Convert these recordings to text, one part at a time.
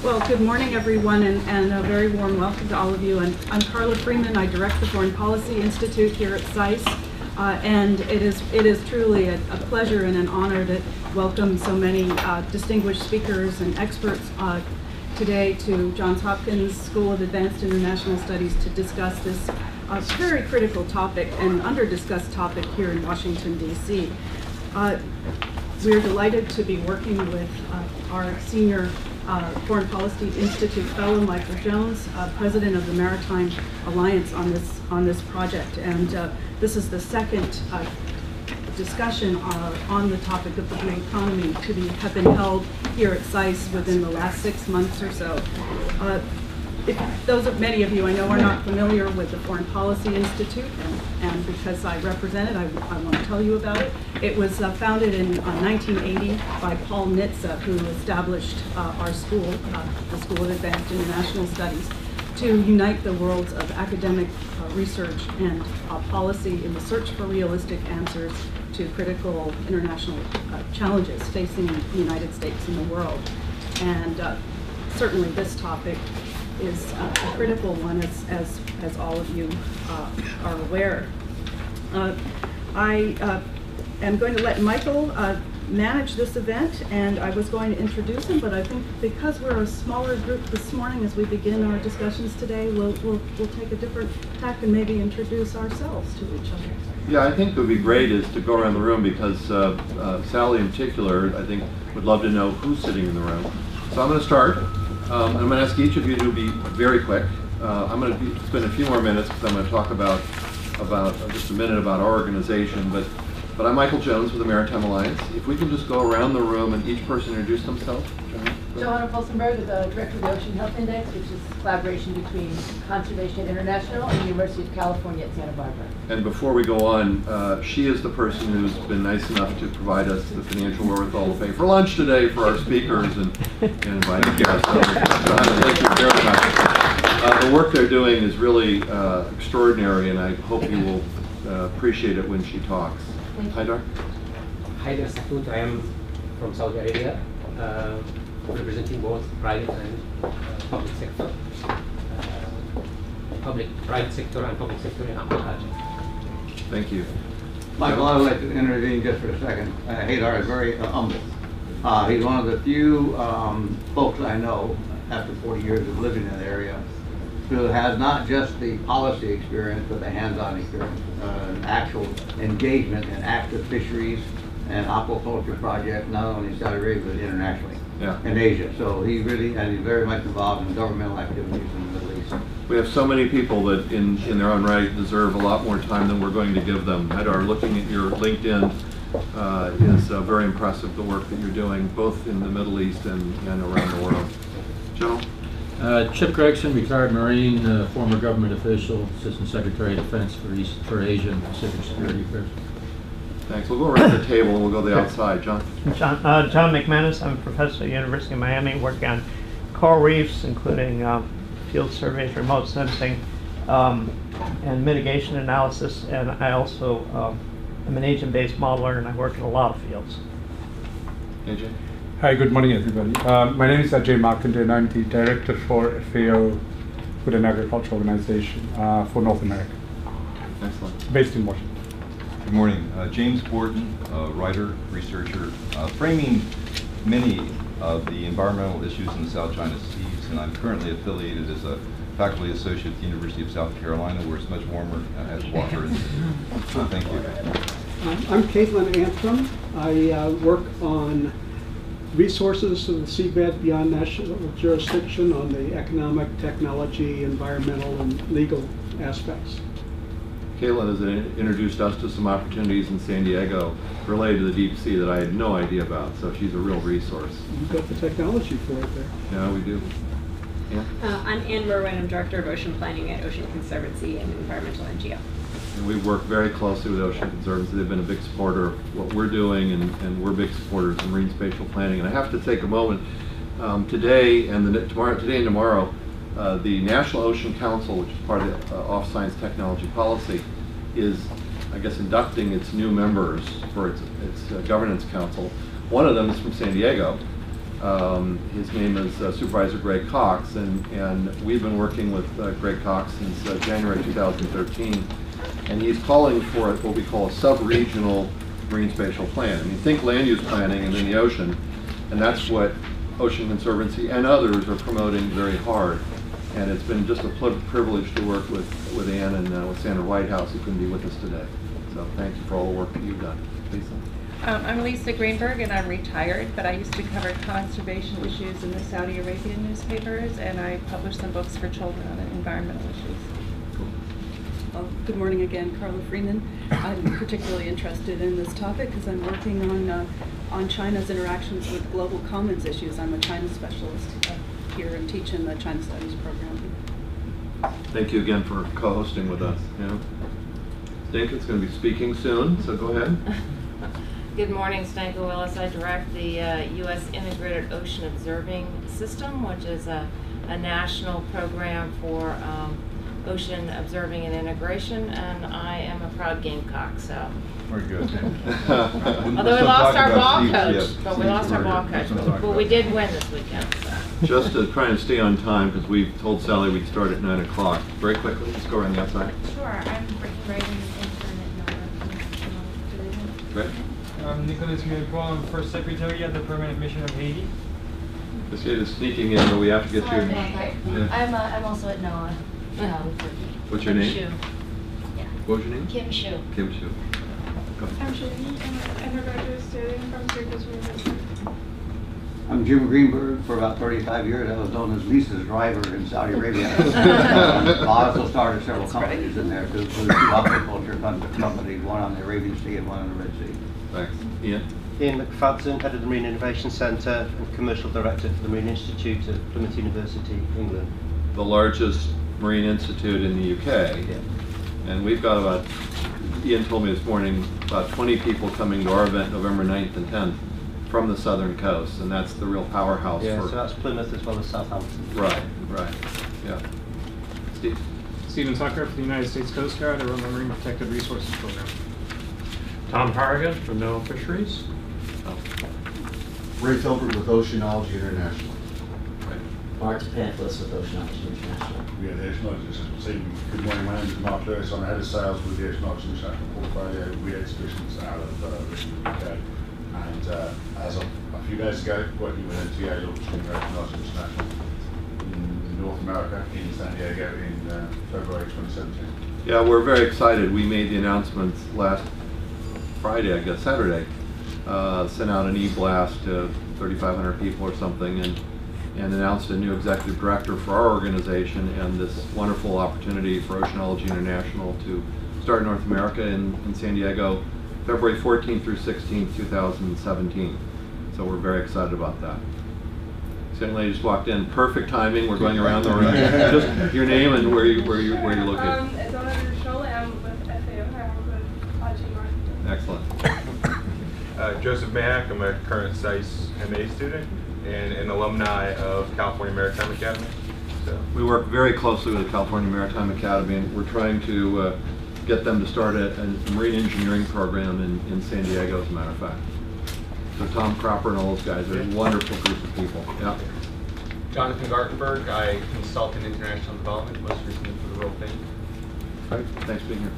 Well, good morning, everyone, and a very warm welcome to all of you. And I'm Carla Freeman. I direct the Foreign Policy Institute here at SAIS, and it is truly a pleasure and an honor to welcome so many distinguished speakers and experts today to Johns Hopkins School of Advanced International Studies to discuss this very critical topic and under-discussed topic here in Washington, D.C. We're delighted to be working with our senior Foreign Policy Institute fellow, Michael Jones, president of the Maritime Alliance on this project. And this is the second discussion on the topic of the blue economy to have been held here at SAIS within the last 6 months or so. Many of you I know are not familiar with the Foreign Policy Institute, and because I represent it, I want to tell you about it. It was founded in 1980 by Paul Nitze, who established our school, the School of Advanced International Studies, to unite the worlds of academic research and policy in the search for realistic answers to critical international challenges facing the United States and the world. And certainly this topic is a critical one, as all of you are aware. I am going to let Michael manage this event, and I was going to introduce him, but I think because we're a smaller group this morning as we begin our discussions today, we'll take a different tack and maybe introduce ourselves to each other. Yeah, I think it would be great is to go around the room because Sally in particular, I think, would love to know who's sitting in the room. So I'm going to start. I'm going to ask each of you to be very quick. I'm going to spend a few more minutes because I'm going to talk about just a minute about our organization. But I'm Michael Jones with the Maritime Alliance. If we can just go around the room and each person introduce themselves. Johanna, Polsenberg, the Director of the Ocean Health Index, which is a collaboration between Conservation International and the University of California at Santa Barbara. And before we go on, she is the person who's been nice enough to provide us the financial wherewithal to pay for lunch today for our speakers and invite guests. Johanna, thank you very much. The work they're doing is really extraordinary, and I hope you will appreciate it when she talks. Haidar? Haidar Sakut, I am from Saudi Arabia, representing both private and public sector, private sector and public sector in our project. Thank you. Michael, I would like to intervene just for a second. Haidar is very humble. He's one of the few folks I know, after 40 years of living in the area, who has not just the policy experience, but the hands-on experience, actual engagement in active fisheries and aquaculture projects, not only in Saudi Arabia, but internationally, in Asia. So he's very much involved in governmental activities in the Middle East. We have so many people that in their own right deserve a lot more time than we're going to give them. Haidar, looking at your LinkedIn is very impressive, the work that you're doing, both in the Middle East and around the world. General? Chip Gregson, retired Marine, former government official, Assistant Secretary of Defense for Asia and Pacific Security Affairs. Thanks. We'll go around the table and we'll go to the outside. John? John McManus. I'm a professor at the University of Miami, working on coral reefs, including field surveys, remote sensing, and mitigation analysis. And I also am an agent-based modeler, and I work in a lot of fields. AJ? Hi, good morning, everybody. My name is Ajay Markanday, and I'm the Director for FAO, Food and Agriculture Organization for North America. Excellent. Based in Washington. Good morning. James Borton, writer, researcher, framing many of the environmental issues in the South China Seas, and I'm currently affiliated as a faculty associate at the University of South Carolina, where it's much warmer and has water. So thank you. I'm Caitlin Antrim. I work on resources of the seabed beyond national jurisdiction on the economic, technology, environmental, and legal aspects. Caitlin has introduced us to some opportunities in San Diego related to the deep sea that I had no idea about, so she's a real resource. You've got the technology for it there. Yeah, we do. Yeah. I'm Merwin. I'm Director of Ocean Planning at Ocean Conservancy, an environmental NGO. And we work very closely with Ocean Conservancy. They've been a big supporter of what we're doing, and we're big supporters of marine spatial planning. And I have to take a moment today and tomorrow, the National Ocean Council, which is part of the Off-Science Technology Policy, is, I guess, inducting its new members for its governance council. One of them is from San Diego, His name is Supervisor Greg Cox, and we've been working with Greg Cox since January 2013, and he's calling for what we call a sub-regional marine spatial plan. I mean, think land use planning and then the ocean, and that's what Ocean Conservancy and others are promoting very hard. And it's been just a privilege to work with Ann and with Sandra Whitehouse, who couldn't be with us today. So thank you for all the work that you've done. Lisa. I'm Lisa Greenberg, and I'm retired, but I used to cover conservation issues in the Saudi Arabian newspapers, and I published some books for children on environmental issues. Cool. Well, good morning again, Carla Freeman. I'm particularly interested in this topic because I'm working on China's interactions with global commons issues. I'm a China specialist here and teach in the China Studies program. Thank you again for co-hosting with us. Yeah. Zdenka's going to be speaking soon, so go ahead. Good morning, Zdenka Willis. I direct the U.S. Integrated Ocean Observing System, which is a national program for ocean observing and integration, and I am a proud Gamecock, so. Very good. Although we lost our ball coach, but we did win this weekend. So. Just to try and stay on time, because we told Sally we'd start at 9 o'clock. Very quickly, let's go around the outside. Sure, I'm writing intern at NOAA. Great. I'm Nicholas Mirabeau. I'm first secretary at the Permanent Mission of Haiti. This kid is sneaking in, but we have to get Sorry you. about that. Yeah. I'm also at NOAA. What's your name? Shu. Yeah. What was your name? Kim Shu. Kim Shu. Go ahead. I'm Shani. I'm an undergraduate student from Syracuse University. I'm Jim Greenberg. For about 35 years, I was known as Lisa's driver in Saudi Arabia. I also started several companies in there, two aquaculture companies, one on the Arabian Sea and one on the Red Sea. Thanks. Ian? Ian McFadden, head of the Marine Innovation Centre and commercial director for the Marine Institute at Plymouth University, England. The largest marine institute in the UK. Yeah. And we've got about, Ian told me this morning, about 20 people coming to our event November 9th and 10th from the southern coast, and that's the real powerhouse. Yeah, for, so that's Plymouth as well as Southampton. Right, right, yeah. Steve? Stephen Tucker from the United States Coast Guard. I run the Marine Protected Resources Program. Tom Harrigan from NOAA Fisheries. Oh. Ray Filbert with Oceanology International. Mark Pantlis with Oceanology International. We had the Oceanology team. Good morning, my name is Mark Lewis. I'm head of sales with the Oceanology International portfolio. We exhibitions out of the UK. And as of a few days ago, working with NTA, launched Oceanology International in North America, in San Diego in February 2017. Yeah, we're very excited. We made the announcements last Friday, I guess, Saturday. Sent out an e-blast to 3,500 people or something, and announced a new executive director for our organization and this wonderful opportunity for Oceanology International to start in North America in San Diego, February 14th through 16th, 2017. So we're very excited about that. This young lady just walked in. Perfect timing. We're going around the room. Just your name and where you're located. It's on I'm with FAO. I work with IG Marketing. Excellent. Joseph Mahak. I'm a current SAIS MA student and an alumni of California Maritime Academy. So we work very closely with the California Maritime Academy, and we're trying to get them to start a marine engineering program in San Diego, as a matter of fact. So Tom Cropper and all those guys are a wonderful group of people. Yeah. Jonathan Gartenberg. I consult in international development, most recently for the World Bank. Right. Thanks for being here.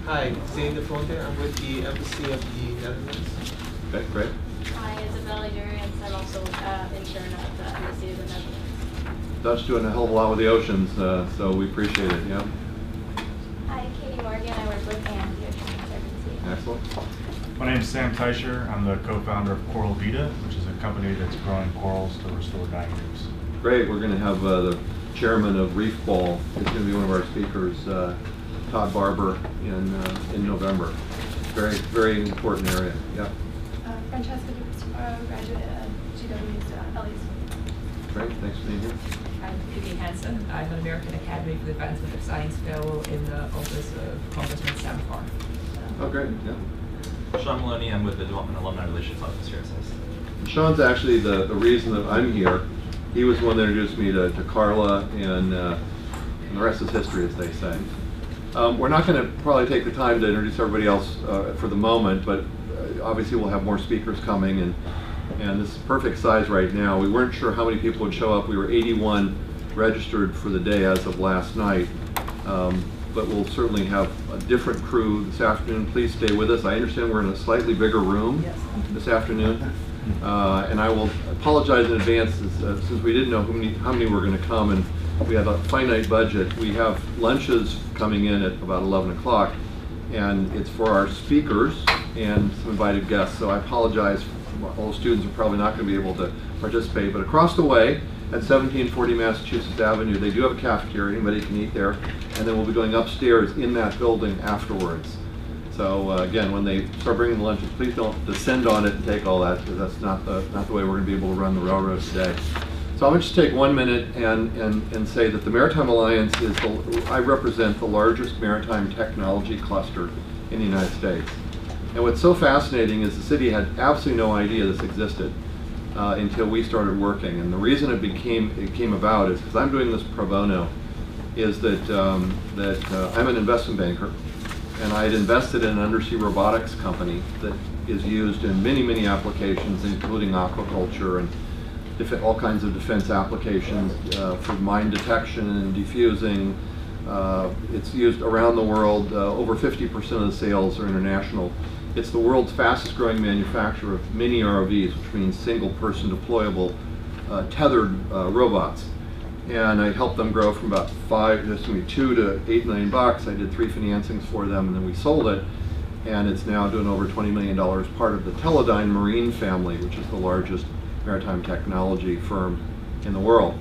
Hi, Zane De Fonte. I'm with the Embassy of the Netherlands. Okay, great. Hi, Isabella Durians. I'm also intern at the Embassy of the Netherlands. Dutch doing a hell of a lot with the oceans, so we appreciate it. Yeah. Hi, Katie Morgan. I work with Ann, the Ocean Conservancy. Excellent. My name is Sam Teicher. I'm the co-founder of Coral Vita, which is a company that's growing corals to restore dying reefs. Great. We're going to have the chairman of Reef Ball is going to be one of our speakers, Todd Barber, in November. Very, very important area. Yeah. Francesca, graduate at GW's LE's. Great. Thanks for being here. I'm Vicky Hansen. I'm an American Academy for the Advancement of Science Fellow in the Office of Congressman Sam Farr. Oh, great. Yeah. Sean Maloney. I'm with the Development Alumni Relations Office here at SAIS. Sean's actually the reason that I'm here. He was the one that introduced me to Carla, and the rest is history, as they say. We're not going to probably take the time to introduce everybody else for the moment, but obviously we'll have more speakers coming, and and this is perfect size right now. We weren't sure how many people would show up. We were 81 registered for the day as of last night, but we'll certainly have a different crew this afternoon. Please stay with us. I understand we're in a slightly bigger room this afternoon, and I will apologize in advance since we didn't know how many were going to come, and we have a finite budget. We have lunches coming in at about 11 o'clock, and it's for our speakers and some invited guests, so I apologize. All students are probably not going to be able to participate, but across the way at 1740 Massachusetts Avenue, they do have a cafeteria. Anybody can eat there, and then we'll be going upstairs in that building afterwards. So again, when they start bringing the lunches, please don't descend on it and take all that, because that's not the way we're going to be able to run the railroad today. So I'm going to just take 1 minute and say that the Maritime Alliance I represent the largest maritime technology cluster in the United States. And what's so fascinating is the city had absolutely no idea this existed until we started working. And the reason it came about is because I'm doing this pro bono, is that I'm an investment banker, and I had invested in an undersea robotics company that is used in many, many applications, including aquaculture and all kinds of defense applications for mine detection and defusing. It's used around the world. Over 50% of the sales are international. It's the world's fastest growing manufacturer of mini ROVs, which means single person deployable tethered robots. And I helped them grow from about $2 to $8 million. I did 3 financings for them, and then we sold it. And it's now doing over $20 million, part of the Teledyne Marine family, which is the largest maritime technology firm in the world.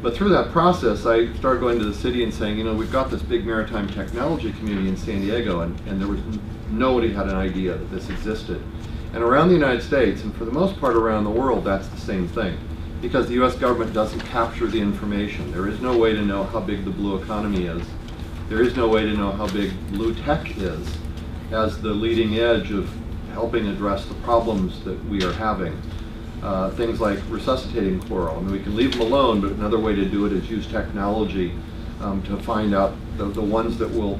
But through that process, I started going to the city and saying, you know, we've got this big maritime technology community in San Diego, and there was nobody had an idea that this existed. And around the United States, and for the most part around the world, that's the same thing. Because the US government doesn't capture the information. There is no way to know how big the blue economy is. There is no way to know how big BlueTech is as the leading edge of helping address the problems that we are having. Things like resuscitating coral. I mean, we can leave them alone, but another way to do it is use technology to find out the ones that will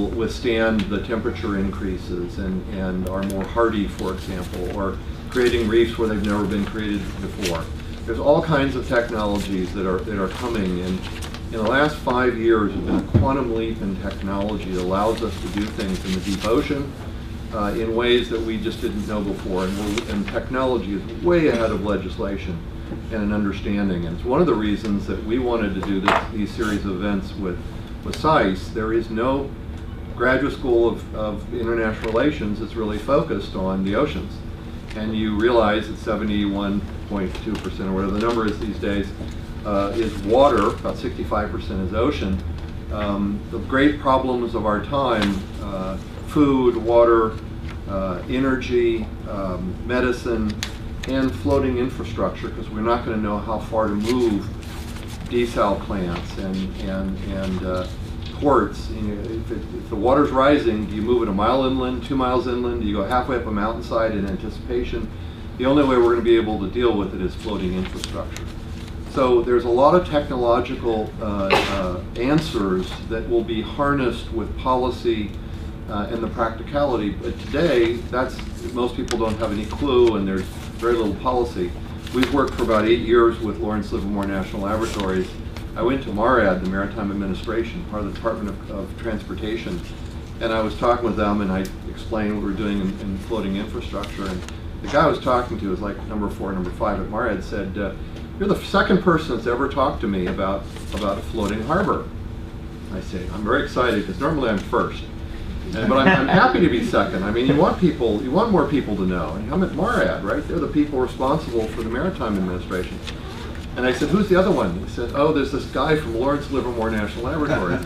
withstand the temperature increases and are more hardy, for example, or creating reefs where they've never been created before. There's all kinds of technologies that are coming, and in the last 5 years there's been a quantum leap in technology that allows us to do things in the deep ocean in ways that we just didn't know before, and technology is way ahead of legislation and an understanding. And it's one of the reasons that we wanted to do these series of events with SAIS. There is no graduate school of international relations that's really focused on the oceans. And you realize that 71.2% or whatever the number is these days is water, about 65% is ocean. The great problems of our time, food, water, energy, medicine, and floating infrastructure, because we're not going to know how far to move desal plants and ports. You know, if the water's rising, do you move it a mile inland, 2 miles inland? Do you go halfway up a mountainside in anticipation? The only way we're going to be able to deal with it is floating infrastructure. So there's a lot of technological answers that will be harnessed with policy and the practicality. But today, most people don't have any clue, and there's very little policy. We've worked for about 8 years with Lawrence Livermore National Laboratories. I went to MARAD, the Maritime Administration, part of the Department of Transportation, and I was talking with them, and I explained what we were doing in floating infrastructure. And the guy I was talking to was like number 4, number 5 at MARAD, said, "You're the second person that's ever talked to me about a floating harbor." I say, "I'm very excited because normally I'm first, but I'm happy to be second. I mean, you want more people to know. And I'm at MARAD, right? They're the people responsible for the Maritime Administration." And I said, "Who's the other one?" He said, "Oh, there's this guy from Lawrence Livermore National Laboratory."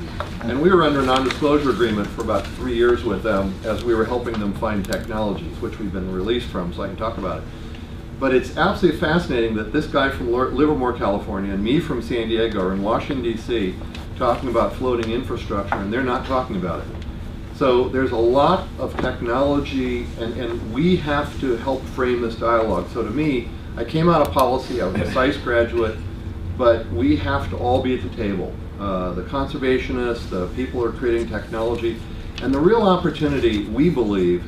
And we were under a non-disclosure agreement for about 3 years with them as we were helping them find technologies, which we've been released from, so I can talk about it. But it's absolutely fascinating that this guy from Livermore, California, and me from San Diego are in Washington, D.C. talking about floating infrastructure, and they're not talking about it. So there's a lot of technology, and we have to help frame this dialogue. So to me, I came out of policy, I was a SAIS graduate, but we have to all be at the table. The conservationists, the people who are creating technology, and the real opportunity, we believe,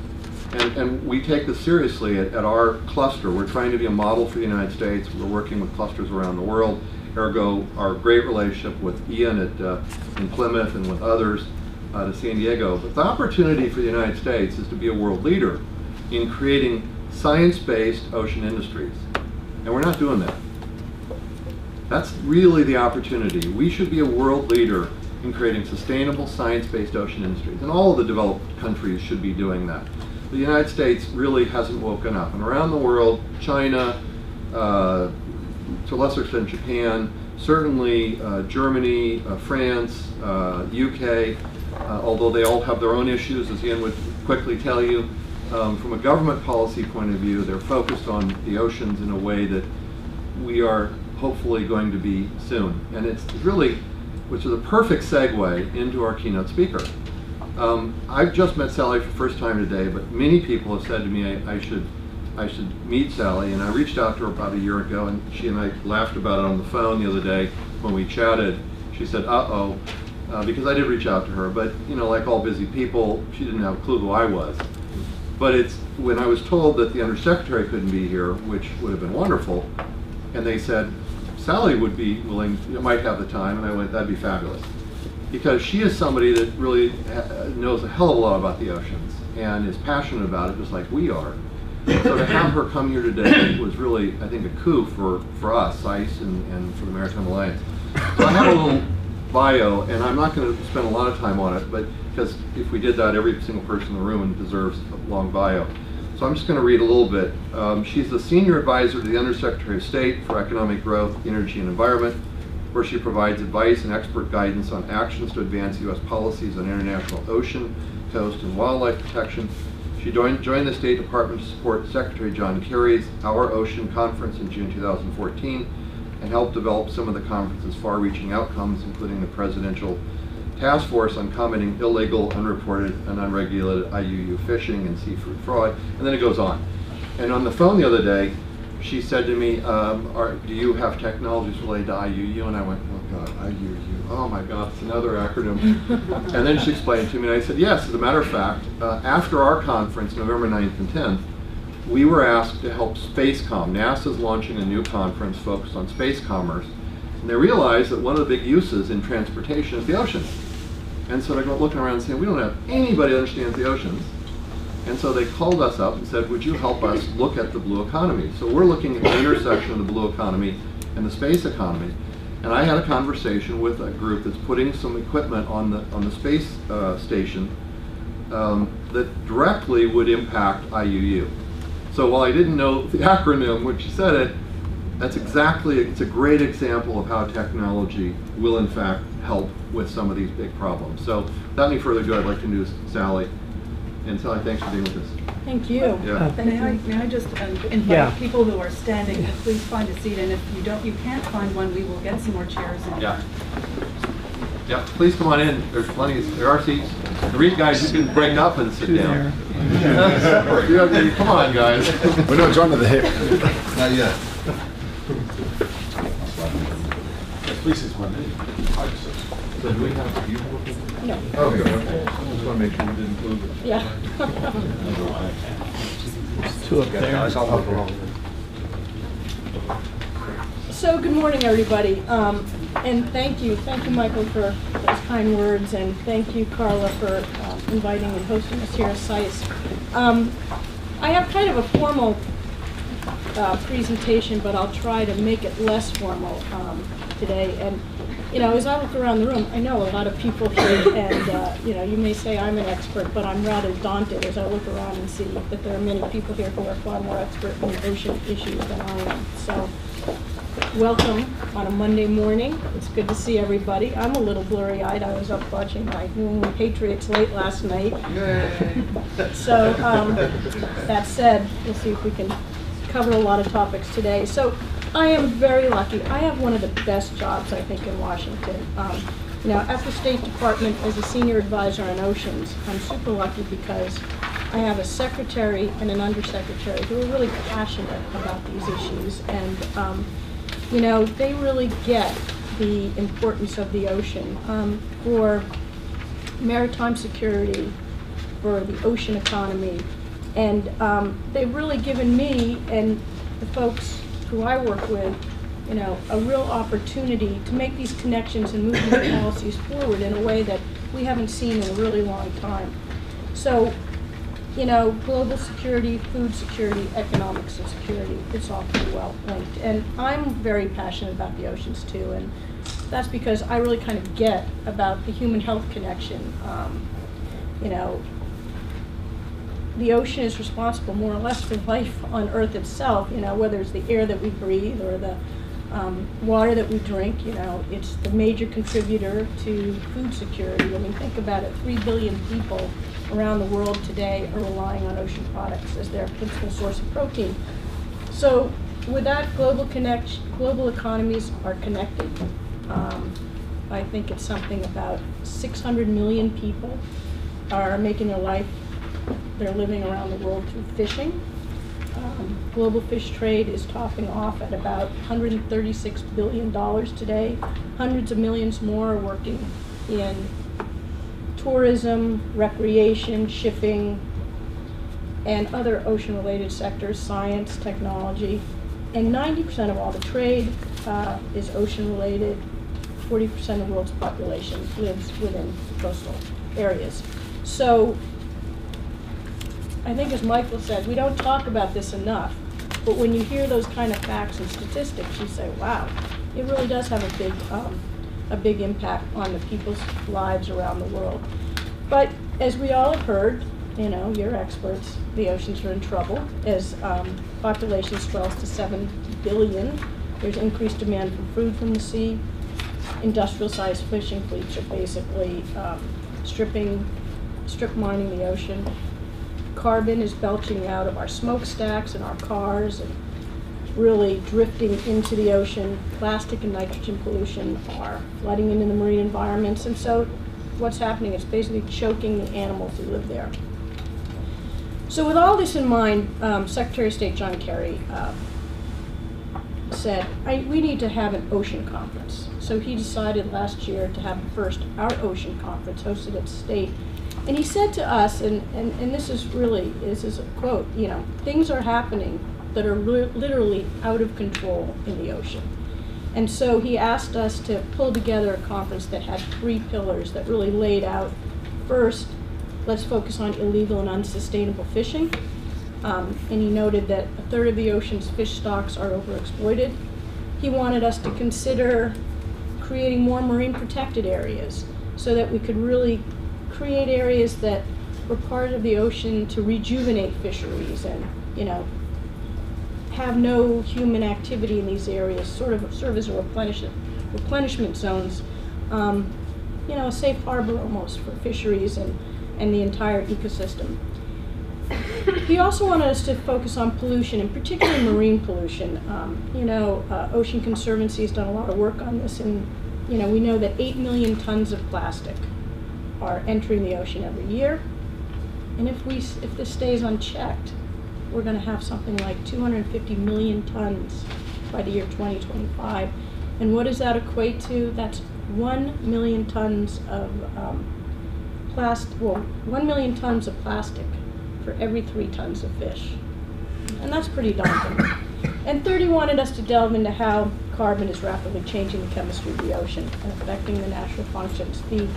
And we take this seriously at our cluster. We're trying to be a model for the United States. We're working with clusters around the world. Ergo, our great relationship with Ian in Plymouth and with others to San Diego. But the opportunity for the United States is to be a world leader in creating science-based ocean industries. And we're not doing that. That's really the opportunity. We should be a world leader in creating sustainable science-based ocean industries. And all of the developed countries should be doing that. The United States really hasn't woken up. And around the world, China, to a lesser extent Japan, certainly Germany, France, UK, although they all have their own issues, as Ian would quickly tell you. From a government policy point of view, they're focused on the oceans in a way that we are hopefully going to be soon. And it's really, which is a perfect segue into our keynote speaker. I've just met Sally for the first time today, but many people have said to me I should meet Sally, and I reached out to her about a year ago, and she and I laughed about it on the phone the other day when we chatted. She said, uh-oh, because I did reach out to her, but you know, like all busy people, she didn't have a clue who I was. But it's when I was told that the Undersecretary couldn't be here, which would have been wonderful, and they said, Sally would be willing, might have the time, and I went, that'd be fabulous. Because she is somebody that really knows a hell of a lot about the oceans and is passionate about it just like we are. So to have her come here today was really, I think, a coup for us, SAIS, and for the Maritime Alliance. So I have a little bio, and I'm not going to spend a lot of time on it, but because if we did that, every single person in the room deserves a long bio. So I'm just going to read a little bit. She's the Senior Advisor to the Undersecretary of State for Economic Growth, Energy, and Environment, where she provides advice and expert guidance on actions to advance U.S. policies on international ocean, coast, and wildlife protection. She joined the State Department to support Secretary John Kerry's Our Ocean Conference in June 2014 and helped develop some of the conference's far-reaching outcomes, including the Presidential Task Force on Combating Illegal, Unreported, and Unregulated IUU Fishing and Seafood Fraud, and then it goes on. And on the phone the other day, she said to me, do you have technologies related to IUU? And I went, oh God, IUU, oh my God, it's another acronym. And then she explained to me, and I said, yes, as a matter of fact, after our conference, November 9th and 10th, we were asked to help SpaceCom. NASA's launching a new conference focused on space commerce. And they realized that one of the big uses in transportation is the ocean. And so they're looking around and saying, we don't have anybody that understands the oceans. And so they called us up and said, would you help us look at the blue economy? So we're looking at the intersection of the blue economy and the space economy. And I had a conversation with a group that's putting some equipment on the space station that directly would impact IUU. So while I didn't know the acronym when she said it, that's exactly, it's a great example of how technology will in fact help with some of these big problems. So without any further ado, I'd like to introduce Sally. And Sally, thanks for being with us. Thank you. Yeah. May I just invite people who are standing to please find a seat, and if you can't find one, we will get some more chairs in. Yeah. Yeah, please come on in. There's plenty, there are seats. The read guys, you can break up and sit down. Come on, guys. We're not joining the hip. Not yet. Please, it's one name. So do we have to use one? No. Okay. I just want to make sure we didn't move it. Yeah. Two up there. So good morning, everybody, and thank you, Michael, for those kind words, and thank you, Carla, for inviting and hosting us here at SAIS. I have kind of a formal presentation, but I'll try to make it less formal today. And you know, as I look around the room, I know a lot of people here, and you know, you may say I'm an expert, but I'm rather daunted as I look around and see that there are many people here who are far more expert in ocean issues than I am. So, welcome on a Monday morning. It's good to see everybody. I'm a little blurry-eyed. I was up watching my New England Patriots late last night. Yay. So, that said, we'll see if we can cover a lot of topics today. So, I am very lucky. I have one of the best jobs, I think, in Washington. You know, at the State Department as a senior advisor on oceans, I'm super lucky because I have a secretary and an undersecretary who are really passionate about these issues, and you know, they really get the importance of the ocean for maritime security, for the ocean economy, And they've really given me and the folks who I work with, you know, a real opportunity to make these connections and move these policies forward in a way that we haven't seen in a really long time. So, you know, global security, food security, economic security, it's all pretty well linked. And I'm very passionate about the oceans too, and that's because I really kind of get about the human health connection. You know, the ocean is responsible more or less for life on Earth itself, you know, whether it's the air that we breathe or the water that we drink. You know, it's the major contributor to food security. I mean, think about it, 3 billion people around the world today are relying on ocean products as their principal source of protein. So with that, global economies are connected. I think it's something about 600 million people are making their life, they're living around the world through fishing. Global fish trade is topping off at about $136 billion today. Hundreds of millions more are working in tourism, recreation, shipping, and other ocean-related sectors, science, technology. And 90% of all the trade is ocean-related. 40% of the world's population lives within coastal areas. So I think, as Michael said, we don't talk about this enough, but when you hear those kind of facts and statistics, you say, wow, it really does have a big impact on the people's lives around the world. But as we all have heard, you know, you're experts, the oceans are in trouble as population swells to 7 billion. There's increased demand for food from the sea. Industrial-sized fishing fleets are basically strip mining the ocean. Carbon is belching out of our smokestacks and our cars and really drifting into the ocean. Plastic and nitrogen pollution are flooding into the marine environments, and so what's happening is basically choking the animals who live there. So with all this in mind, Secretary of State John Kerry said, we need to have an ocean conference. So he decided last year to have our ocean conference hosted at State. And he said to us, and this is a quote, you know, things are happening that are literally out of control in the ocean. And so he asked us to pull together a conference that had 3 pillars that really laid out, first, let's focus on illegal and unsustainable fishing. And he noted that 1/3 of the ocean's fish stocks are overexploited. He wanted us to consider creating more marine protected areas so that we could really create areas that were part of the ocean to rejuvenate fisheries and, you know, have no human activity in these areas, sort of serve as a replenishment zones, you know, a safe harbor almost for fisheries and the entire ecosystem. He also wanted us to focus on pollution, and particularly marine pollution. You know, Ocean Conservancy has done a lot of work on this, and you know, we know that 8 million tons of plastic are entering the ocean every year, and if this stays unchecked, we're going to have something like 250 million tons by the year 2025. And what does that equate to? That's 1 million tons of 1 million tons of plastic for every 3 tons of fish. And that's pretty daunting. And 30 wanted us to delve into how carbon is rapidly changing the chemistry of the ocean and affecting the natural functions. The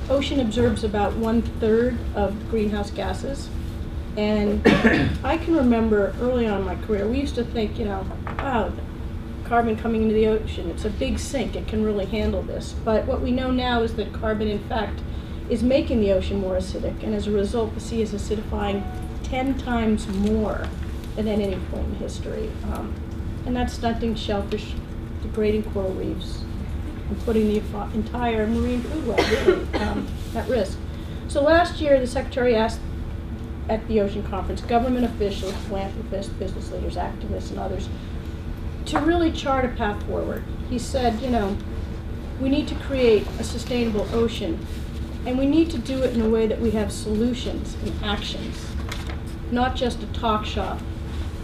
ocean absorbs about 1/3 of greenhouse gases. And I can remember early on in my career, we used to think, you know, wow, carbon coming into the ocean, it's a big sink, it can really handle this. But what we know now is that carbon, in fact, is making the ocean more acidic, and as a result, the sea is acidifying 10 times more than at any point in history. And that's stunting shellfish, degrading coral reefs, and putting the entire marine food web really, at risk. So last year, the Secretary asked at the Ocean Conference government officials, philanthropists, business leaders, activists, and others to really chart a path forward. He said, you know, we need to create a sustainable ocean, and we need to do it in a way that we have solutions and actions, not just a talk shop,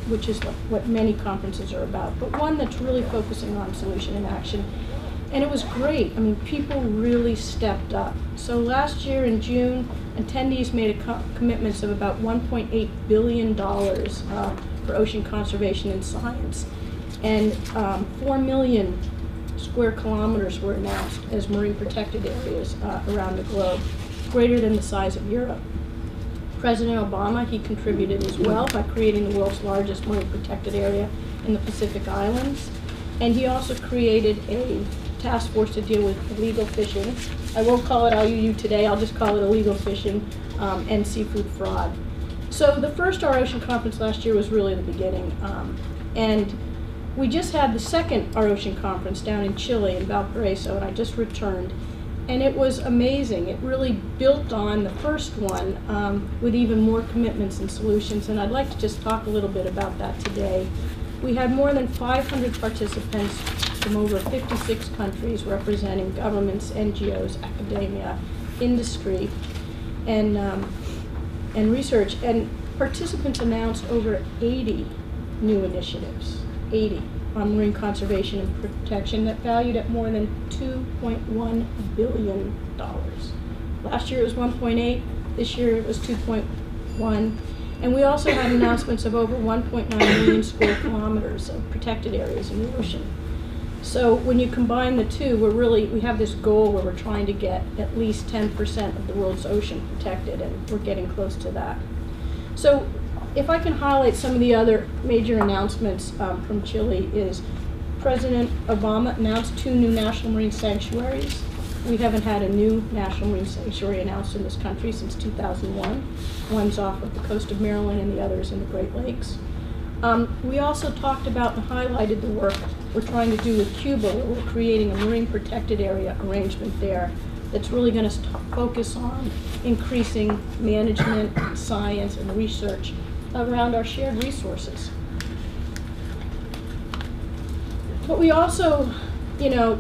which is what many conferences are about, but one that's really focusing on solution and action. And it was great. I mean, people really stepped up. So last year in June, attendees made commitments of about $1.8 billion for ocean conservation and science. And 4 million square kilometers were announced as marine protected areas around the globe, greater than the size of Europe. President Obama, he contributed as well by creating the world's largest marine protected area in the Pacific Islands. And he also created a task force to deal with illegal fishing. I won't call it IOU today, I'll just call it illegal fishing and seafood fraud. So the first Our Ocean Conference last year was really the beginning. And we just had the second Our Ocean Conference down in Chile, in Valparaiso, and I just returned. And it was amazing. It really built on the first one with even more commitments and solutions. And I'd like to just talk a little bit about that today. We had more than 500 participants from over 56 countries representing governments, NGOs, academia, industry, and research. And participants announced over 80 new initiatives, 80, on marine conservation and protection that valued at more than $2.1 billion. Last year it was 1.8, this year it was 2.1. And we also had announcements of over 1.9 million square kilometers of protected areas in the ocean. So when you combine the two, we have this goal where we're trying to get at least 10% of the world's ocean protected, and we're getting close to that. So if I can highlight some of the other major announcements from Chile is President Obama announced 2 new national marine sanctuaries. We haven't had a new national marine sanctuary announced in this country since 2001. One's off of the coast of Maryland and the other is in the Great Lakes. We also talked about and highlighted the work we're trying to do with Cuba, where we're creating a marine protected area arrangement there that's really going to focus on increasing management, science, and research around our shared resources. But we also,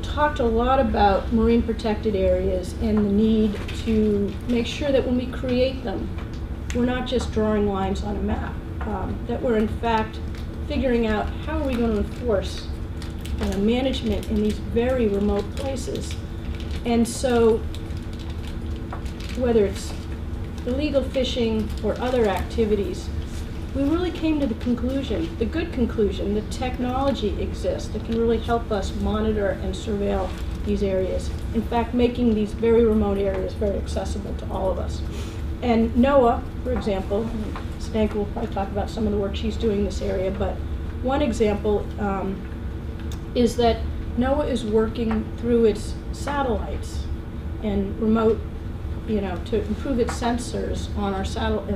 talked a lot about marine protected areas and the need to make sure that when we create them, we're not just drawing lines on a map, that we're in fact figuring out how are we going to enforce management in these very remote places. And so whether it's illegal fishing or other activities, we really came to the conclusion, the good conclusion, that technology exists that can really help us monitor and surveil these areas. In fact, making these very remote areas very accessible to all of us. And NOAA, for example, and Zdenka will probably talk about some of the work she's doing in this area, but one example is that NOAA is working through its satellites and remote, to improve its sensors on our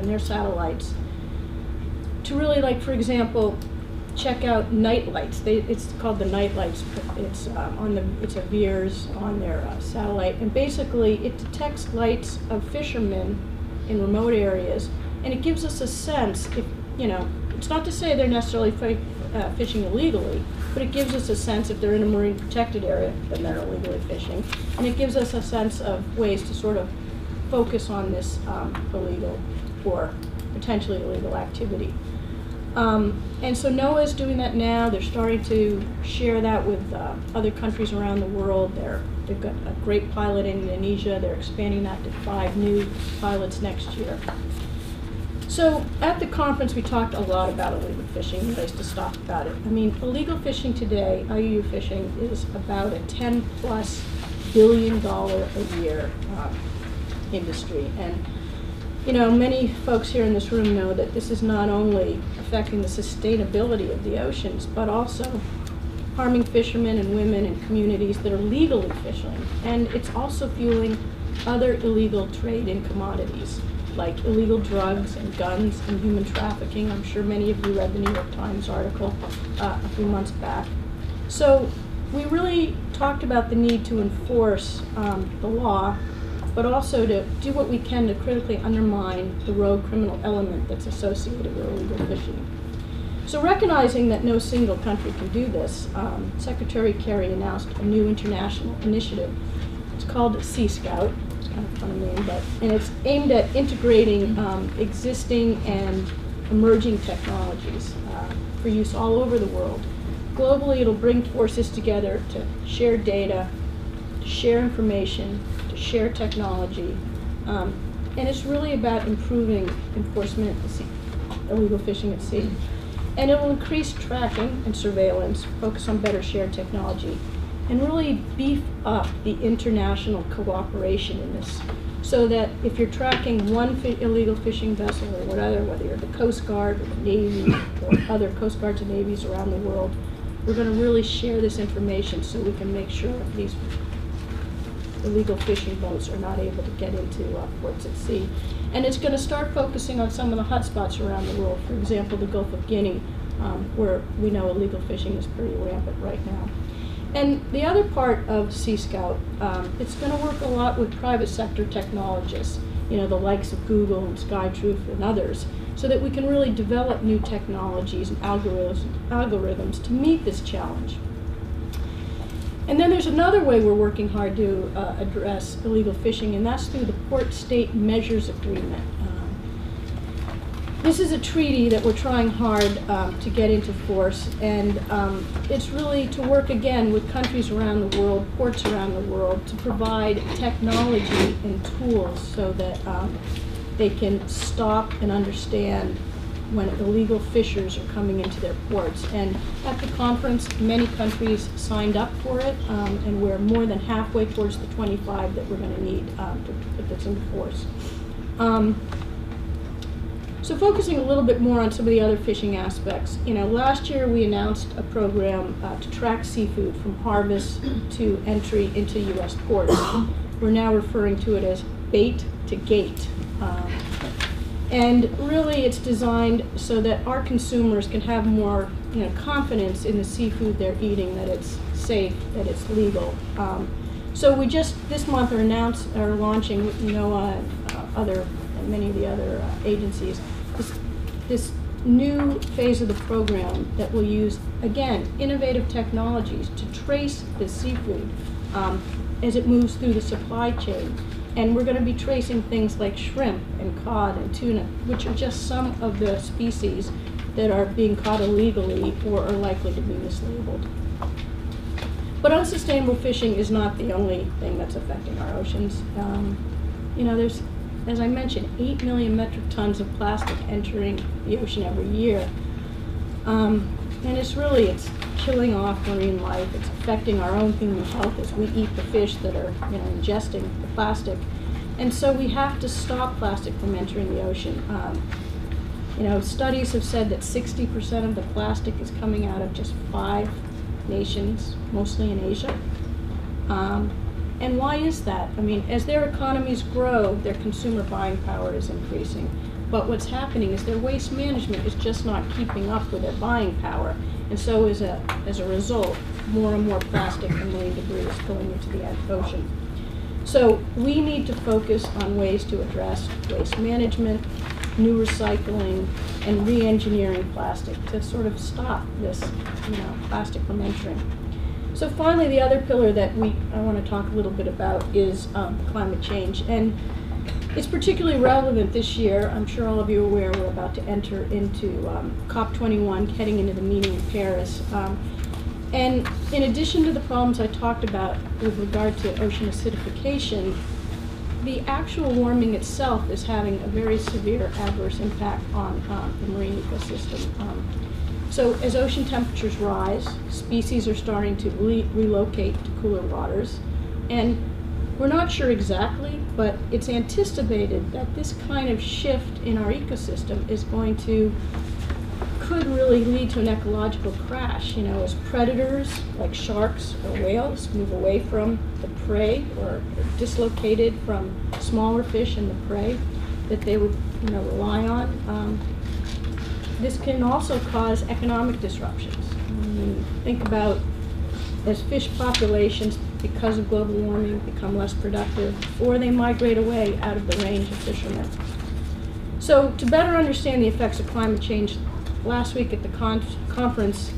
their satellites to really, like, for example, check out night lights. It's called the night lights. It's it's a VIIRS on their satellite, and basically it detects lights of fishermen in remote areas, and it gives us a sense. If it's not to say they're necessarily fishing illegally, but it gives us a sense if they're in a marine protected area, then they're illegally fishing, and it gives us a sense of ways to sort of focus on this illegal or potentially illegal activity. And so NOAA is doing that now. They're starting to share that with other countries around the world. They've got a great pilot in Indonesia. They're expanding that to 5 new pilots next year. So at the conference, we talked a lot about illegal fishing, ways to stop about it. I mean, illegal fishing today, IUU fishing, is about a $10+ billion a year industry. And many folks here in this room know that this is not only affecting the sustainability of the oceans, but also harming fishermen and women and communities that are legally fishing. And it's also fueling other illegal trade in commodities, like illegal drugs and guns and human trafficking. I'm sure many of you read the New York Times article a few months back. So we really talked about the need to enforce the law, but also to do what we can to critically undermine the rogue criminal element that's associated with illegal fishing. So recognizing that no single country can do this, Secretary Kerry announced a new international initiative. It's called Sea Scout. It's kind of a fun name, and it's aimed at integrating existing and emerging technologies for use all over the world. Globally, it'll bring forces together to share data, to share information, to share technology, and it's really about improving enforcement at sea, illegal fishing at sea. And it will increase tracking and surveillance, focus on better shared technology, and really beef up the international cooperation in this, so that if you're tracking one illegal fishing vessel or whatever, whether you're the Coast Guard or the Navy or other Coast Guards and Navies around the world, we're going to really share this information so we can make sure these illegal fishing boats are not able to get into ports at sea. And it's going to start focusing on some of the hotspots around the world, for example, the Gulf of Guinea, where we know illegal fishing is pretty rampant right now. And the other part of Sea Scout, it's going to work a lot with private sector technologists, you know, the likes of Google and SkyTruth and others, so that we can really develop new technologies and algorithms to meet this challenge. And then there's another way we're working hard to address illegal fishing, and that's through the Port-State Measures Agreement. This is a treaty that we're trying hard to get into force, and it's really to work again with countries around the world, ports around the world, to provide technology and tools so that they can stop and understand when illegal fishers are coming into their ports. And at the conference, many countries signed up for it, and we're more than halfway towards the 25 that we're going to need to put this into force. So focusing a little bit more on some of the other fishing aspects, you know, last year we announced a program to track seafood from harvest to entry into U.S. ports. We're now referring to it as bait to gate. And really it's designed so that our consumers can have more, you know, confidence in the seafood they're eating, that it's safe, that it's legal. So we just this month are launching with NOAA and many of the other agencies this new phase of the program that will use, again, innovative technologies to trace the seafood as it moves through the supply chain. And we're going to be tracing things like shrimp and cod and tuna, which are just some of the species that are being caught illegally or are likely to be mislabeled. But unsustainable fishing is not the only thing that's affecting our oceans. You know, there's, as I mentioned, 8 million metric tons of plastic entering the ocean every year. And it's killing off marine life. It's affecting our own human health as we eat the fish that are, you know, ingesting the plastic. And so we have to stop plastic from entering the ocean. You know, studies have said that 60% of the plastic is coming out of just 5 nations, mostly in Asia. And why is that? I mean, as their economies grow, their consumer buying power is increasing. But what's happening is their waste management is just not keeping up with their buying power. And so as a result, more and more plastic and marine debris is going into the ocean. So we need to focus on ways to address waste management, new recycling, and re-engineering plastic to sort of stop this, you know, plastic from entering. So finally, the other pillar that I want to talk a little bit about is climate change. And it's particularly relevant this year. I'm sure all of you are aware we're about to enter into COP21, heading into the meeting in Paris. And in addition to the problems I talked about with regard to ocean acidification, the actual warming itself is having a very severe adverse impact on the marine ecosystem. So as ocean temperatures rise, species are starting to relocate to cooler waters. And we're not sure exactly, but it's anticipated that this kind of shift in our ecosystem is could really lead to an ecological crash, you know, as predators like sharks or whales move away from the prey or are dislocated from smaller fish and the prey that they would, you know, rely on. This can also cause economic disruptions. I mean, think about as fish populations, because of global warming, become less productive, or they migrate away out of the range of fishermen. So to better understand the effects of climate change, last week at the conference,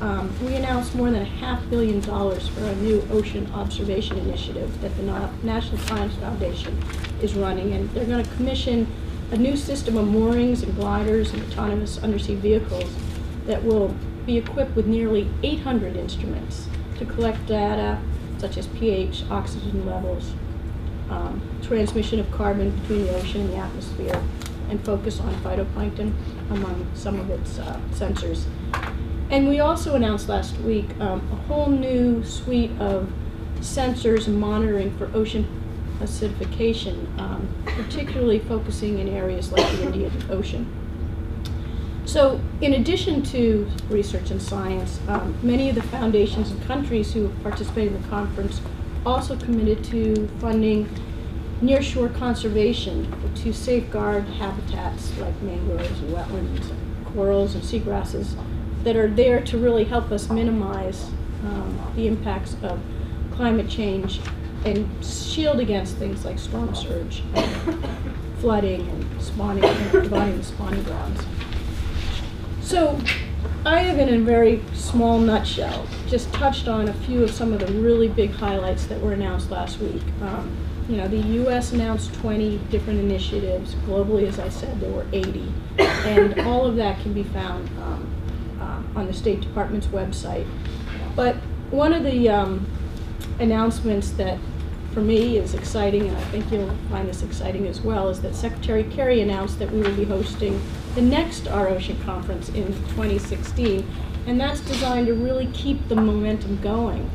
we announced more than $500 million for a new ocean observation initiative that the National Science Foundation is running, and they're going to commission a new system of moorings and gliders and autonomous undersea vehicles that will be equipped with nearly 800 instruments to collect data, such as pH, oxygen levels, transmission of carbon between the ocean and the atmosphere, and focus on phytoplankton among some of its sensors. And we also announced last week a whole new suite of sensors and monitoring for ocean acidification, particularly focusing in areas like the Indian Ocean. So in addition to research and science, many of the foundations and countries who have participated in the conference also committed to funding nearshore conservation to safeguard habitats like mangroves and wetlands, corals and seagrasses that are there to really help us minimize the impacts of climate change and shield against things like storm surge, flooding, and spawning, dividing the spawning grounds. So I have, in a very small nutshell, just touched on a few of some of the really big highlights that were announced last week. You know, the U.S. announced 20 different initiatives. Globally, as I said, there were 80. And all of that can be found on the State Department's website. But one of the announcements that for me is exciting, and I think you'll find this exciting as well, is that Secretary Kerry announced that we will be hosting the next Our Ocean Conference in 2016, and that's designed to really keep the momentum going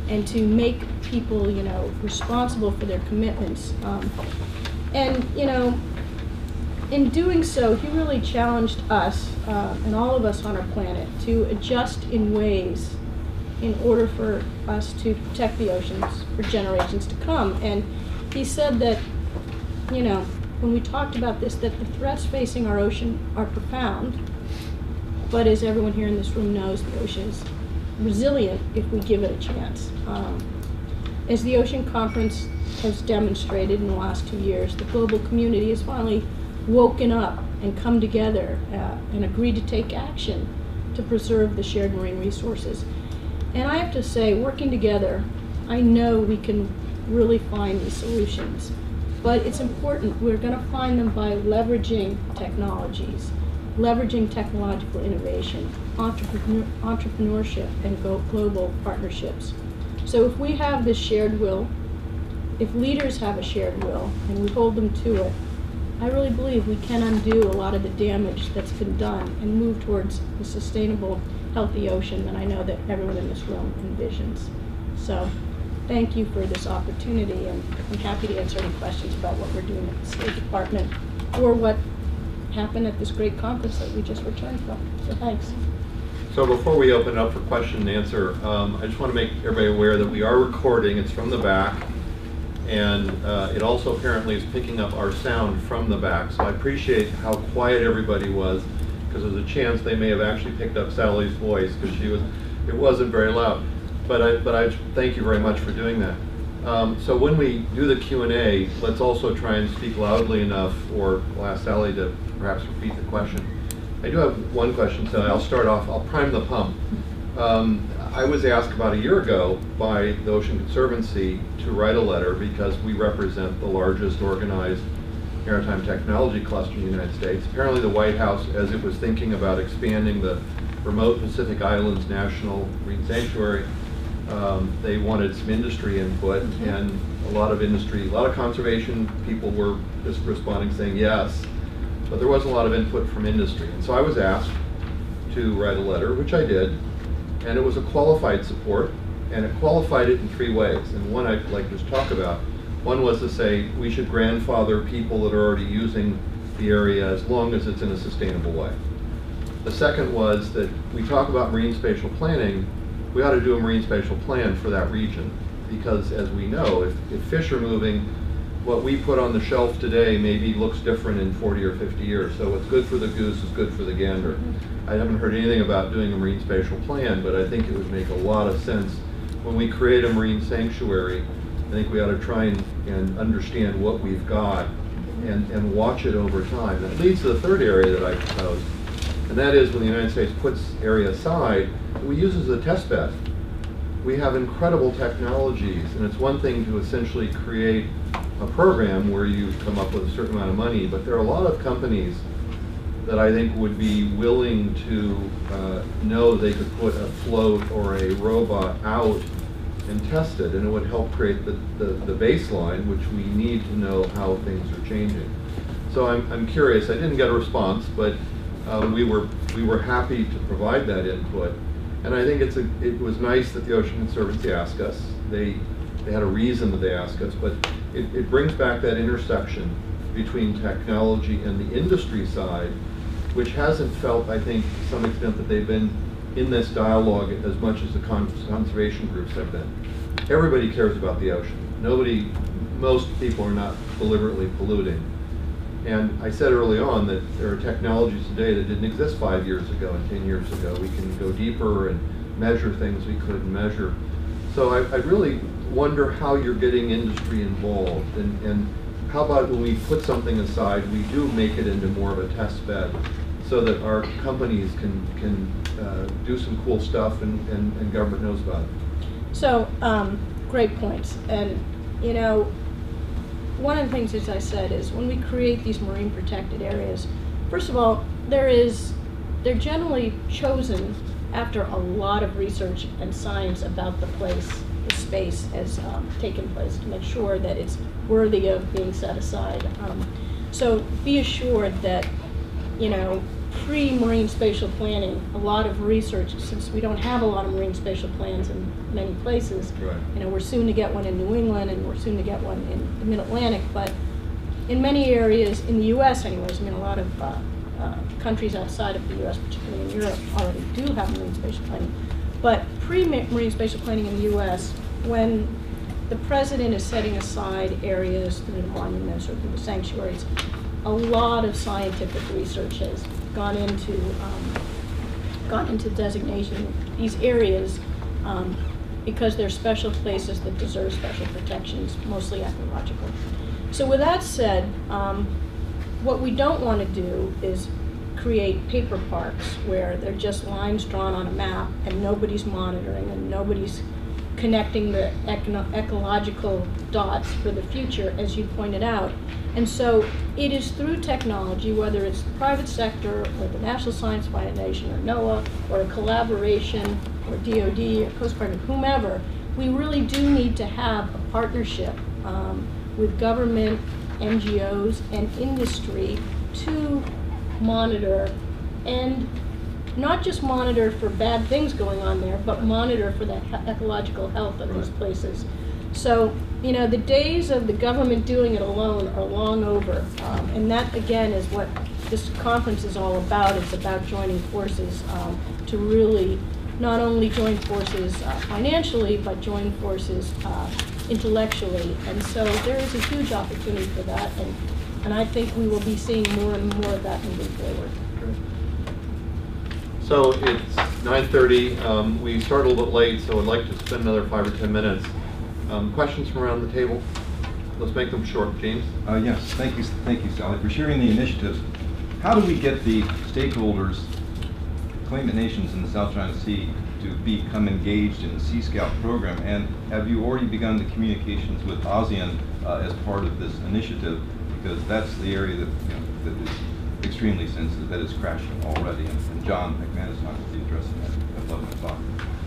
and to make people, you know, responsible for their commitments. And, you know, in doing so, he really challenged us and all of us on our planet to adjust in ways in order for us to protect the oceans for generations to come. And he said that, you know, when we talked about this, that the threats facing our ocean are profound, but as everyone here in this room knows, the ocean is resilient if we give it a chance. As the Ocean Conference has demonstrated in the last 2 years, the global community has finally woken up and come together and agreed to take action to preserve the shared marine resources. And I have to say, working together, I know we can really find these solutions. But it's important, we're going to find them by leveraging technologies, leveraging technological innovation, entrepreneurship, and global partnerships. So if we have this shared will, if leaders have a shared will, and we hold them to it, I really believe we can undo a lot of the damage that's been done and move towards the sustainable, healthy ocean that I know that everyone in this room envisions. So thank you for this opportunity, and I'm happy to answer any questions about what we're doing at the State Department or what happened at this great conference that we just returned from. So thanks. So before we open it up for question and answer, I just want to make everybody aware that we are recording. It's from the back, and it also apparently is picking up our sound from the back. So I appreciate how quiet everybody was, because there's a chance they may have actually picked up Sally's voice, because it wasn't very loud. But I thank you very much for doing that. So when we do the Q&A, let's also try and speak loudly enough, or we'll ask Sally to perhaps repeat the question. I do have one question, so I'll start off. I'll prime the pump. I was asked about a year ago by the Ocean Conservancy to write a letter, because we represent the largest organized maritime technology cluster in the United States. Apparently the White House, as it was thinking about expanding the remote Pacific Islands National Marine Sanctuary, they wanted some industry input, and a lot of conservation people were just responding saying yes, but there wasn't a lot of input from industry. And so I was asked to write a letter, which I did, and it was a qualified support, and it qualified it in 3 ways. And one I'd like to just talk about. One was to say we should grandfather people that are already using the area as long as it's in a sustainable way. The second was that we talk about marine spatial planning, we ought to do a marine spatial plan for that region, because as we know, if fish are moving, what we put on the shelf today maybe looks different in 40 or 50 years. So what's good for the goose is good for the gander. I haven't heard anything about doing a marine spatial plan, but I think it would make a lot of sense. When we create a marine sanctuary, I think we ought to try and understand what we've got and watch it over time. That leads to the third area that I proposed, and that is when the United States puts area aside, we use it as a test bed. We have incredible technologies, and it's one thing to essentially create a program where you come up with a certain amount of money, but there are a lot of companies that I think would be willing to know they could put a float or a robot out and tested, and it would help create the baseline, which we need to know how things are changing. So I'm curious. I didn't get a response, but we were happy to provide that input, and I think it was nice that the Ocean Conservancy asked us. They had a reason that they asked us, but it brings back that intersection between technology and the industry side, which hasn't felt, I think, to some extent that they've been in this dialogue as much as the conservation groups have been. Everybody cares about the ocean. Most people are not deliberately polluting. And I said early on that there are technologies today that didn't exist 5 years ago and 10 years ago. We can go deeper and measure things we couldn't measure. So I really wonder how you're getting industry involved, and how about when we put something aside, we do make it into more of a test bed so that our companies can do some cool stuff and government knows about it. So, great points. And, you know, one of the things, as I said, is when we create these marine protected areas, first of all, they're generally chosen after a lot of research and science about the place, the space has taken place to make sure that it's worthy of being set aside. So be assured that, you know, pre-marine spatial planning, a lot of research, since we don't have a lot of marine spatial plans in many places. Right. You know, we're soon to get one in New England, and we're soon to get one in the Mid-Atlantic, but in many areas, in the US anyways, I mean, a lot of countries outside of the US, particularly in Europe, already do have marine spatial planning. But pre-marine spatial planning in the US, when the president is setting aside areas through the monuments or through the sanctuaries, a lot of scientific research has gone into designation these areas because they're special places that deserve special protections, mostly ecological. So with that said, what we don't want to do is create paper parks where they're just lines drawn on a map and nobody's monitoring and nobody's connecting the ecological dots for the future, as you pointed out. And so it is through technology, whether it's the private sector or the National Science Foundation or NOAA or a collaboration or DOD or Coast Guard or whomever, we really do need to have a partnership with government, NGOs, and industry to monitor, and not just monitor for bad things going on there, but monitor for the ecological health of these places. So, you know, the days of the government doing it alone are long over, and that again is what this conference is all about. It's about joining forces to really not only join forces financially, but join forces intellectually. And so there is a huge opportunity for that, and I think we will be seeing more and more of that moving forward. So it's 9:30. We started a little bit late, so I'd like to spend another 5 or 10 minutes. Questions from around the table? Let's make them short. James? Yes, thank you, Sally, for sharing the initiatives. How do we get the stakeholders, claimant nations in the South China Sea, to become engaged in the Sea Scout program? And have you already begun the communications with ASEAN as part of this initiative? Because that's the area that, you know, that is extremely sensitive, that is crashing already. And John McManus will be addressing that at 11 o'clock.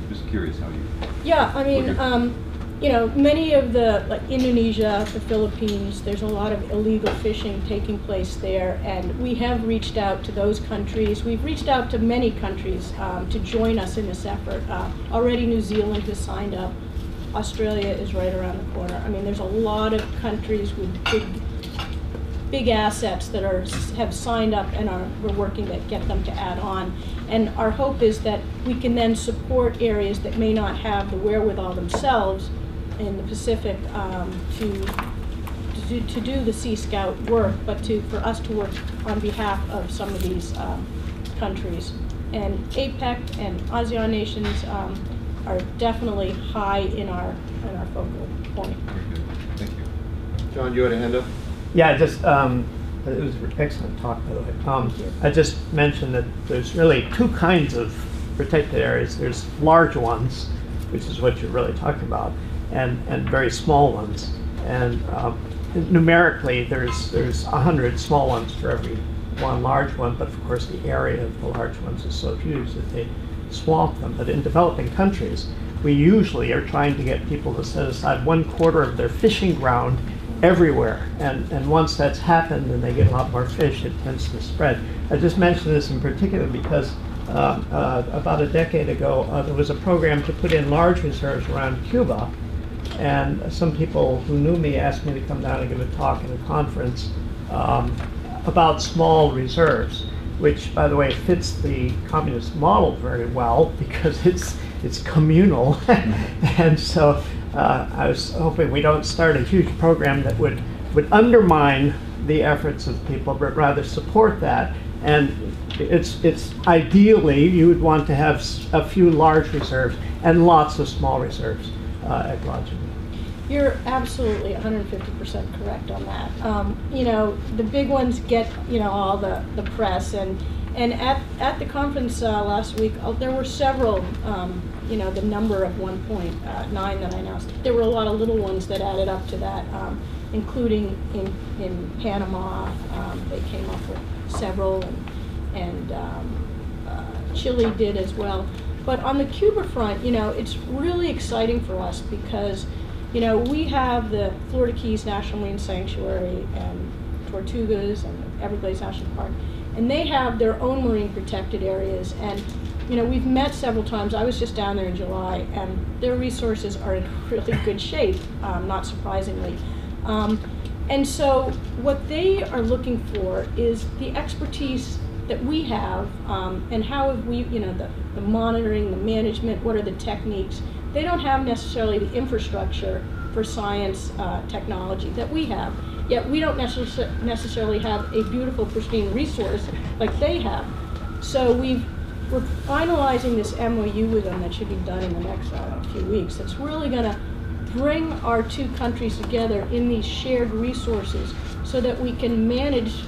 Just curious how you... Yeah, I mean, you know, many of the, like Indonesia, the Philippines, there's a lot of illegal fishing taking place there, and we have reached out to those countries. We've reached out to many countries to join us in this effort. Already New Zealand has signed up. Australia is right around the corner. I mean, there's a lot of countries with big assets that have signed up, and we're working to get them to add on. And our hope is that we can then support areas that may not have the wherewithal themselves in the Pacific to do the Sea Scout work, but for us to work on behalf of some of these countries. And APEC and ASEAN nations are definitely high in our focal point. Thank you. John, you had a hand up? Yeah, just it was an excellent talk, by the way. I just mentioned that there's really two kinds of protected areas. There's large ones, which is what you're really talking about, and very small ones. And numerically, there's 100 small ones for every one large one, but of course the area of the large ones is so huge that they swamp them. But in developing countries, we usually are trying to get people to set aside 1/4 of their fishing ground everywhere. And once that's happened and they get a lot more fish, it tends to spread. I just mentioned this in particular because about a decade ago, there was a program to put in large reserves around Cuba. And some people who knew me asked me to come down and give a talk at a conference about small reserves, which, by the way, fits the communist model very well because it's communal. And so I was hoping we don't start a huge program that would undermine the efforts of people, but rather support that. And it's ideally you would want to have a few large reserves and lots of small reserves ecologically. You're absolutely 150% correct on that. You know, the big ones get, you know, all the press, and at the conference last week, there were several, you know, the number of 1.9 that I announced. There were a lot of little ones that added up to that, including in Panama. They came up with several, and Chile did as well. But on the Cuba front, you know, it's really exciting for us because, you know, we have the Florida Keys National Marine Sanctuary and Tortugas and Everglades National Park, and they have their own marine protected areas. And, you know, we've met several times. I was just down there in July, and their resources are in really good shape, not surprisingly. And so what they are looking for is the expertise that we have, and how have we, you know, the monitoring, the management, what are the techniques. They don't have necessarily the infrastructure for science technology that we have, yet we don't necessarily have a beautiful, pristine resource like they have. So we're finalizing this MOU with them that should be done in the next few weeks. It's really going to bring our two countries together in these shared resources so that we can manage,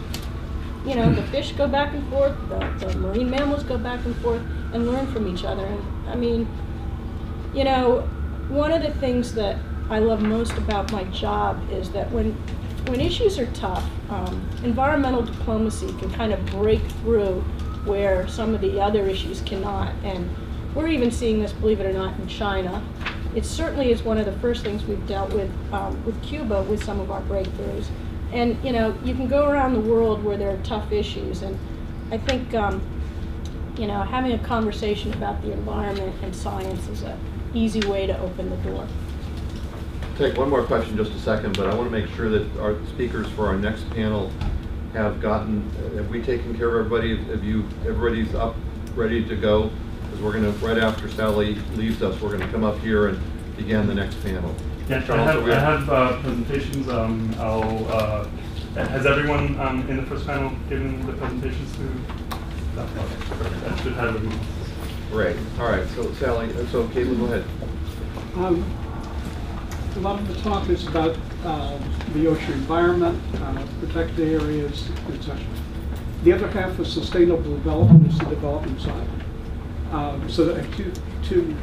you know, the fish go back and forth, the marine mammals go back and forth, and learn from each other. And I mean, you know, one of the things that I love most about my job is that when issues are tough, environmental diplomacy can kind of break through where some of the other issues cannot. And we're even seeing this, believe it or not, in China. It certainly is one of the first things we've dealt with Cuba with some of our breakthroughs. And, you know, you can go around the world where there are tough issues, and I think, you know, having a conversation about the environment and science is an easy way to open the door. Take one more question in just a second, but I want to make sure that our speakers for our next panel have we taken care of everybody? Everybody's up, ready to go? Because we're going to, right after Sally leaves us, we're going to come up here and begin the next panel. Yeah, Charles, I have presentations. Has everyone in the first panel given the presentations to? That should have everyone. Great. All right. So Sally, so Caitlin, go ahead. A lot of the talk is about the ocean environment, protected areas, etc. The other half of sustainable development is the development side. So there are two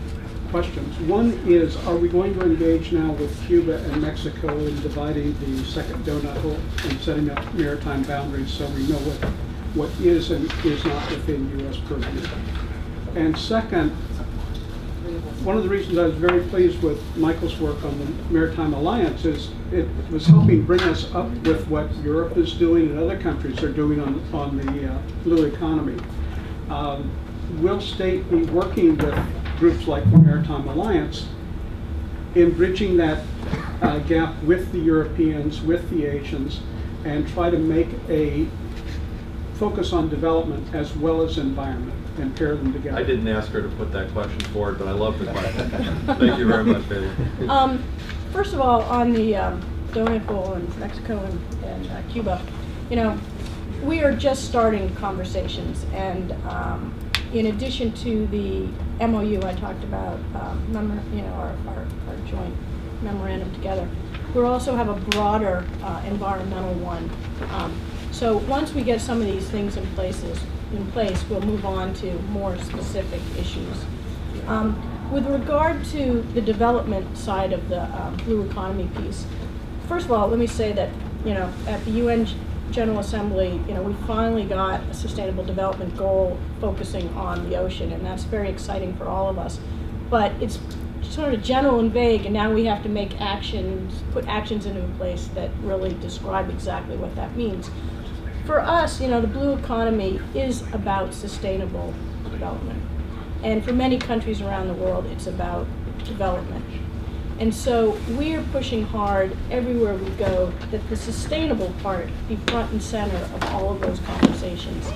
questions. One is, are we going to engage now with Cuba and Mexico in dividing the second donut hole and setting up maritime boundaries so we know what is and is not within U.S. purview? And second, one of the reasons I was very pleased with Michael's work on the Maritime Alliance is it was helping bring us up with what Europe is doing and other countries are doing on the blue economy. Will State be working with groups like the Maritime Alliance in bridging that gap with the Europeans, with the Asians, and try to make a focus on development as well as environment and pair them together? I didn't ask her to put that question forward, but I love the question. Thank you very much, Bailey. First of all, on the donut hole in Mexico and Cuba, you know, we are just starting conversations, and in addition to the MOU I talked about, you know, our joint memorandum together, we also have a broader environmental one. So once we get some of these things in place, we'll move on to more specific issues. With regard to the development side of the blue economy piece, first of all, let me say that, you know, at the UN General Assembly, we finally got a sustainable development goal focusing on the ocean, and that's very exciting for all of us. But it's sort of general and vague, and now we have to make actions, put actions into place that really describe exactly what that means. For us, the blue economy is about sustainable development. And for many countries around the world, it's about development. And so we are pushing hard everywhere we go that the sustainable part be front and center of all of those conversations.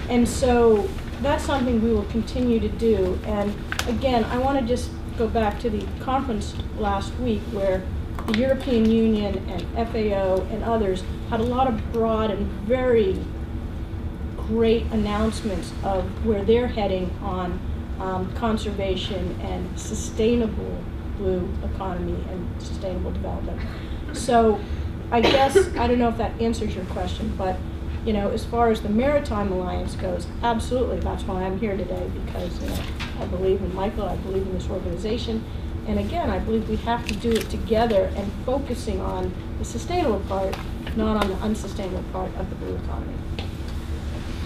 And so that's something we will continue to do. And again, I want to just go back to the conference last week where the European Union and FAO and others had a lot of broad and very great announcements of where they're heading on conservation and sustainable blue economy and sustainable development. So I guess, I don't know if that answers your question, but as far as the Maritime Alliance goes, absolutely, that's why I'm here today, because I believe in Michael, I believe in this organization, and again, I believe we have to do it together and focusing on the sustainable part, not on the unsustainable part of the blue economy.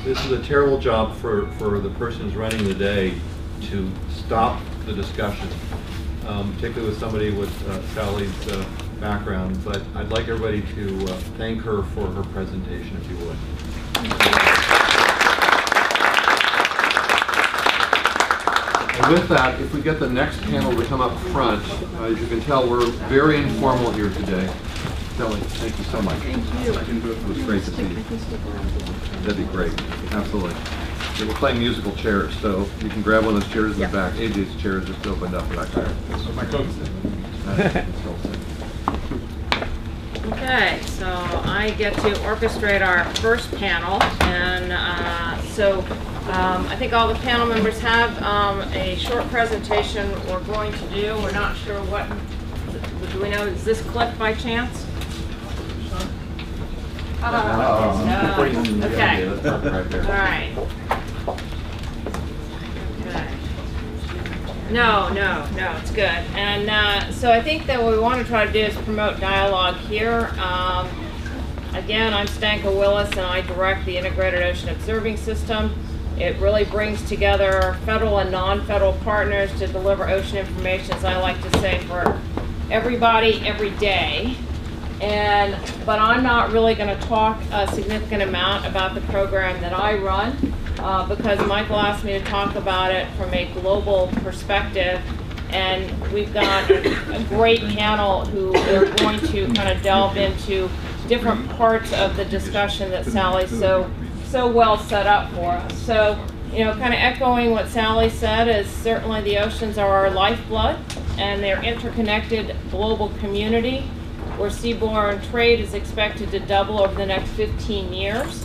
This is a terrible job for the person who's running the day to stop the discussion, particularly with somebody with Sally's background, but I'd like everybody to thank her for her presentation, if you would. And with that, if we get the next panel to come up front, as you can tell, we're very informal here today. Sally, thank you so much. Thank you. It was great to see you. That'd be great. Absolutely. We're playing musical chairs, so you can grab one of those chairs in the back. AJ's chair is just opened up back there. That's what my coat said. Okay, so I get to orchestrate our first panel, and I think all the panel members have a short presentation we're going to do. We're not sure what, do we know, is this clip by chance? Okay, all right. Okay. No, it's good. And so I think that what we want to try to do is promote dialogue here. Again, I'm Zdenka Willis, and I direct the Integrated Ocean Observing System. It really brings together federal and non-federal partners to deliver ocean information, as I like to say, for everybody, every day. But I'm not really going to talk a significant amount about the program that I run because Michael asked me to talk about it from a global perspective, and we've got a great panel who are going to kind of delve into different parts of the discussion that Sally so well set up for us. So, kind of echoing what Sally said, is certainly the oceans are our lifeblood, and they're interconnected global community where seaborne trade is expected to double over the next 15 years.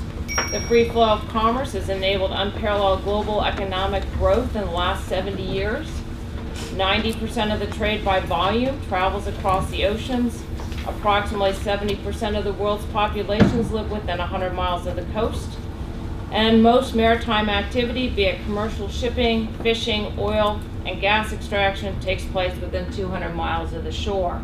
The free flow of commerce has enabled unparalleled global economic growth in the last 70 years. 90% of the trade by volume travels across the oceans. Approximately 70% of the world's populations live within 100 miles of the coast. And most maritime activity, be it commercial shipping, fishing, oil, and gas extraction, takes place within 200 miles of the shore.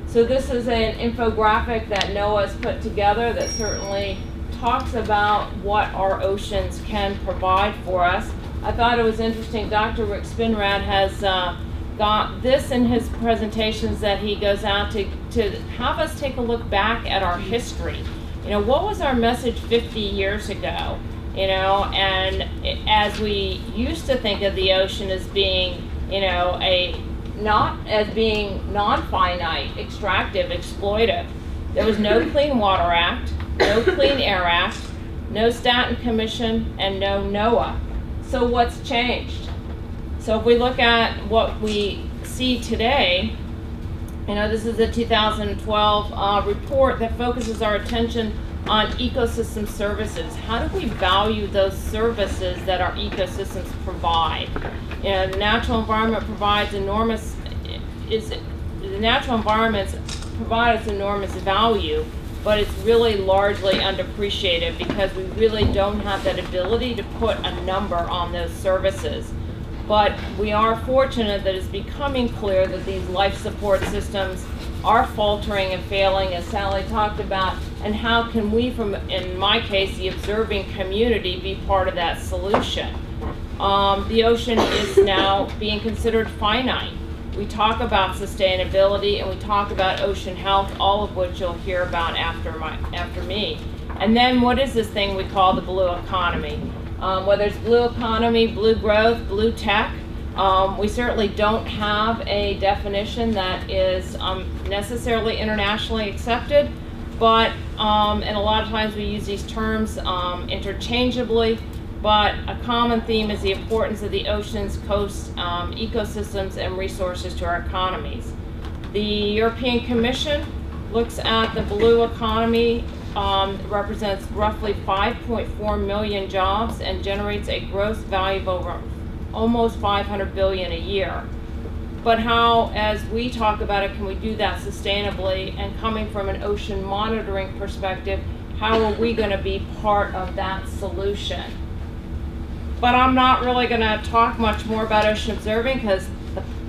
So this is an infographic that NOAA has put together that certainly talks about what our oceans can provide for us. I thought it was interesting, Dr. Rick Spinrad has got this in his presentations that he goes out to have us take a look back at our history. What was our message 50 years ago? And as we used to think of the ocean as being, not as being non-finite, extractive, exploitive. There was no Clean Water Act, no Clean Air Act, no Stanton Commission, and no NOAA. So what's changed? So if we look at what we see today, this is a 2012 report that focuses our attention on ecosystem services. How do we value those services that our ecosystems provide? The natural environment provides enormous, the natural environments provide us enormous value, but it's really largely underappreciated because we really don't have that ability to put a number on those services. But we are fortunate that it's becoming clear that these life support systems are faltering and failing, as Sally talked about, and how can we, from, in my case, the observing community, be part of that solution. The ocean is now being considered finite. We talk about sustainability and we talk about ocean health, all of which you'll hear about after me. And then what is this thing we call the blue economy? Whether it's blue economy, blue growth, blue tech, we certainly don't have a definition that is necessarily internationally accepted, but and a lot of times we use these terms interchangeably, but a common theme is the importance of the oceans, coasts, ecosystems, and resources to our economies. The European Commission looks at the blue economy, represents roughly 5.4 million jobs and generates a gross value of over almost 500 billion a year. But how, as we talk about it, can we do that sustainably? And coming from an ocean monitoring perspective, how are we going to be part of that solution? But I'm not really going to talk much more about ocean observing because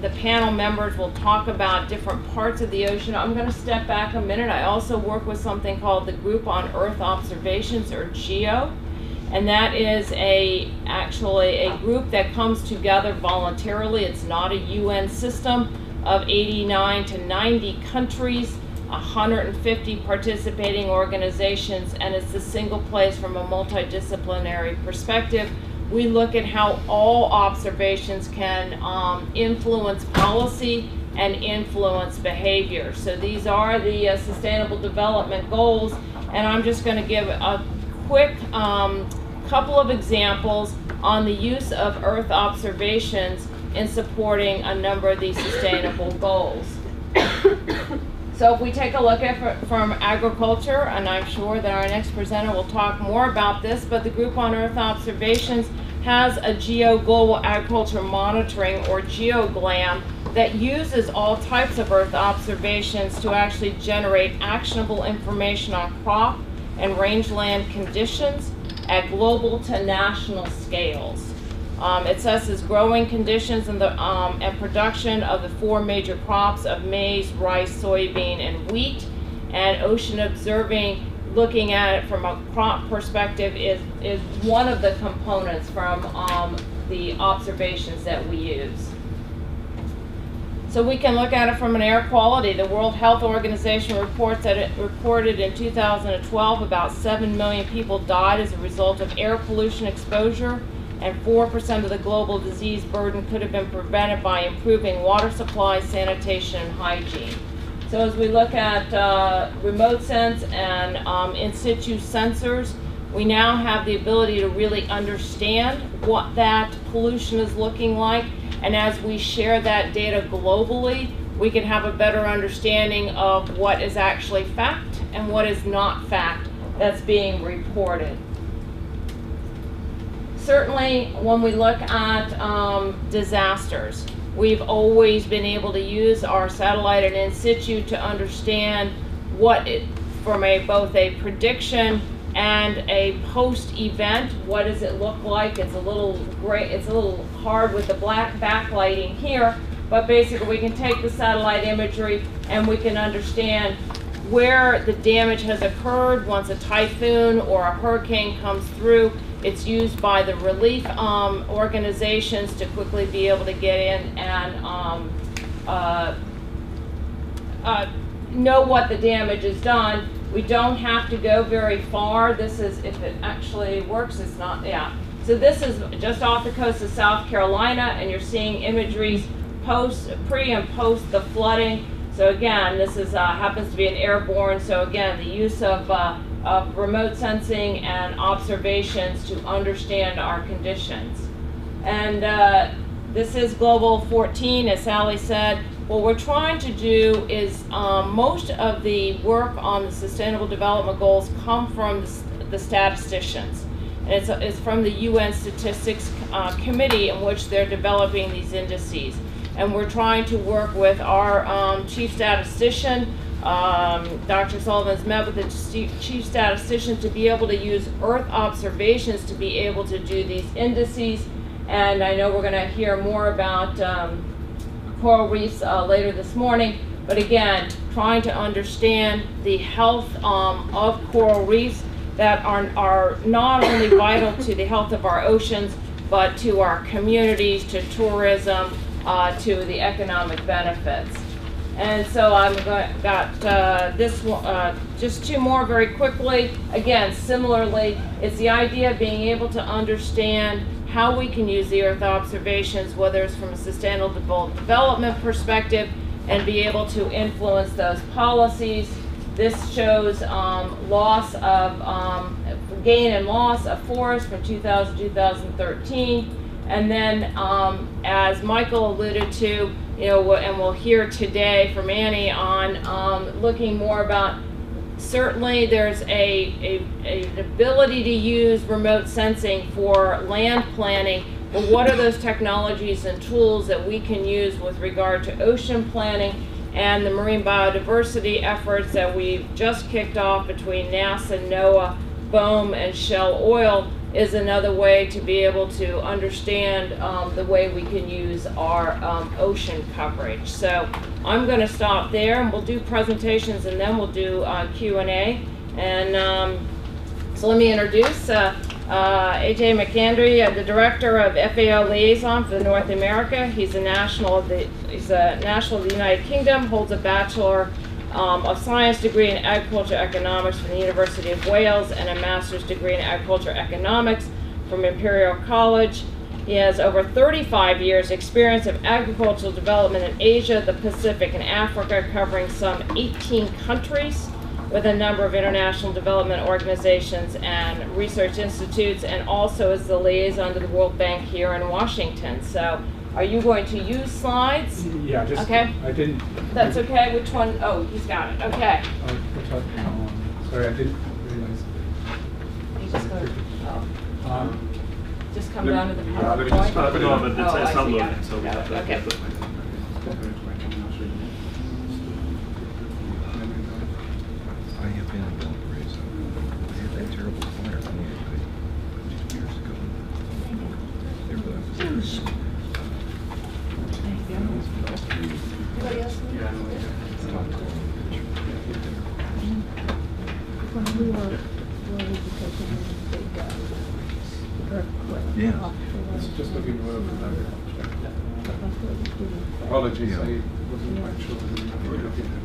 the panel members will talk about different parts of the ocean. I'm going to step back a minute. I also work with something called the Group on Earth Observations, or GEO, and that is actually a group that comes together voluntarily. It's not a UN system of 89 to 90 countries, 150 participating organizations, and it's the single place from a multidisciplinary perspective. We look at how all observations can influence policy and influence behavior. So these are the Sustainable Development Goals, and I'm just going to give a quick couple of examples on the use of Earth observations in supporting a number of these sustainable goals. So if we take a look at from agriculture, and I'm sure that our next presenter will talk more about this, but the Group on Earth Observations has a GEO Global Agriculture Monitoring, or GEOGLAM, that uses all types of Earth observations to actually generate actionable information on crop and rangeland conditions at global to national scales. It assesses growing conditions and production of the 4 major crops of maize, rice, soybean, and wheat. And ocean observing, looking at it from a crop perspective, is one of the components from the observations that we use. So we can look at it from an air quality. The World Health Organization reports that it reported in 2012 about 7 million people died as a result of air pollution exposure, and 4% of the global disease burden could have been prevented by improving water supply, sanitation, and hygiene. So as we look at remote sense and in situ sensors, we now have the ability to really understand what that pollution is looking like, and as we share that data globally, we can have a better understanding of what is actually fact and what is not fact that's being reported. Certainly, when we look at disasters, we've always been able to use our satellite and in situ to understand what from both a prediction and a post-event, what does it look like? It's a little gray, it's a little hard with the black backlighting here, but basically we can take the satellite imagery and we can understand where the damage has occurred once a typhoon or a hurricane comes through. It's used by the relief organizations to quickly be able to get in and know what the damage is done. We don't have to go very far. This is, if it actually works, it's not, yeah. So this is just off the coast of South Carolina, and you're seeing imageries pre and post the flooding. So again, this is happens to be an airborne, so again, the use of remote sensing and observations to understand our conditions. And this is Global 14, as Sally said. What we're trying to do is most of the work on the Sustainable Development Goals come from the statisticians. And it's from the UN Statistics Committee, in which they're developing these indices. And we're trying to work with our chief statistician. Dr. Sullivan's met with the chief statistician to be able to use Earth observations to be able to do these indices. And I know we're going to hear more about coral reefs later this morning. But again, trying to understand the health of coral reefs that are not only vital to the health of our oceans, but to our communities, to tourism, to the economic benefits. And so got this one, just two more very quickly. Again, similarly, it's the idea of being able to understand how we can use the Earth observations, whether it's from a sustainable development perspective, and be able to influence those policies. This shows gain and loss of forest from 2000 to 2013. And then, as Michael alluded to, and we'll hear today from Annie on looking more about, certainly there's an ability to use remote sensing for land planning, but what are those technologies and tools that we can use with regard to ocean planning and the marine biodiversity efforts that we've just kicked off between NASA, NOAA, BOEM, and Shell Oil is another way to be able to understand the way we can use our ocean coverage. So I'm going to stop there, and we'll do presentations, and then we'll do Q&A. And so let me introduce A.J. McAndry, the Director of FAO Liaison for North America. He's a national of the United Kingdom, holds a Bachelor of Science degree in Agriculture Economics from the University of Wales and a Master's degree in Agriculture Economics from Imperial College. He has over 35 years experience of agricultural development in Asia, the Pacific, and Africa, covering some 18 countries with a number of international development organizations and research institutes, and also is the liaison to the World Bank here in Washington. So are you going to use slides? Yeah, just, okay. I didn't. That's okay. Which one? Oh, he's got it. Okay. Sorry, I didn't realize. You just go. Just come down to the PowerPoint. Let me just stop it on, but it's I see, loading, so we have to. Okay. I have been in Valparaiso. I had that terrible fire on the 2 years ago. There was. Anybody else? When we were taking a big earthquake. Yeah. It's just looking over the apologies, I wasn't quite sure whether you were looking at it.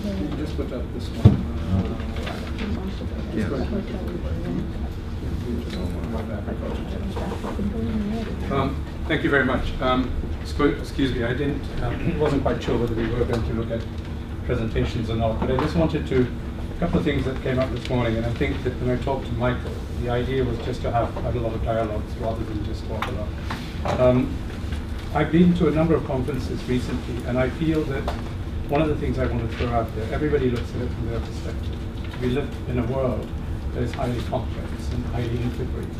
Can you just put up this one? Thank you very much. Excuse me, I wasn't quite sure whether we were going to look at presentations or not, but I just wanted to, a couple of things that came up this morning, and I think that when I talked to Michael, the idea was just to have a lot of dialogues rather than just talk a lot. I've been to a number of conferences recently, and I feel that one of the things I want to throw out there, everybody looks at it from their perspective. We live in a world that is highly complex and highly integrated.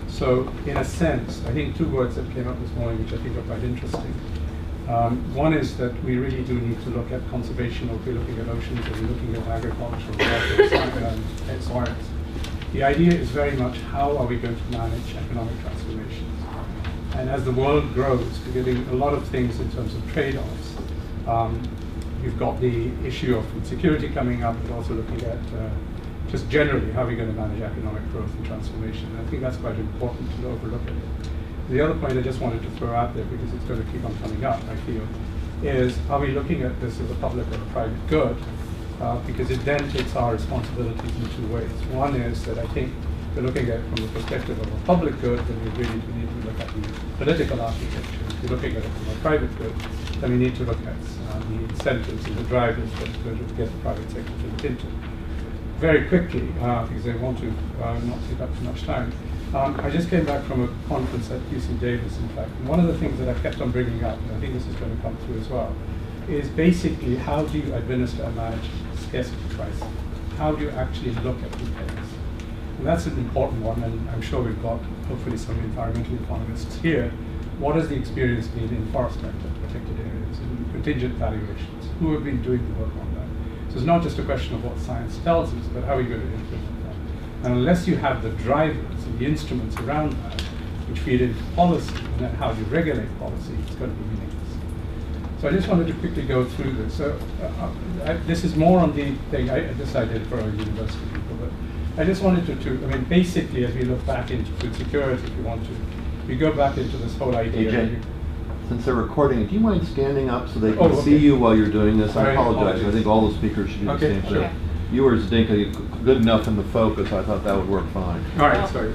So, in a sense, I think two words that came up this morning, which I think are quite interesting. One is that we really do need to look at conservation, or if we're looking at oceans, or we're looking at agriculture, and science. The idea is very much how are we going to manage economic transformations. And as the world grows, we're getting a lot of things in terms of trade-offs. You've got the issue of food security coming up, but also looking at just generally how we're going to manage economic growth and transformation. And I think that's quite important to overlook it. The other point I just wanted to throw out there, because it's going to keep on coming up, I feel, is are we looking at this as a public or a private good? Because it then takes our responsibilities in two ways. One is that I think we're looking at it from the perspective of a public good, then we really do need to look at the political architecture. If we're looking at it from a private good, then we need to look at the incentives and the drivers that are going to get the private sector to look into. Very quickly, because I want to not take up too much time, I just came back from a conference at UC Davis, in fact. And one of the things that I've kept on bringing up, and I think this is going to come through as well, is basically how do you administer and manage scarcity pricing? How do you actually look at repairs? And that's an important one, and I'm sure we've got hopefully some environmental economists here. What has the experience been in forest protected areas, in contingent valuations? Who have been doing the work on that? So it's not just a question of what science tells us, but how are you going to implement that? And unless you have the drivers and the instruments around that, which feed into policy, and then how you regulate policy, it's going to be meaningless. So I just wanted to quickly go through this. So this is more on the thing this I did for our university people, but I just wanted to I mean, basically, as we look back into food security, if you want to, we go back into this whole idea. AJ, since they're recording, do you mind standing up so they can see you while you're doing this? I apologize. I think all the speakers should do the same thing. Sure. You were Zdenka, good enough in the focus. I thought that would work fine. All right, sorry.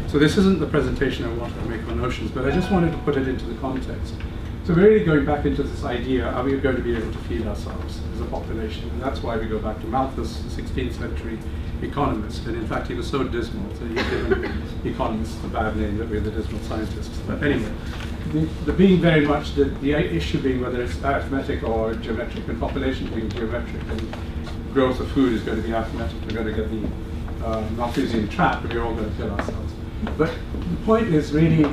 So this isn't the presentation I wanted to make on oceans, but I just wanted to put it into the context. So we're really going back into this idea, are we going to be able to feed ourselves as a population? And that's why we go back to Malthus, the 16th century economist. And in fact, he was so dismal, so he's given economists the bad name that we're the dismal scientists. But anyway, the being very much, the issue being whether it's arithmetic or geometric, and population being geometric, and growth of food is going to be arithmetic. We're going to get the Malthusian trap, and we're all going to kill ourselves. But the point is really,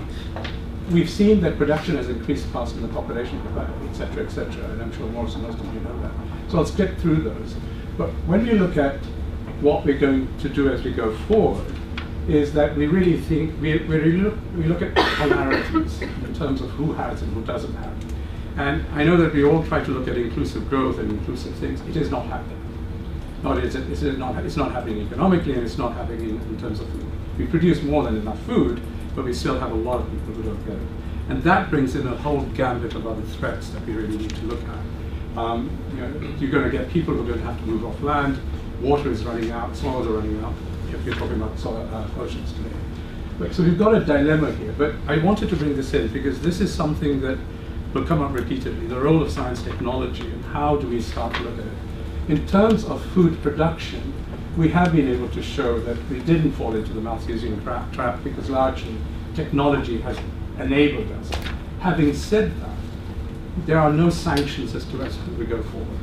we've seen that production has increased faster than the population, et cetera, and I'm sure most of you know that. So I'll skip through those. But when we look at what we're going to do as we go forward, is that we really think, we look at polarities in terms of who has and who doesn't have. And I know that we all try to look at inclusive growth and inclusive things. It is not happening. It's not happening economically, and it's not happening in terms of food. We produce more than enough food, but we still have a lot of people who don't get it. And that brings in a whole gambit of other threats that we really need to look at. You're going to get people who are going to have to move off land, water is running out, soils are running out, if you're talking about oceans today. So we've got a dilemma here, but I wanted to bring this in because this is something that will come up repeatedly, the role of science technology and how do we start to look at it. In terms of food production, we have been able to show that we didn't fall into the Malthusian trap because largely technology has enabled us. Having said that, there are no sanctions as to as we go forward.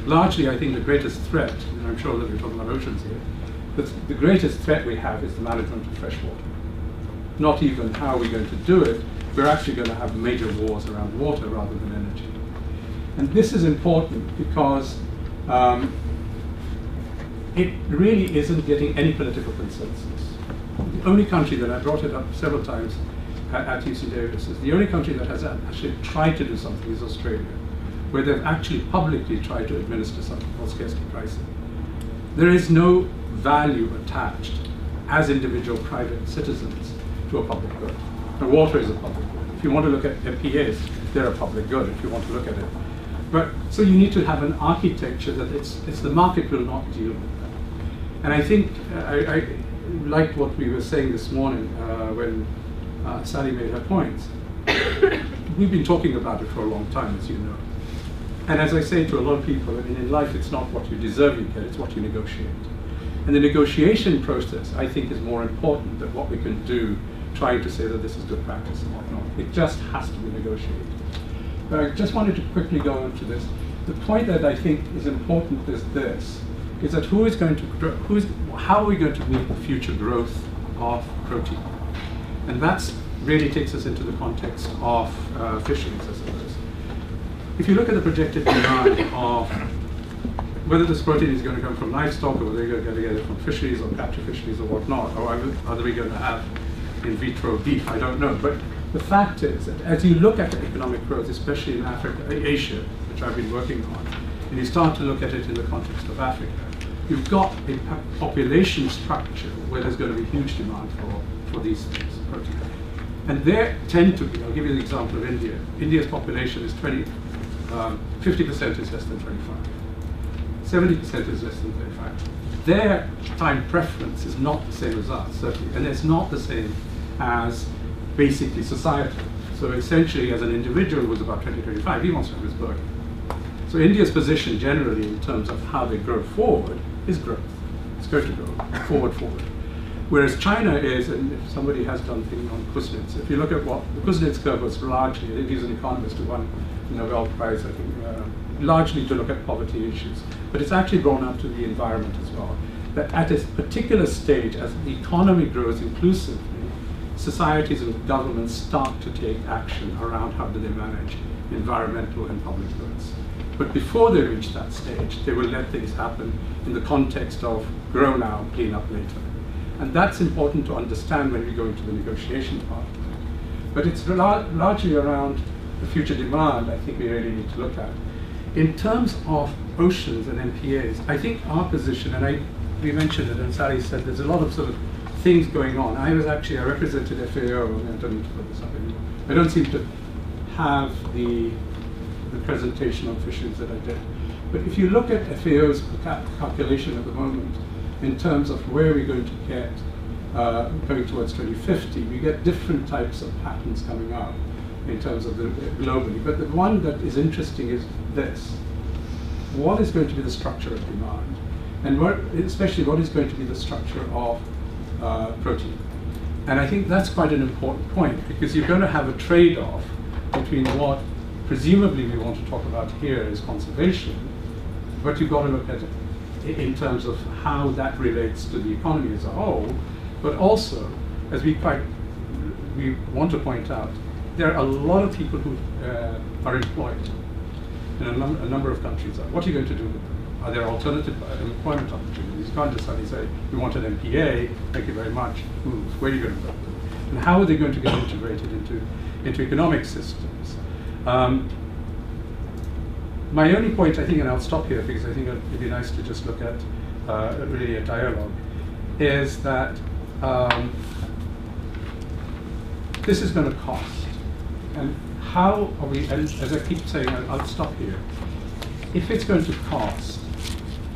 Largely, I think the greatest threat, and I'm sure that we're talking about oceans here, but the greatest threat we have is the management of fresh water. Not even how we're going to do it, we're actually going to have major wars around water rather than energy. And this is important because it really isn't getting any political consensus. The only country that I brought it up several times at UC Davis is the only country that has actually tried to do something is Australia, where they've actually publicly tried to administer something called scarcity pricing. There is no value attached as individual private citizens to a public good. And water is a public good. If you want to look at MPAs, they're a public good if you want to look at it. But so you need to have an architecture that it's the market will not deal with that. And I think I liked what we were saying this morning when Sally made her points. We've been talking about it for a long time, as you know. And as I say to a lot of people, I mean, in life it's not what you deserve you get, it's what you negotiate. And the negotiation process, I think, is more important than what we can do trying to say that this is good practice and whatnot. It just has to be negotiated. But I just wanted to quickly go into this. The point that I think is important is this, is that how are we going to meet the future growth of protein? And that really takes us into the context of fisheries, I suppose. If you look at the projected demand of whether this protein is going to come from livestock or whether you're going to get it from fisheries or capture fisheries or whatnot, or are we going to have in vitro beef, I don't know. But the fact is that as you look at economic growth, especially in Africa, Asia, which I've been working on, and you start to look at it in the context of Africa, you've got a population structure where there's going to be huge demand for these things, protein. And there tend to be, I'll give you the example of India. India's population is 50% is less than 25. 70% is less than 35. Their time preference is not the same as us, certainly, and it's not the same as basically society. So essentially, as an individual who's about 20, 25, he wants to have his burger. So India's position generally in terms of how they grow forward is growth. It's going to go forward. Whereas China is, and if somebody has done things on Kuznets, if you look at what the Kuznets curve was largely, I think he's an economist who won the Nobel Prize, I think, largely to look at poverty issues. But it's actually grown up to the environment as well. That at a particular stage, as the economy grows inclusively, societies and governments start to take action around how do they manage environmental and public goods. But before they reach that stage, they will let things happen in the context of grow now, clean up later. And that's important to understand when we go into the negotiation part of it. But it's largely around the future demand, I think we really need to look at. In terms of oceans and MPAs, I think our position, and we mentioned it, and Sally said there's a lot of sort of things going on. I represented FAO, and I don't need to put this up anymore. I don't seem to have the presentation on fisheries that I did. But if you look at FAO's calculation at the moment, in terms of where we're going to get going towards 2050, we get different types of patterns coming out in terms of globally. But the one that is interesting is this. What is going to be the structure of demand? And especially what is going to be the structure of protein? And I think that's quite an important point, because you're going to have a trade-off between what presumably we want to talk about here is conservation, but you've got to look at it in terms of how that relates to the economy as a whole, but also, as we want to point out, there are a lot of people who are employed in a number of countries. What are you going to do with them? Are there alternative employment opportunities? You can't just suddenly say, we want an MPA, thank you very much, move. Where are you going to put them? And how are they going to get integrated into economic systems? My only point, I think, and I'll stop here because I think it'd be nice to just look at really a dialogue, is that this is going to cost. And how are we, and as I keep saying, I'll stop here. If it's going to cost,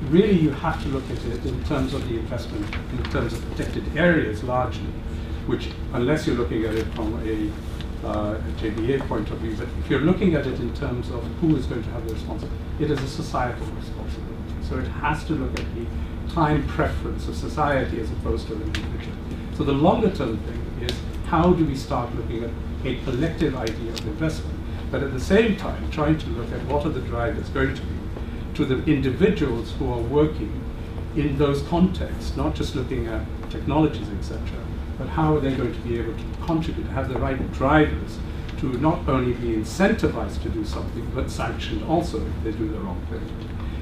really you have to look at it in terms of the investment, in terms of protected areas largely, which, unless you're looking at it from a JBA point of view, but if you're looking at it in terms of who is going to have the responsibility, it is a societal responsibility. So it has to look at the time preference of society as opposed to an individual. So the longer term thing is, how do we start looking at a collective idea of investment, but at the same time trying to look at what are the drivers going to be to the individuals who are working in those contexts, not just looking at technologies, etc., but how are they going to be able to contribute, have the right drivers to not only be incentivized to do something, but sanctioned also if they do the wrong thing.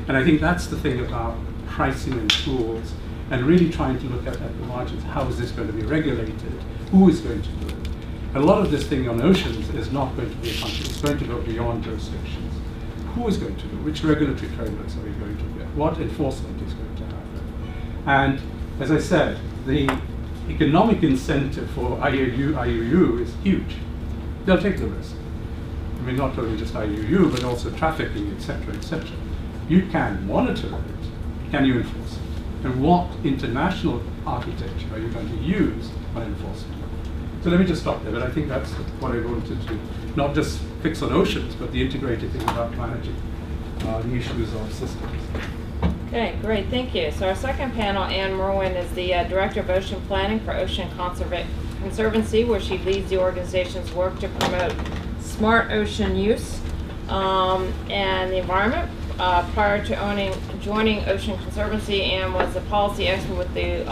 And I think that's the thing about pricing and tools, and really trying to look at the margins. How is this going to be regulated? Who is going to do it? A lot of this thing on oceans is not going to be a country. It's going to go beyond jurisdictions. Who is going to do? Which regulatory frameworks are we going to get? What enforcement is going to happen? And as I said, the economic incentive for IUU is huge. They'll take the risk. I mean, not only just IUU, but also trafficking, etc., etc. You can monitor it. Can you enforce it? And what international architecture are you going to use on enforcement? So let me just stop there, but I think that's what I wanted to not just fix on oceans, but the integrated thing about managing the issues of systems. Okay, great, thank you. So our second panel, Ann Merwin, is the Director of Ocean Planning for Ocean Conservancy, where she leads the organization's work to promote smart ocean use and the environment. Prior to joining Ocean Conservancy, Ann was a policy expert with the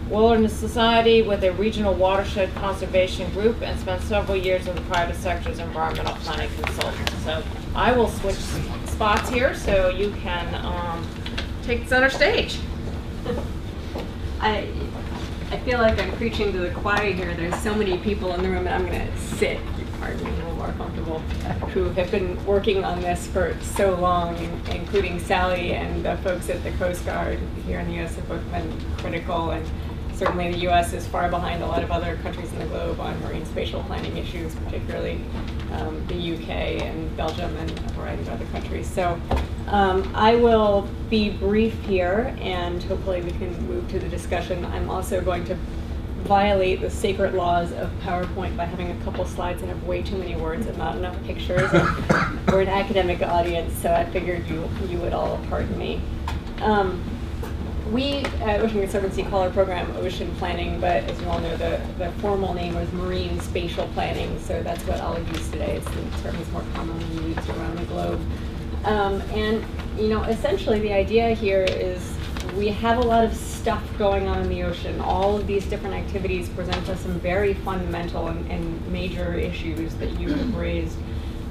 Wilderness Society with a regional watershed conservation group, and spent several years in the private sector as environmental planning consultant. So I will switch spots here so you can take center stage. I feel like I'm preaching to the choir here. There's so many people in the room, and I'm going to sit, pardon me, a little more comfortable, who have been working on this for so long, including Sally and the folks at the Coast Guard here in the U.S. have both been critical, and certainly the U.S. is far behind a lot of other countries in the globe on marine spatial planning issues, particularly the UK and Belgium and a variety of other countries. So I will be brief here, and hopefully we can move to the discussion. I'm also going to violate the sacred laws of PowerPoint by having a couple slides that have way too many words and not enough pictures. We're an academic audience, so I figured you would all pardon me. We at Ocean Conservancy call our program Ocean Planning, but as you all know, the formal name is Marine Spatial Planning, so that's what I'll use today. It's the term is more commonly used around the globe. And you know, essentially the idea here is we have a lot of stuff going on in the ocean. All of these different activities present us some very fundamental and major issues that you have raised,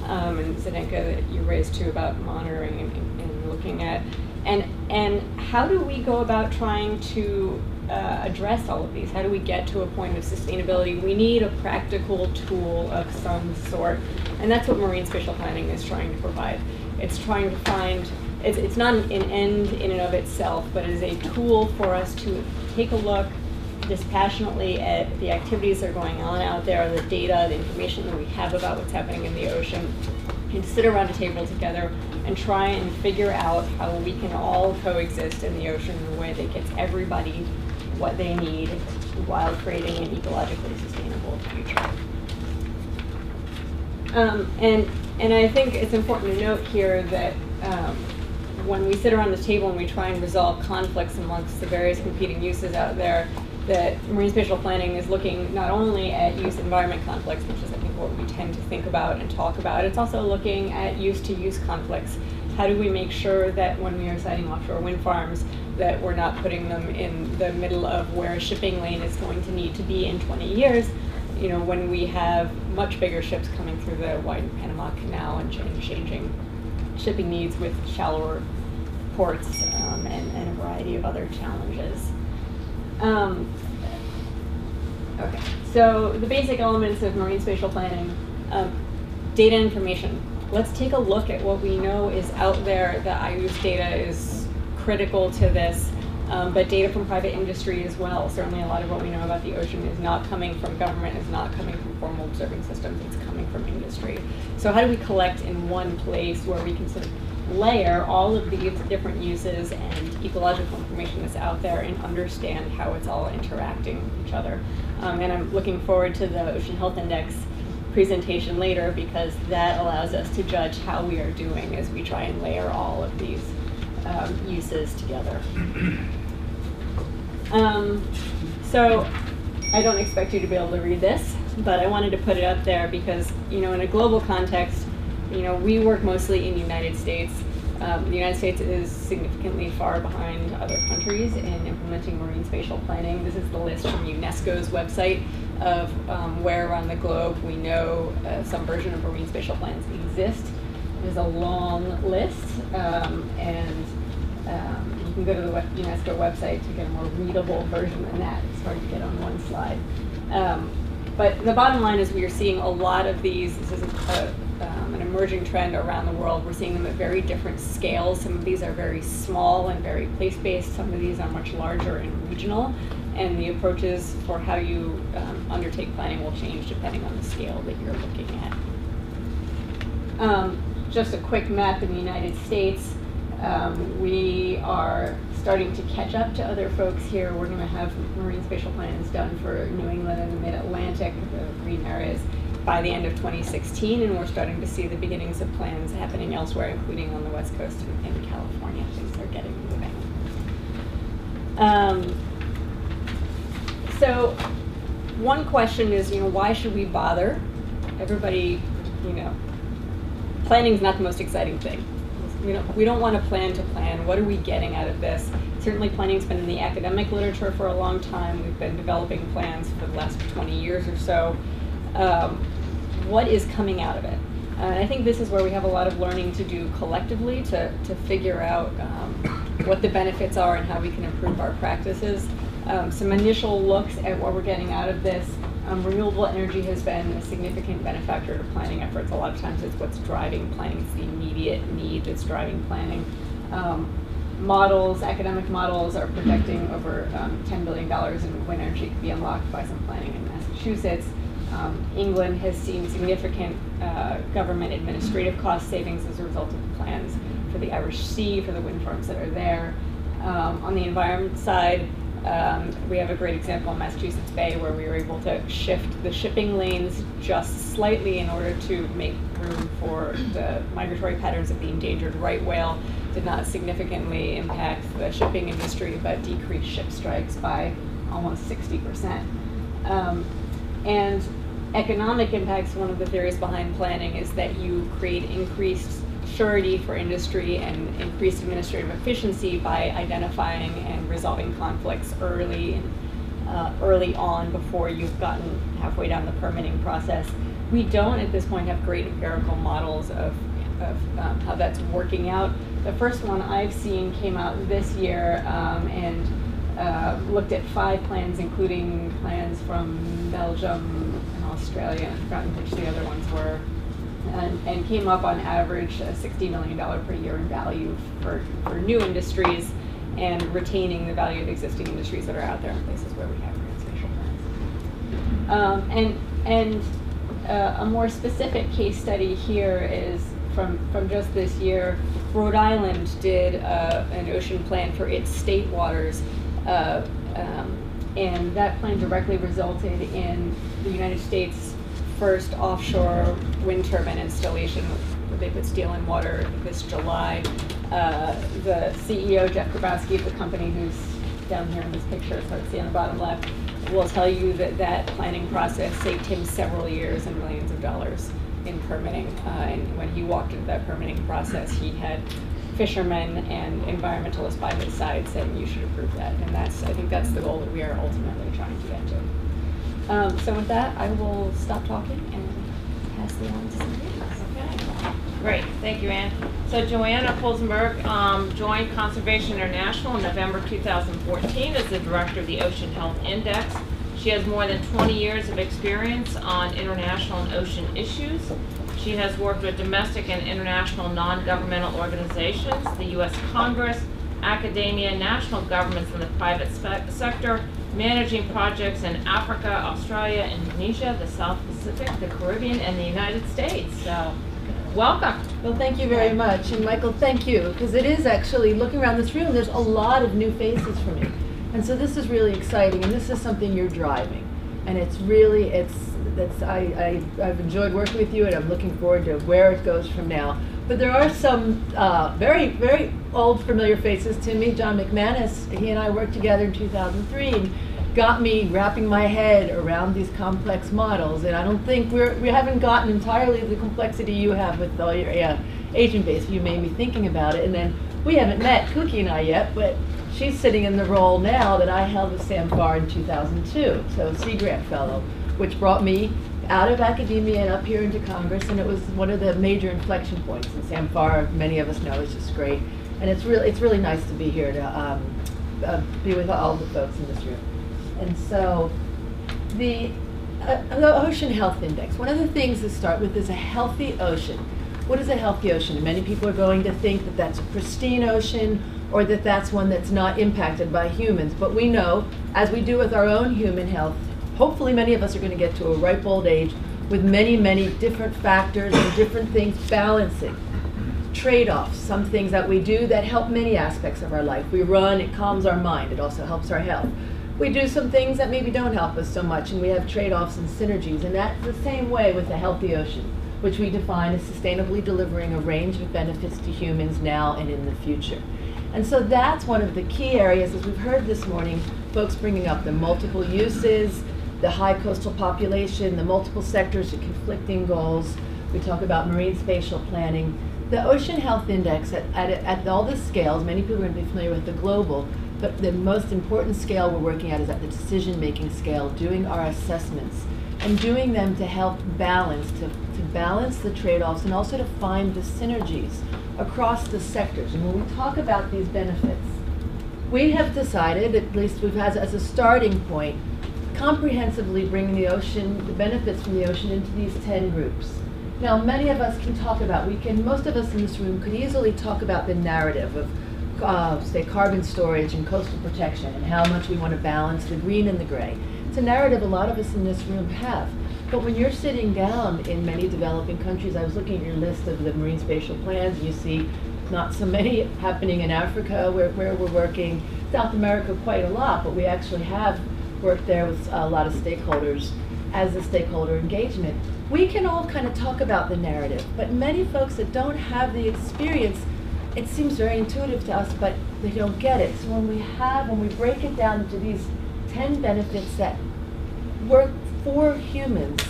and Zdenka, that you raised too, about monitoring and looking at. And how do we go about trying to address all of these? How do we get to a point of sustainability? We need a practical tool of some sort. And that's what marine spatial planning is trying to provide. It's trying to find, it's not an end in and of itself, but it is a tool for us to take a look dispassionately at the activities that are going on out there, the data, the information that we have about what's happening in the ocean, and sit around a table together and try and figure out how we can all coexist in the ocean in a way that gets everybody what they need while creating an ecologically sustainable future. And I think it's important to note here that when we sit around the table and we try and resolve conflicts amongst the various competing uses out there, that marine spatial planning is looking not only at use environment conflicts, which is I think what we tend to think about and talk about, it's also looking at use to use conflicts. How do we make sure that when we are siting offshore wind farms that we're not putting them in the middle of where a shipping lane is going to need to be in 20 years, you know, when we have much bigger ships coming through the widened Panama Canal and changing shipping needs with shallower ports and a variety of other challenges. Okay, so the basic elements of marine spatial planning, data information. Let's take a look at what we know is out there. The IOOS data is critical to this, but data from private industry as well. Certainly a lot of what we know about the ocean is not coming from government, is not coming from formal observing systems, it's coming from industry. So how do we collect in one place where we can sort of layer all of these different uses and ecological information that's out there and understand how it's all interacting with each other? And I'm looking forward to the Ocean Health Index presentation later, because that allows us to judge how we are doing as we try and layer all of these uses together. So I don't expect you to be able to read this, but I wanted to put it up there because, you know, in a global context, you know, we work mostly in the United States. The United States is significantly far behind other countries in implementing marine spatial planning. This is the list from UNESCO's website of where around the globe we know some version of marine spatial plans exist. There's a long list, and you can go to the UNESCO website to get a more readable version than that. It's hard to get on one slide. But the bottom line is we are seeing a lot of these. This is an emerging trend around the world. We're seeing them at very different scales. Some of these are very small and very place-based. Some of these are much larger and regional. And the approaches for how you undertake planning will change depending on the scale that you're looking at. Just a quick map in the United States. We are starting to catch up to other folks here. We're going to have marine spatial plans done for New England and the Mid-Atlantic, the green areas, by the end of 2016, and we're starting to see the beginnings of plans happening elsewhere, including on the West Coast and in California. Things are getting moving. So one question is, you know, why should we bother? Everybody, you know, planning is not the most exciting thing. We don't want to plan to plan. What are we getting out of this? Certainly planning's been in the academic literature for a long time. We've been developing plans for the last 20 years or so. What is coming out of it? And I think this is where we have a lot of learning to do collectively to figure out what the benefits are and how we can improve our practices. Some initial looks at what we're getting out of this. Renewable energy has been a significant benefactor to planning efforts. A lot of times it's what's driving planning. It's the immediate need that's driving planning. Academic models are projecting over $10 billion in wind energy to be unlocked by some planning in Massachusetts. England has seen significant government administrative cost savings as a result of the plans for the Irish Sea, for the wind farms that are there. On the environment side, we have a great example in Massachusetts Bay where we were able to shift the shipping lanes just slightly in order to make room for the migratory patterns of the endangered right whale. Did not significantly impact the shipping industry, but decreased ship strikes by almost 60%. And economic impacts, one of the theories behind planning is that you create increased surety for industry and increased administrative efficiency by identifying and resolving conflicts early on before you've gotten halfway down the permitting process. We don't at this point have great empirical models of how that's working out. The first one I've seen came out this year and looked at 5 plans, including plans from Belgium and Australia. I've forgotten which the other ones were. and came up on average $60 million per year in value for new industries and retaining the value of existing industries that are out there in places where we have grand spatial plans. A more specific case study here is from just this year. Rhode Island did an ocean plan for its state waters, and that plan directly resulted in the United States' first offshore wind turbine installation. They put steel in water this July. The CEO, Jeff Grabowski, of the company, who's down here in this picture, so it's on the bottom left, will tell you that that planning process saved him several years and millions of dollars in permitting. And when he walked into that permitting process, he had fishermen and environmentalists by his side saying, you should approve that. And I think that's the goal that we are ultimately trying to get to. So with that, I will stop talking and pass the on to somebody else. Okay. Great, thank you, Ann. So Johanna Polsenberg joined Conservation International in November 2014 as the director of the Ocean Health Index. She has more than 20 years of experience on international and ocean issues. She has worked with domestic and international non-governmental organizations, the U.S. Congress, academia, national governments, and the private sector, managing projects in Africa, Australia, Indonesia, the South Pacific, the Caribbean, and the United States. So, welcome. Well, thank you very much. And Michael, thank you, because it is actually, looking around this room, there's a lot of new faces for me. And so this is really exciting, and this is something you're driving. And it's really, I've enjoyed working with you, and I'm looking forward to where it goes from now. But there are some very, very old familiar faces to me. John McManus, he and I worked together in 2003 and got me wrapping my head around these complex models. And I don't think we haven't gotten entirely the complexity you have with all your agent base. You made me thinking about it. And then we haven't met, Cookie and I, yet, but she's sitting in the role now that I held with Sam Farr in 2002, so Sea Grant Fellow, which brought me out of academia and up here into Congress, and it was one of the major inflection points. And Sam Farr, many of us know, is just great, and it's really nice to be here to be with all the folks in this room. And so, the Ocean Health Index. One of the things to start with is a healthy ocean. What is a healthy ocean? And many people are going to think that that's a pristine ocean, or that that's one that's not impacted by humans. But we know, as we do with our own human health, hopefully many of us are going to get to a ripe old age with many, many different factors and different things balancing. Trade-offs, some things that we do that help many aspects of our life. We run, it calms our mind, it also helps our health. We do some things that maybe don't help us so much, and we have trade-offs and synergies. And that's the same way with a healthy ocean, which we define as sustainably delivering a range of benefits to humans now and in the future. And so that's one of the key areas, as we've heard this morning, folks bringing up the multiple uses, the high coastal population, the multiple sectors, the conflicting goals. We talk about marine spatial planning. The Ocean Health Index, at all the scales, many people are going to be familiar with the global, but the most important scale we're working at is at the decision-making scale, doing our assessments and doing them to help balance, to balance the trade-offs and also to find the synergies across the sectors. And when we talk about these benefits, we have decided, at least we've had as a starting point, comprehensively bringing the ocean, the benefits from the ocean into these 10 groups. Now, many of us can talk about, most of us in this room could easily talk about the narrative of, say, carbon storage and coastal protection and how much we want to balance the green and the gray. It's a narrative a lot of us in this room have. But when you're sitting down in many developing countries, I was looking at your list of the marine spatial plans, and you see not so many happening in Africa where we're working, South America quite a lot, but we actually have worked there with a lot of stakeholders as a stakeholder engagement. We can all kind of talk about the narrative, but many folks that don't have the experience, it seems very intuitive to us, but they don't get it. So when we break it down into these 10 benefits that work for humans,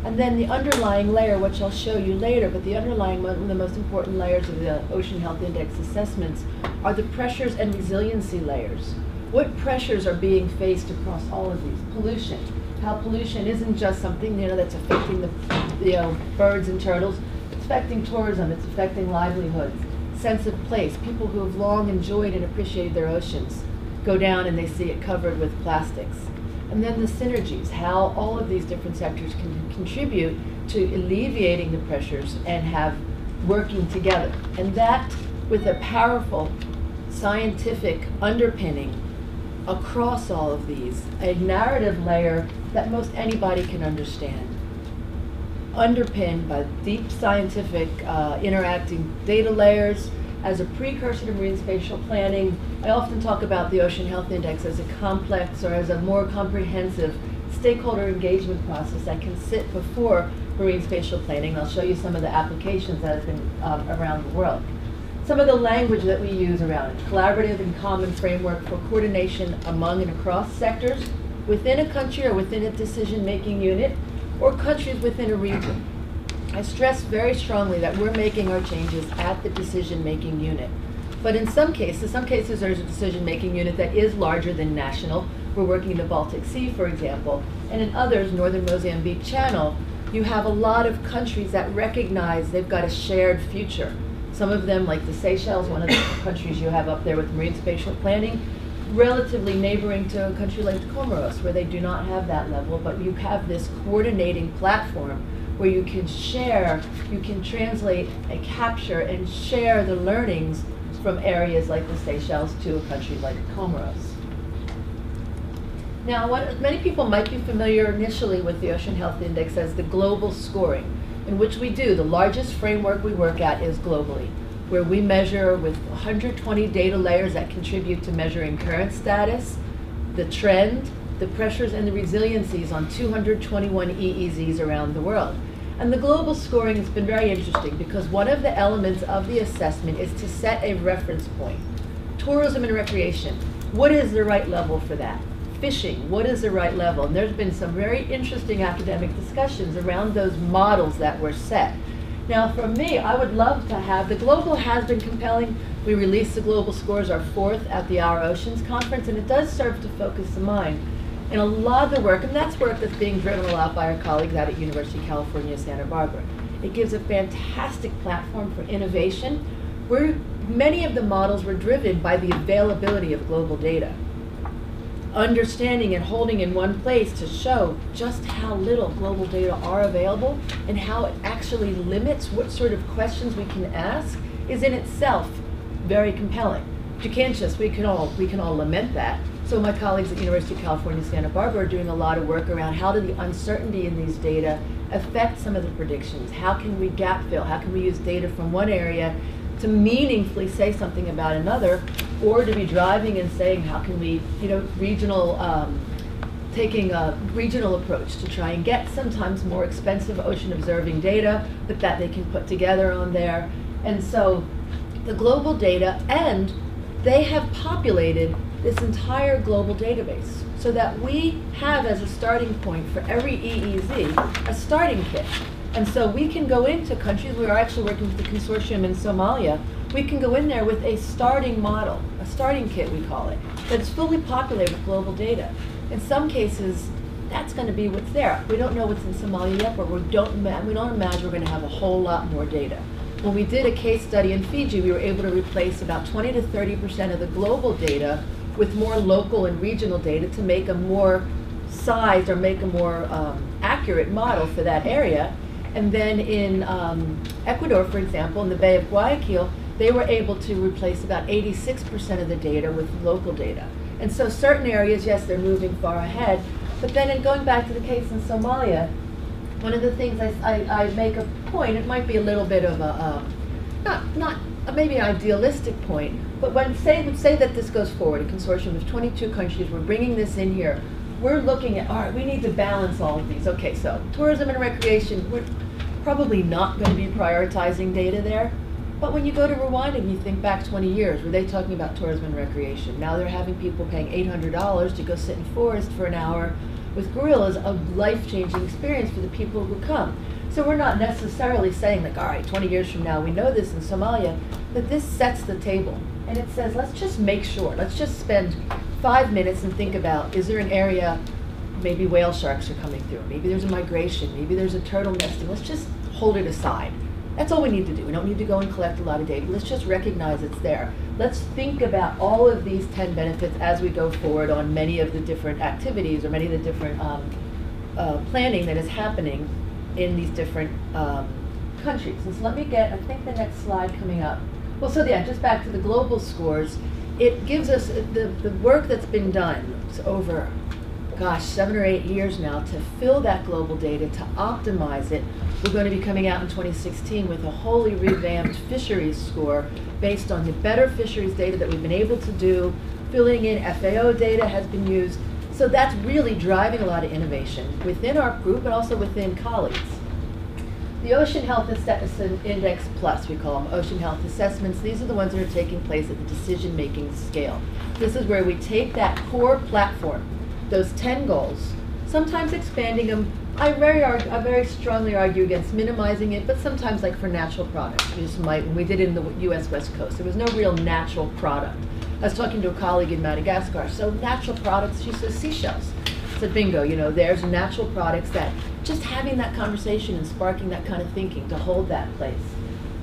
and then the underlying layer, which I'll show you later, but the underlying, one of the most important layers of the Ocean Health Index assessments are the pressures and resiliency layers. What pressures are being faced across all of these? Pollution. How pollution isn't just something that's affecting the birds and turtles. It's affecting tourism. It's affecting livelihoods. Sense of place. People who have long enjoyed and appreciated their oceans go down and they see it covered with plastics. And then the synergies, how all of these different sectors can contribute to alleviating the pressures and have working together. And that, with a powerful scientific underpinning across all of these, a narrative layer that most anybody can understand, underpinned by deep scientific interacting data layers as a precursor to marine spatial planning. I often talk about the Ocean Health Index as a complex or as a more comprehensive stakeholder engagement process that can sit before marine spatial planning. I'll show you some of the applications that have been around the world. Some of the language that we use around it: collaborative and common framework for coordination among and across sectors, within a country or within a decision-making unit, or countries within a region. I stress very strongly that we're making our changes at the decision-making unit. But in some cases there's a decision-making unit that is larger than national. We're working in the Baltic Sea, for example, and in others, northern Mozambique Channel, you have a lot of countries that recognize they've got a shared future. Some of them, like the Seychelles, one of the countries you have up there with marine spatial planning, relatively neighboring to a country like the Comoros, where they do not have that level, but you have this coordinating platform where you can share, you can translate and capture and share the learnings from areas like the Seychelles to a country like the Comoros. Now, many people might be familiar initially with the Ocean Health Index as the global scoring, in which we do, the largest framework we work at is globally, where we measure with 120 data layers that contribute to measuring current status, the trend, the pressures, and the resiliencies on 221 EEZs around the world. And the global scoring has been very interesting because one of the elements of the assessment is to set a reference point. Tourism and recreation, what is the right level for that? Fishing, what is the right level? And there's been some very interesting academic discussions around those models that were set. Now, for me, I would love to have, the global has been compelling. We released the global scores, our 4th at the Our Oceans conference, and it does serve to focus the mind. And a lot of the work, and that's work that's being driven a lot by our colleagues out at University of California, Santa Barbara. It gives a fantastic platform for innovation, where many of the models were driven by the availability of global data. Understanding and holding in one place to show just how little global data are available and how it actually limits what sort of questions we can ask is in itself very compelling. You can't just, we can all lament that. So my colleagues at University of California, Santa Barbara are doing a lot of work around how do the uncertainty in these data affect some of the predictions? How can we gap fill? How can we use data from one area to meaningfully say something about another, or to be driving and saying how can we, taking a regional approach to try and get sometimes more expensive ocean observing data, but that they can put together on there. And so the global data, and they have populated this entire global database so that we have as a starting point for every EEZ a starting kit. And so we can go into countries, we are actually working with the consortium in Somalia, we can go in there with a starting model, a starting kit we call it, that's fully populated with global data. In some cases, that's going to be what's there. We don't know what's in Somalia yet, but we don't imagine we're going to have a whole lot more data. When we did a case study in Fiji, we were able to replace about 20 to 30% of the global data with more local and regional data to make a more sized or make a more accurate model for that area. And then in Ecuador, for example, in the Bay of Guayaquil, they were able to replace about 86% of the data with local data. And so certain areas, yes, they're moving far ahead. But then in going back to the case in Somalia, one of the things I make a point, it might be a little bit of a, not maybe an idealistic point, but when say that this goes forward, a consortium of 22 countries, we're bringing this in here, we're looking at, all right, we need to balance all of these. Okay, so tourism and recreation, we're probably not going to be prioritizing data there. But when you go to Rwanda and you think back 20 years, were they talking about tourism and recreation? Now they're having people paying $800 to go sit in forest for an hour with gorillas, a life-changing experience for the people who come. So we're not necessarily saying like, all right, 20 years from now, we know this in Somalia, but this sets the table. And it says, let's just make sure, let's just spend 5 minutes and think about, is there an area, maybe whale sharks are coming through, maybe there's a migration, maybe there's a turtle nesting, let's just hold it aside. That's all we need to do. We don't need to go and collect a lot of data. Let's just recognize it's there. Let's think about all of these 10 benefits as we go forward on many of the different activities or many of the different planning that is happening in these different countries. And so let me get, I think the next slide coming up. Well, so yeah, just back to the global scores, it gives us the work that's been done over, gosh, 7 or 8 years now to fill that global data, to optimize it. We're going to be coming out in 2016 with a wholly revamped fisheries score based on the better fisheries data that we've been able to do. Filling in FAO data has been used. So that's really driving a lot of innovation within our group and also within colleagues. The Ocean Health Index Plus, we call them Ocean Health Assessments. These are the ones that are taking place at the decision-making scale. This is where we take that core platform, those 10 goals, sometimes expanding them. I very strongly argue against minimizing it, but sometimes, like for natural products, we just might. When we did it in the U.S. West Coast, there was no real natural product. I was talking to a colleague in Madagascar. So natural products, she says seashells. I said, bingo, you know, there's natural products that just having that conversation and sparking that kind of thinking to hold that place.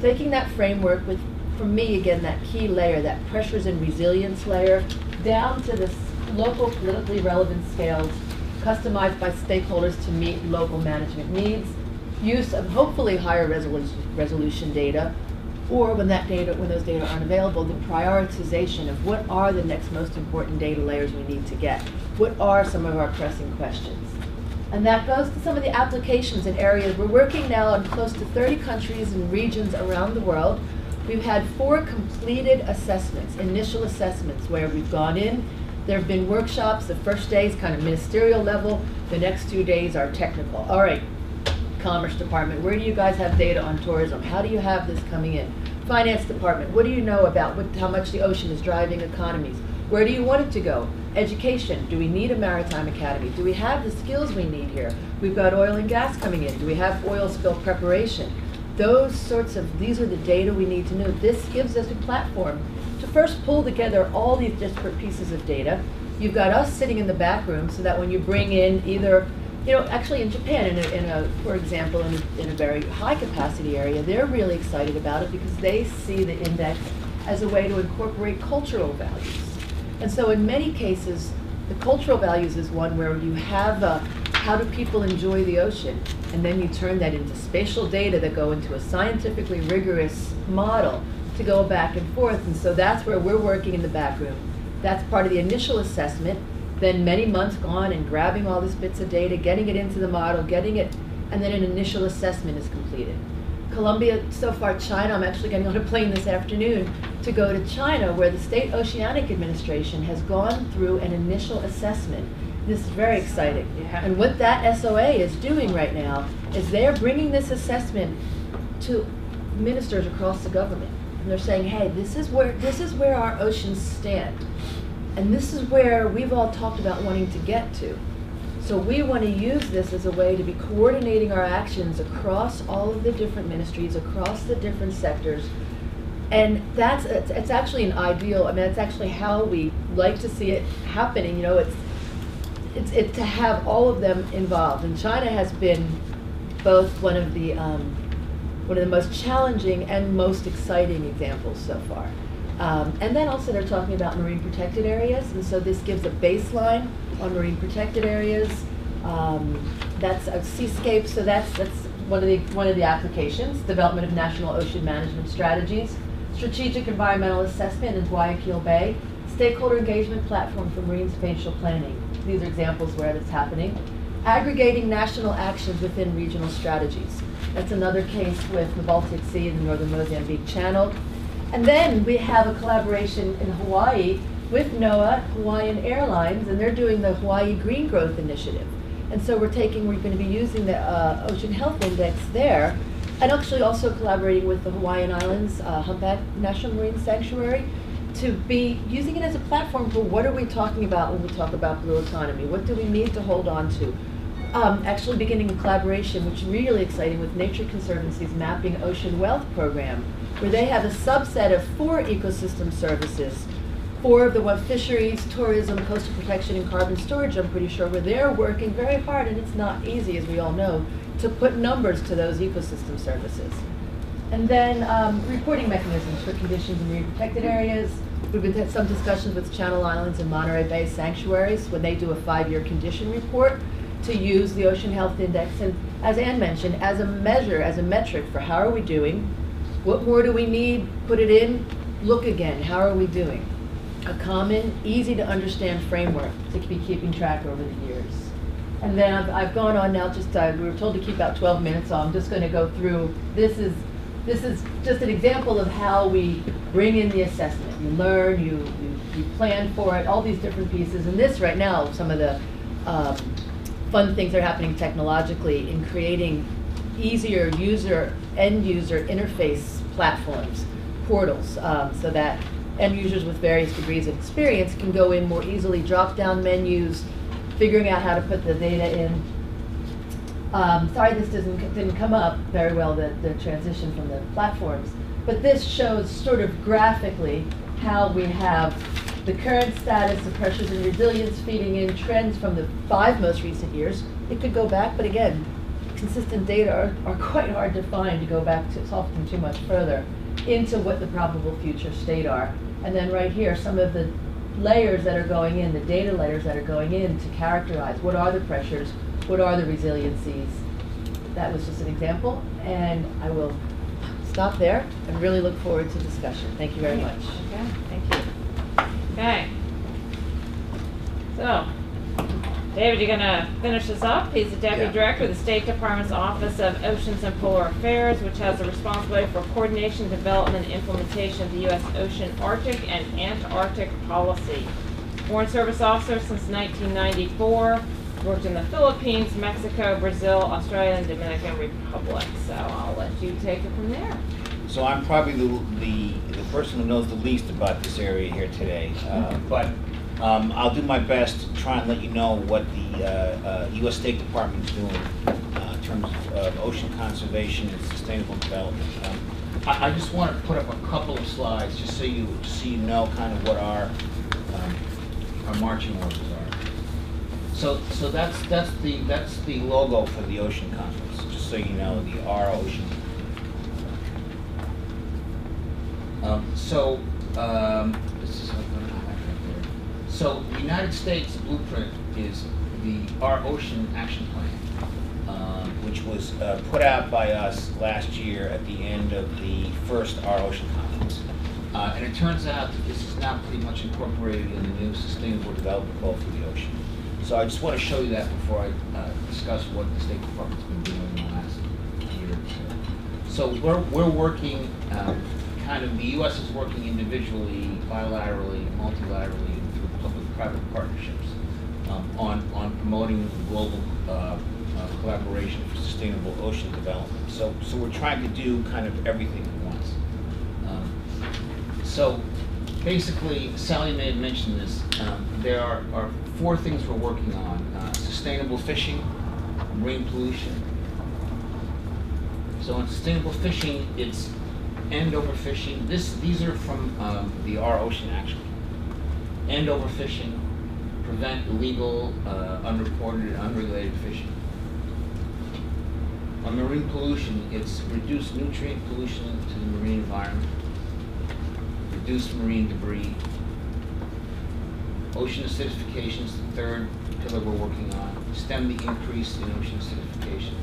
Taking that framework with, for me, again, that key layer, that pressures and resilience layer, down to this local politically relevant scales, customized by stakeholders to meet local management needs, use of hopefully higher resolution data, or when those data aren't available, the prioritization of what are the next most important data layers we need to get. What are some of our pressing questions? And that goes to some of the applications in areas. We're working now in close to 30 countries and regions around the world. We've had 4 completed assessments, initial assessments, where we've gone in. There have been workshops. The first day is kind of ministerial level. The next 2 days are technical. All right, Commerce Department, where do you guys have data on tourism? How do you have this coming in? Finance Department, what do you know about how much the ocean is driving economies? Where do you want it to go? Education, do we need a maritime academy? Do we have the skills we need here? We've got oil and gas coming in. Do we have oil spill preparation? These are the data we need to know. This gives us a platform to first pull together all these disparate pieces of data. You've got us sitting in the back room so that when you bring in either, you know, actually in Japan, for example, in a very high capacity area, they're really excited about it because they see the index as a way to incorporate cultural values. And so in many cases, the cultural values is one where you have how do people enjoy the ocean? And then you turn that into spatial data that go into a scientifically rigorous model to go back and forth. And so that's where we're working in the back room. That's part of the initial assessment. Then many months gone and grabbing all these bits of data, getting it into the model, and then an initial assessment is completed. Colombia, so far China, I'm actually getting on a plane this afternoon to go to China, where the State Oceanic Administration has gone through an initial assessment. This is very exciting. Yeah. And what that SOA is doing right now is they're bringing this assessment to ministers across the government. And they're saying, hey, this is where our oceans stand. And this is where we've all talked about wanting to get to. So we want to use this as a way to be coordinating our actions across all of the different ministries, across the different sectors. And it's actually an ideal, I mean, it's actually how we like to see it happening. You know, it's to have all of them involved. And China has been both one of the most challenging and most exciting examples so far. And then also they're talking about marine protected areas, and so this gives a baseline on marine protected areas. That's a seascape, so that's one of the applications. Development of national ocean management strategies, strategic environmental assessment in Guayaquil Bay, stakeholder engagement platform for marine spatial planning. These are examples where it's happening. Aggregating national actions within regional strategies. That's another case with the Baltic Sea and the Northern Mozambique Channel. And then we have a collaboration in Hawaii with NOAA, Hawaiian Airlines, and they're doing the Hawaii Green Growth Initiative. And so we're going to be using the Ocean Health Index there, and actually also collaborating with the Hawaiian Islands Humpback National Marine Sanctuary to be using it as a platform for what are we talking about when we talk about blue economy? What do we need to hold on to? Actually beginning a collaboration, which is really exciting, with Nature Conservancy's Mapping Ocean Wealth program, where they have a subset of 4 ecosystem services, 4 of the fisheries, tourism, coastal protection, and carbon storage, I'm pretty sure, where they're working very hard, and it's not easy, as we all know, to put numbers to those ecosystem services. And then reporting mechanisms for conditions in marine protected areas. We've been had some discussions with Channel Islands and Monterey Bay sanctuaries when they do a 5-year condition report. to use the Ocean Health Index, and as Ann mentioned, as a measure, as a metric for how are we doing, what more do we need, put it in, look again, how are we doing? A common, easy to understand framework to be keeping track over the years. And then I've gone on now, just we were told to keep about 12 minutes, so I'm just going to go through. This is just an example of how we bring in the assessment. You learn, you plan for it, all these different pieces. And this right now, some of the fun things are happening technologically in creating easier end user interface platforms, portals, so that end users with various degrees of experience can go in more easily, drop down menus, figuring out how to put the data in. Sorry this didn't come up very well, the transition from the platforms, but this shows sort of graphically how we have the current status of pressures and resilience feeding in trends from the 5 most recent years. It could go back, but again, consistent data are quite hard to find to go back to, it's often too much further, into what the probable future state are. And then right here, some of the layers that are going in, the data layers that are going in to characterize what are the pressures, what are the resiliencies. That was just an example, and I will stop there and really look forward to discussion. Thank you very much. Okay, thank you. Okay. So, David, you're going to finish this up. He's the Deputy Director of the State Department's Office of Oceans and Polar Affairs, which has the responsibility for coordination, development, and implementation of the U.S. Ocean, Arctic, and Antarctic policy. Foreign Service Officer since 1994. Worked in the Philippines, Mexico, Brazil, Australia, and Dominican Republic. So I'll let you take it from there. So I'm probably the person who knows the least about this area here today, but I'll do my best to try and let you know what the U.S. State Department is doing in terms of ocean conservation and sustainable development. I just want to put up a couple of slides just so you know kind of what our marching orders are. So that's the logo for the Ocean Conference. Just so you know, the R Ocean. This is so the United States blueprint is the Our Ocean Action Plan, which was put out by us last year at the end of the first Our Ocean Conference. And it turns out that this is now pretty much incorporated in the new Sustainable Development Goal for the ocean. So I just want to show you that before I discuss what the State Department's been doing in the last year or so. So we're working kind of, the U.S. is working individually, bilaterally, multilaterally, through public-private partnerships on promoting global collaboration for sustainable ocean development. So we're trying to do kind of everything at once. So basically, Sally may have mentioned this, there are 4 things we're working on. Sustainable fishing, marine pollution. So in sustainable fishing, it's end overfishing. These are from the Our Ocean Action Plan. End overfishing, prevent illegal, unreported, and unregulated fishing. On marine pollution, it's reduce nutrient pollution to the marine environment, reduce marine debris. Ocean acidification is the 3rd pillar we're working on. Stem the increase in ocean acidification.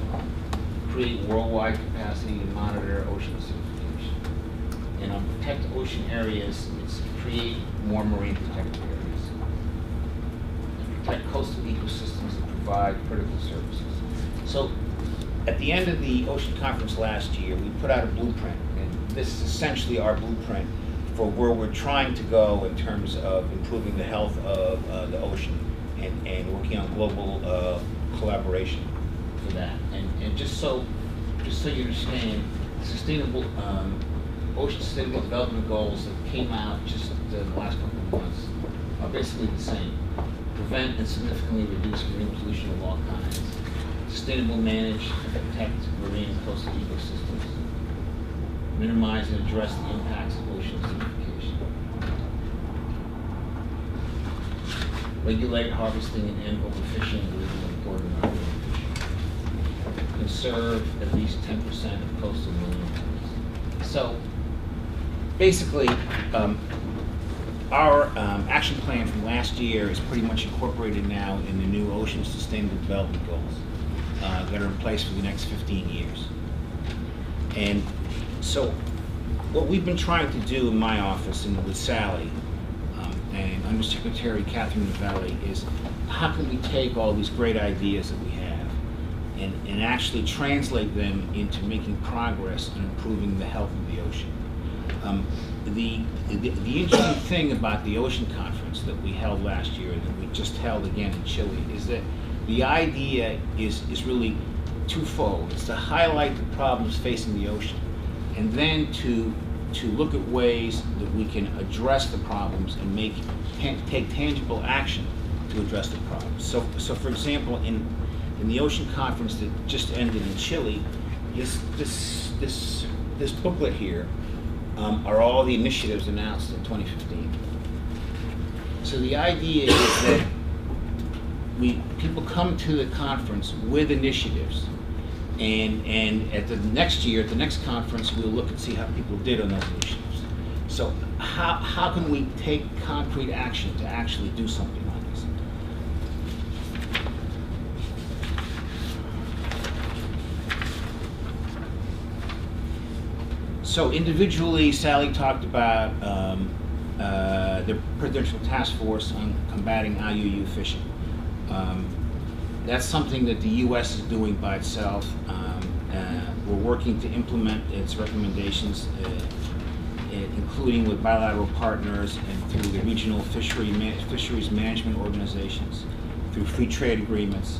Create worldwide capacity to monitor ocean acidification. And on protect ocean areas, it's create more marine protected areas. And protect coastal ecosystems and provide critical services. So at the end of the Ocean Conference last year, we put out a blueprint, and this is essentially our blueprint for where we're trying to go in terms of improving the health of the ocean and working on global collaboration for that. And just so you understand, sustainable ocean sustainable development goals that came out just the last couple of months are basically the same. Prevent and significantly reduce marine pollution of all kinds. Sustainable manage and protect marine and coastal ecosystems. Minimize and address the impacts of ocean acidification. Regulate harvesting and end overfishing of illegal and imported non-marine fishing. Conserve at least 10% of coastal marine areas. So basically, our action plan from last year is pretty much incorporated now in the new Ocean Sustainable Development Goals that are in place for the next 15 years. And so what we've been trying to do in my office and with Sally and Undersecretary Catherine Novelli is how can we take all these great ideas that we have and actually translate them into making progress on improving the health of the ocean. The interesting thing about the Ocean Conference that we held last year and that we just held again in Chile is that the idea is really twofold. It's to highlight the problems facing the ocean and then to look at ways that we can address the problems and take tangible action to address the problems. So for example, in the Ocean Conference that just ended in Chile, this booklet here are all the initiatives announced in 2015. So the idea is that people come to the conference with initiatives, and at the next conference, we'll look and see how people did on those initiatives. So how can we take concrete action to actually do something like this? So individually, Sally talked about the Presidential Task Force on combating IUU fishing. That's something that the U.S. is doing by itself. We're working to implement its recommendations, including with bilateral partners and through the regional fisheries management organizations, through free trade agreements,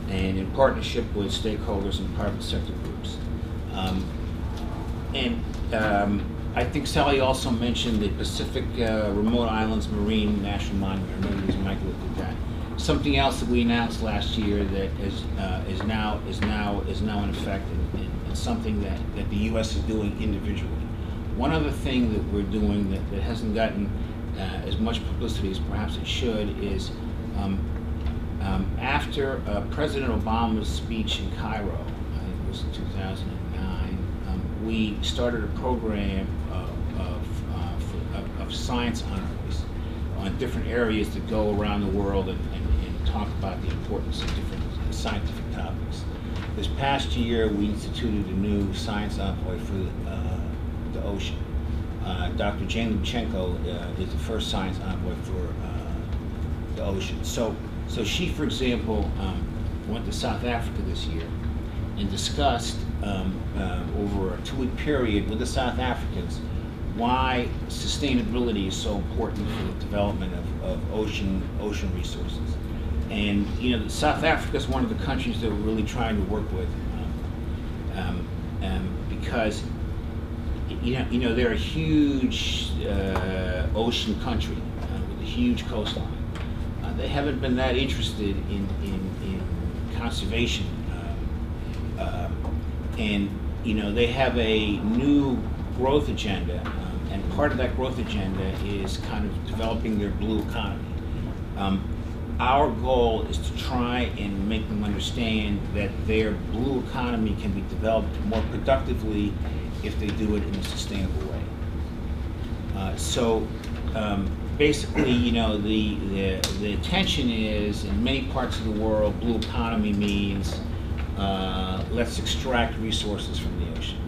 and in partnership with stakeholders and private sector groups. I think Sally also mentioned the Pacific Remote Islands Marine National Monument. I remember it was Michael that did that. Something else that we announced last year that is now in effect, and something that the U.S. is doing individually. One other thing that we're doing that hasn't gotten as much publicity as perhaps it should is after President Obama's speech in Cairo, I think it was in 2009, we started a program of science honorees on different areas that go around the world and talk about the importance of different scientific topics. This past year, we instituted a new science envoy for the ocean. Dr. Jane Lubchenko is the first science envoy for the ocean. So she, for example, went to South Africa this year and discussed over a 2-week period with the South Africans why sustainability is so important for the development of ocean resources. And South Africa is one of the countries that we're really trying to work with because they're a huge ocean country with a huge coastline. They haven't been that interested in conservation, and they have a new growth agenda, and part of that growth agenda is kind of developing their blue economy. Our goal is to try and make them understand that their blue economy can be developed more productively if they do it in a sustainable way. Basically, the intention is, in many parts of the world, blue economy means let's extract resources from the ocean,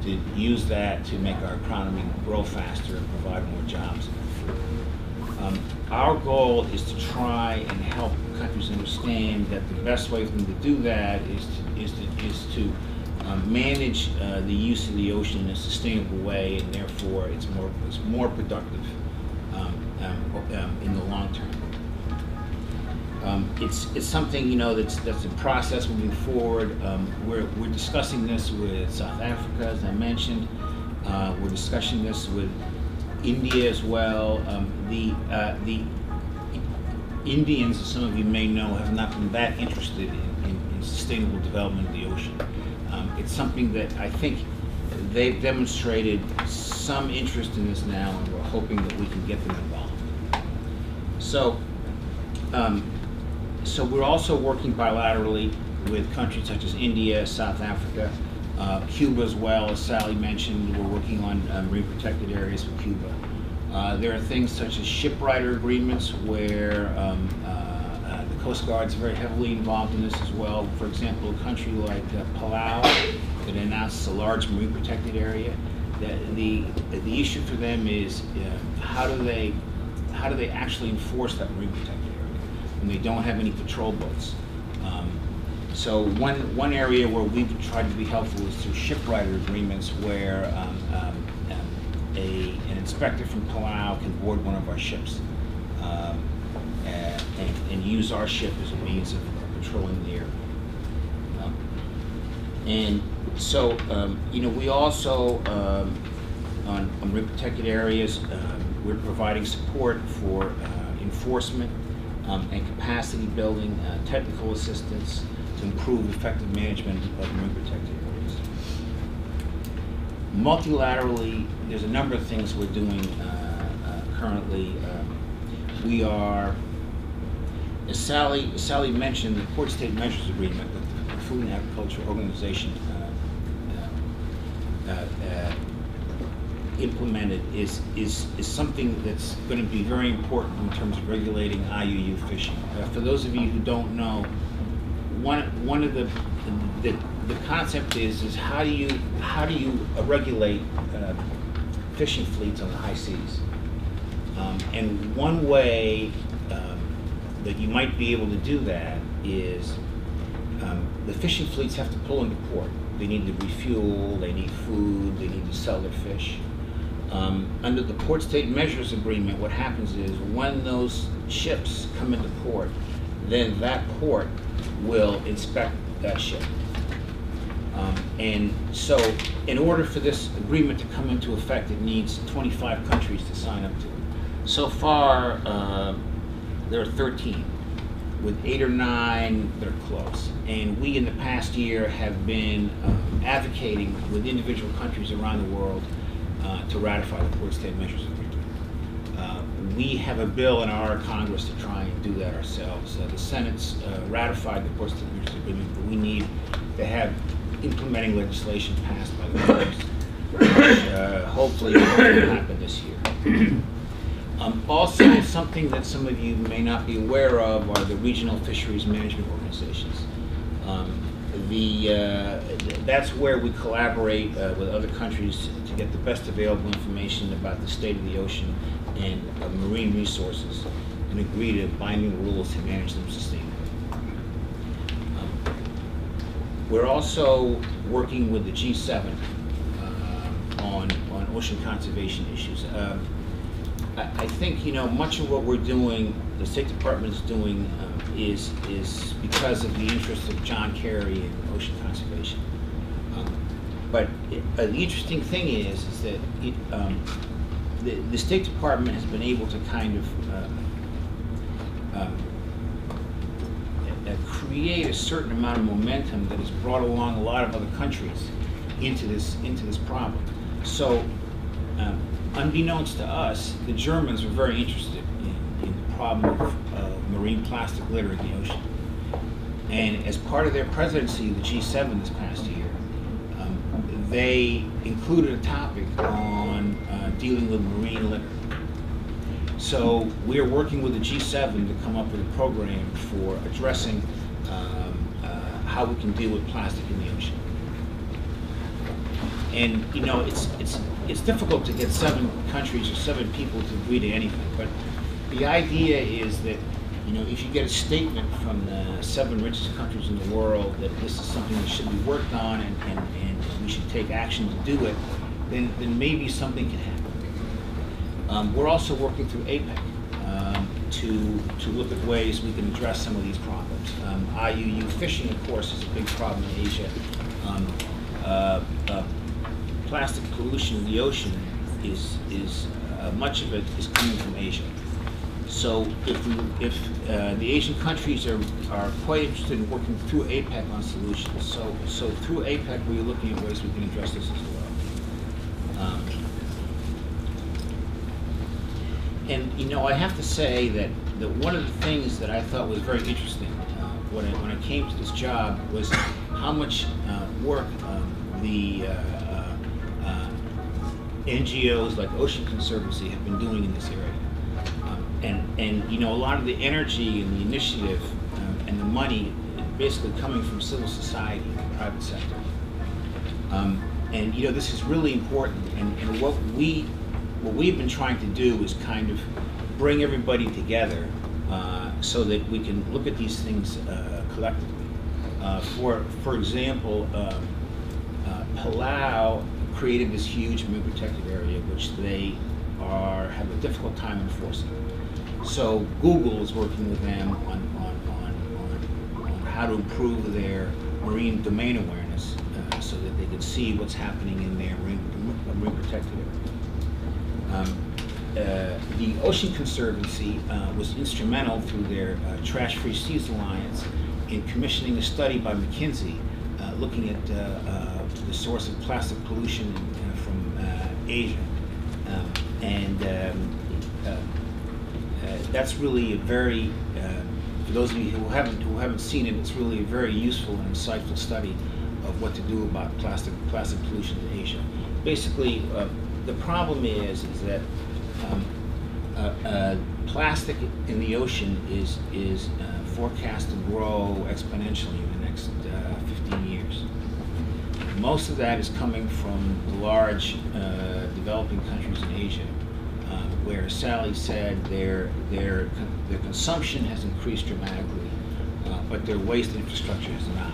to use that to make our economy grow faster and provide more jobs and food. Our goal is to try and help countries understand that the best way for them to do that is to manage the use of the ocean in a sustainable way, and therefore it's more productive in the long term. It's something that's a process moving forward. We're discussing this with South Africa, as I mentioned. We're discussing this with India as well. The Indians, as some of you may know, have not been that interested in sustainable development of the ocean. It's something that I think they've demonstrated some interest in this now, and we're hoping that we can get them involved. So we're also working bilaterally with countries such as India, South Africa, Cuba as well. As Sally mentioned, we're working on marine protected areas with Cuba. There are things such as shipwriter agreements where the Coast Guard's very heavily involved in this as well. For example, a country like Palau that announced a large marine protected area. The issue for them is how do they actually enforce that marine protected area when they don't have any patrol boats? So one area where we've tried to be helpful is through shipwriter agreements where an inspector from Palau can board one of our ships and use our ship as a means of patrolling the area. And so, we also, on marine protected areas, we're providing support for enforcement and capacity building, technical assistance to improve effective management of marine protected areas. Multilaterally, there's a number of things we're doing currently. We are, as Sally mentioned, the Port State Measures Agreement with the Food and Agriculture Organization implemented is something that's going to be very important in terms of regulating IUU fishing. For those of you who don't know, one of the concept is how do you regulate fishing fleets on the high seas? And one way that you might be able to do that is the fishing fleets have to pull into port. They need to refuel, they need food, they need to sell their fish. Under the Port State Measures Agreement, what happens is when those ships come into port, then that port will inspect that ship. And so in order for this agreement to come into effect, it needs 25 countries to sign up to it. So far, there are 13, with 8 or 9 that are close. And we, in the past year, have been advocating with individual countries around the world to ratify the Port State Measures Agreement. We have a bill in our Congress to try and do that ourselves. The Senate's ratified the Port State Measures Agreement, but we need to have implementing legislation passed by the Congress, which hopefully will happen this year. Also, something that some of you may not be aware of are the regional fisheries management organizations. That's where we collaborate with other countries to get the best available information about the state of the ocean and marine resources and agree to binding rules to manage them sustainably. We're also working with the G7 on ocean conservation issues. I think much of what we're doing, the State Department is doing, is because of the interest of John Kerry in ocean conservation. But the interesting thing is that the State Department has been able to kind of create a certain amount of momentum that has brought along a lot of other countries into this problem. So, unbeknownst to us, the Germans were very interested in the problem of marine plastic litter in the ocean. And as part of their presidency, the G7 this past year, they included a topic on dealing with marine litter. So we're working with the G7 to come up with a program for addressing how we can deal with plastic in the ocean. And it's difficult to get 7 countries or 7 people to agree to anything, but the idea is that if you get a statement from the 7 richest countries in the world that this is something that should be worked on and we should take action to do it, then maybe something can happen. We're also working through APEC to look at ways we can address some of these problems. IUU fishing, of course, is a big problem in Asia. Plastic pollution in the ocean is much of it is coming from Asia. So if the Asian countries are quite interested in working through APEC on solutions, so through APEC we're looking at ways we can address this as well. And I have to say that one of the things that I thought was very interesting when I came to this job was how much work NGOs like Ocean Conservancy have been doing in this area. And you know, a lot of the energy and the initiative and the money is basically coming from civil society and the private sector. And you know, this is really important. And what we've been trying to do is kind of bring everybody together so that we can look at these things collectively. For example, Palau created this huge marine protected area, which they have a difficult time enforcing. So Google is working with them on how to improve their marine domain awareness so that they can see what's happening in their marine protected area. The Ocean Conservancy was instrumental through their Trash-Free Seas Alliance in commissioning a study by McKinsey looking at the source of plastic pollution from Asia. That's really a very, for those of you who haven't seen it, it's really a very useful and insightful study of what to do about plastic pollution in Asia. Basically, the problem is that plastic in the ocean is forecast to grow exponentially in the next 15 years. Most of that is coming from the large developing countries in Asia, where Sally said their consumption has increased dramatically, but their waste infrastructure has not.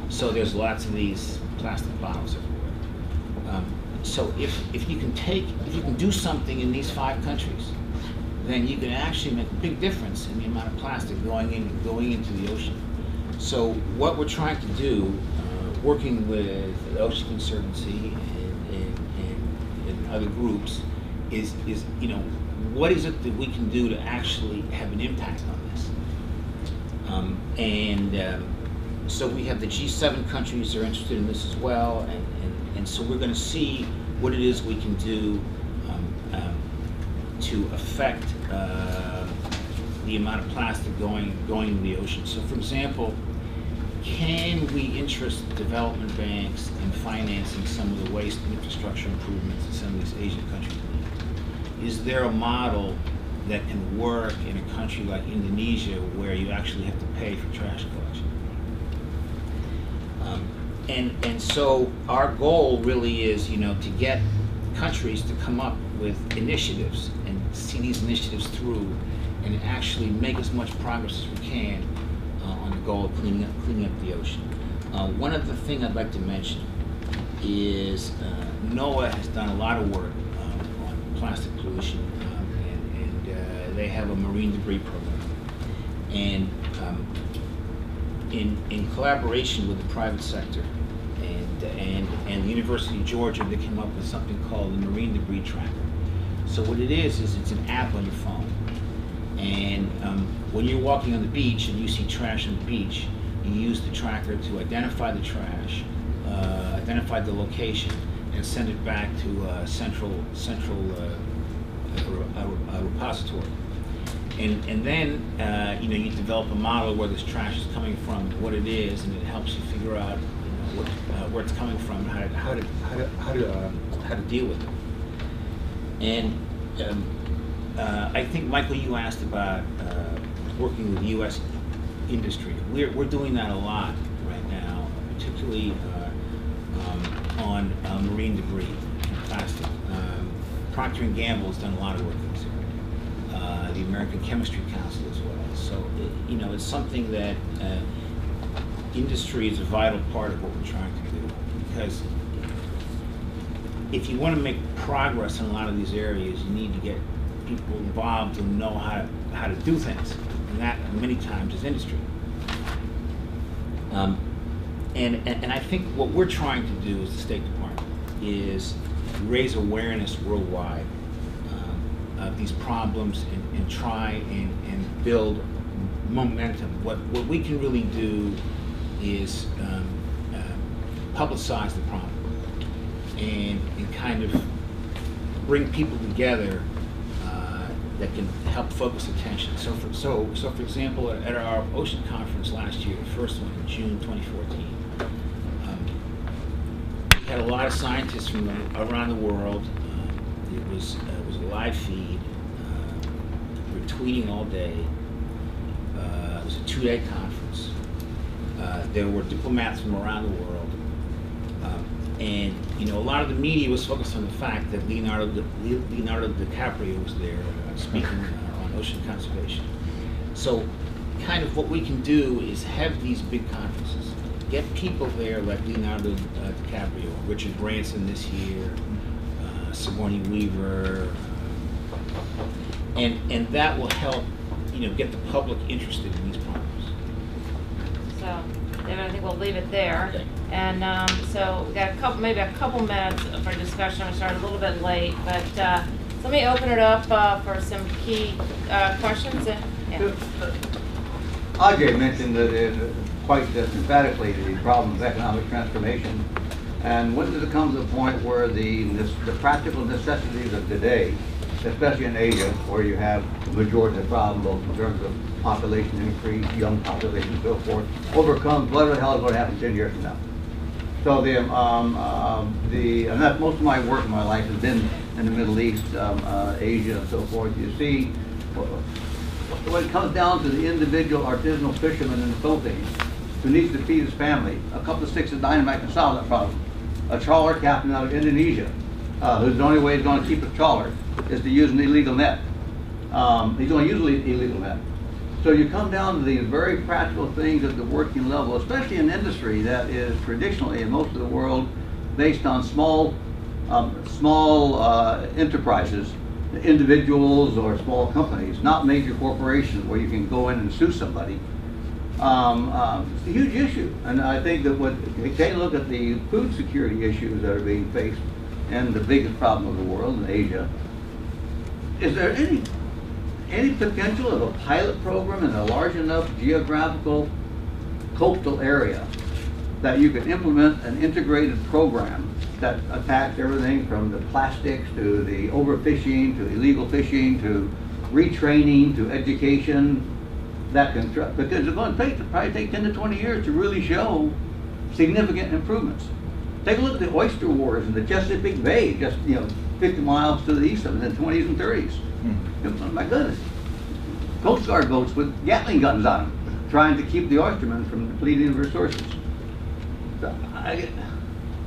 So there's lots of these plastic bottles everywhere. So if you can do something in these 5 countries, then you can actually make a big difference in the amount of plastic going into the ocean. So what we're trying to do, working with the Ocean Conservancy and other groups, is you know, what is it that we can do to actually have an impact on this? So we have the G7 countries that are interested in this as well, and so we're going to see what it is we can do to affect the amount of plastic going in the ocean. So, for example, can we interest development banks in financing some of the waste infrastructure improvements that some of these Asian countries need? Is there a model that can work in a country like Indonesia where you actually have to pay for trash collection? And so our goal really is, you know, to get countries to come up with initiatives and see these initiatives through and actually make as much progress as we can on the goal of cleaning up the ocean. One other thing I'd like to mention is NOAA has done a lot of work on plastic pollution, and they have a marine debris program. And in collaboration with the private sector and the University of Georgia, they came up with something called the Marine Debris Tracker. So what it is it's an app on your phone. And when you're walking on the beach and you see trash on the beach, you use the tracker to identify the trash, identify the location, and send it back to a central repository. And then you know, you develop a model where this trash is coming from, what it is, and it helps you figure out, you know, where it's coming from, and how to deal with it. And I think, Michael, you asked about working with U.S. industry. We're doing that a lot right now, particularly on marine debris and plastic. Procter & Gamble has done a lot of work in this area. The American Chemistry Council as well. So, you know, it's something that industry is a vital part of what we're trying to do, because if you want to make progress in a lot of these areas, you need to get people involved who know how to do things, and that many times is industry. And I think what we're trying to do as the State Department is raise awareness worldwide of these problems and try and build momentum. What we can really do is publicize the problem and kind of bring people together that can help focus attention. So for example, at our ocean conference last year, the first one in June 2014, we had a lot of scientists from around the world, was a live feed. We were tweeting all day. It was a 2-day conference. There were diplomats from around the world. And a lot of the media was focused on the fact that Leonardo DiCaprio was there speaking on ocean conservation. So kind of what we can do is have these big conferences, get people there like Leonardo DiCaprio, Richard Branson this year, Sigourney Weaver, and that will help get the public interested in these problems. So, David, I think we'll leave it there. Okay. And so we've got maybe a couple minutes for discussion. We started a little bit late, but let me open it up for some key questions. Yeah. Ajay mentioned quite emphatically the problem of economic transformation. And when does it come to the point where the practical necessities of today, especially in Asia, where you have the majority of the problem, both in terms of population increase, young population, and so forth, overcomes what the hell is going to happen 10 years from now? So and that's most of my work in my life has been in the Middle East, Asia, and so forth. You see, when it comes down to the individual artisanal fisherman in the Philippines who needs to feed his family, a couple of sticks of dynamite can solve that problem. A trawler captain out of Indonesia, who's the only way he's going to keep his trawler is to use an illegal net. He's going to use an illegal net. So you come down to these very practical things at the working level, especially in industry that is traditionally in most of the world based on small enterprises, individuals or small companies, not major corporations where you can go in and sue somebody. It's a huge issue, and I think that take a look at the food security issues that are being faced and the biggest problem of the world in Asia. Is there any potential of a pilot program in a large enough geographical coastal area that you could implement an integrated program that attacks everything from the plastics to the overfishing to illegal fishing to retraining to education, that can, because it's going to probably take 10 to 20 years to really show significant improvements. Take a look at the oyster wars in the Chesapeake Bay, just 50 miles to the east of it in the 20s and 30s. Oh my goodness. Coast Guard boats with Gatling guns on them, trying to keep the oystermen from depleting the resources. So,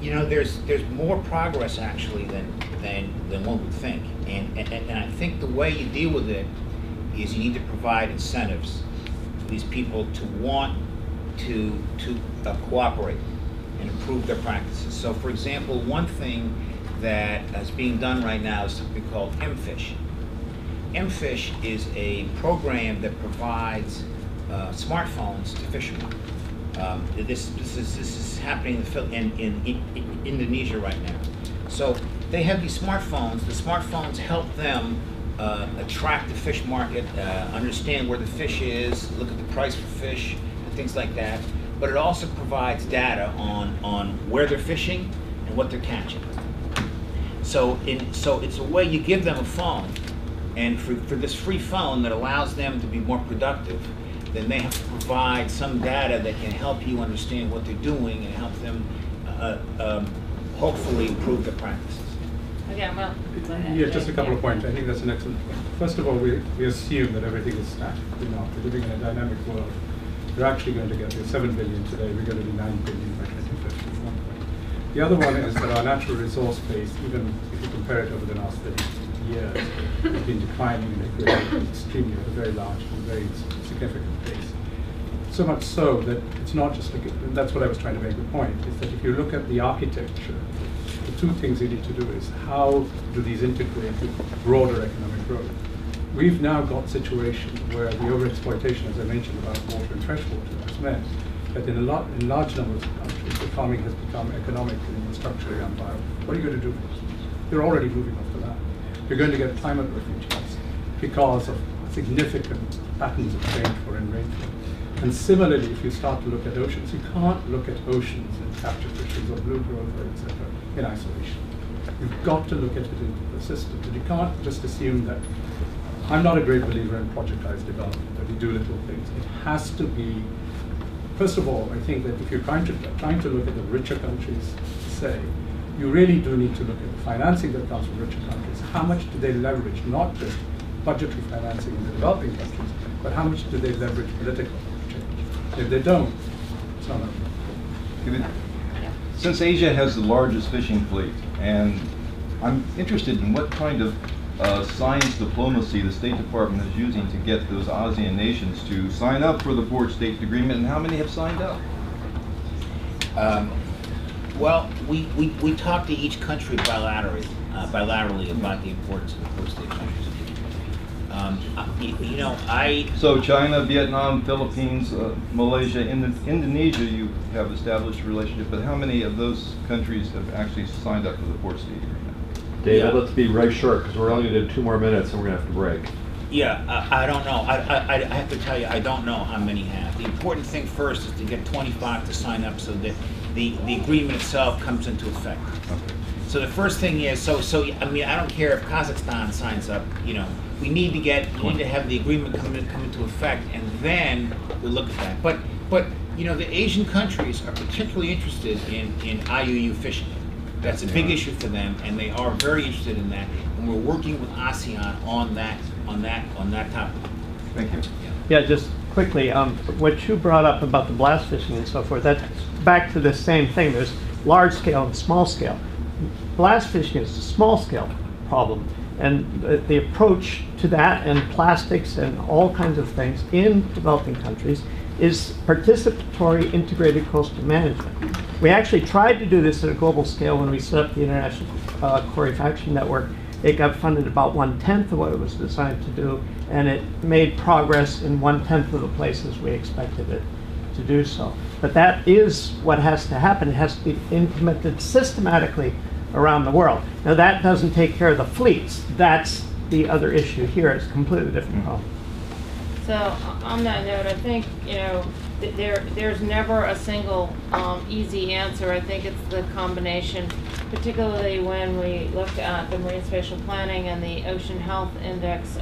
there's more progress actually than one would think, and I think the way you deal with it is you need to provide incentives for these people to want to cooperate and improve their practices. So, for example, one thing that is being done right now is something called MFISH. MFISH is a program that provides smartphones to fishermen. This is happening in Indonesia right now. So they have these smartphones. The smartphones help them attract the fish market, understand where the fish is, look at the price for fish, and things like that. But it also provides data on where they're fishing and what they're catching. So it's a way you give them a phone, and for this free phone that allows them to be more productive, then they have to provide some data that can help you understand what they're doing and help them hopefully improve their practices. Okay, well, yeah, just a couple of points. I think that's an excellent point. First of all, we assume that everything is static. We're living in a dynamic world. We're actually going to get to 7 billion today. We're going to be 9 billion by 2050. The other one is that our natural resource base, even if you compare it over the last 30 years, has been declining in a extremely, at a very large and very significant pace. So much so that it's not just, and that's what I was trying to make the point, is that if you look at the architecture, the two things you need to do is how do these integrate with broader economic growth. We've now got a situation where the overexploitation, as I mentioned, about water and freshwater has meant that in large numbers of countries, the farming has become economically and structurally unviable. What are you going to do? They're already moving off to that. You're going to get climate refugees because of significant patterns of change for rainfall. And similarly, if you start to look at oceans, you can't look at oceans and capture fisheries or blue growth, etc., in isolation. You've got to look at it in the system. And you can't just assume that. I'm not a great believer in projectized development, that we do little things. It has to be, first of all, I think that if you're trying to look at the richer countries, say, you really do need to look at the financing that comes from richer countries. How much do they leverage, not just budgetary financing in the developing countries, but how much do they leverage political change? If they don't, it's not enough. Since Asia has the largest fishing fleet, and I'm interested in what kind of science diplomacy the State Department is using to get those ASEAN nations to sign up for the Port States Agreement, and how many have signed up? Well, we talk to each country bilaterally about the importance of the Port State countries. So China, Vietnam, Philippines, Malaysia, Indonesia, you have established a relationship, but how many of those countries have actually signed up for the Port State Agreement? David, let's be very short because we're only going to do 2 more minutes and we're going to have to break. Yeah, I don't know. I have to tell you, I don't know how many have. The important thing first is to get 25 to sign up so that the agreement itself comes into effect. Okay. So the first thing is, I mean, I don't care if Kazakhstan signs up, we need to have the agreement come into effect, and then we look at that. But the Asian countries are particularly interested in IUU fishing. That's a big issue for them, and they are very interested in that. And we're working with ASEAN on that topic. Thank you. Yeah, just quickly, what you brought up about the blast fishing and so forth, that's back to the same thing. There's large scale and small scale. Blast fishing is a small scale problem, and the approach to that and plastics and all kinds of things in developing countries is participatory integrated coastal management. We actually tried to do this at a global scale when we set up the International Quarry Faction Network. It got funded about 1/10 of what it was designed to do, and it made progress in 1/10 of the places we expected it to do so. But that is what has to happen. It has to be implemented systematically around the world. Now that doesn't take care of the fleets. That's the other issue here. It's a completely different problem. So on that note, I think, there's never a single easy answer. I think it's the combination, particularly when we look at the marine spatial planning and the ocean health index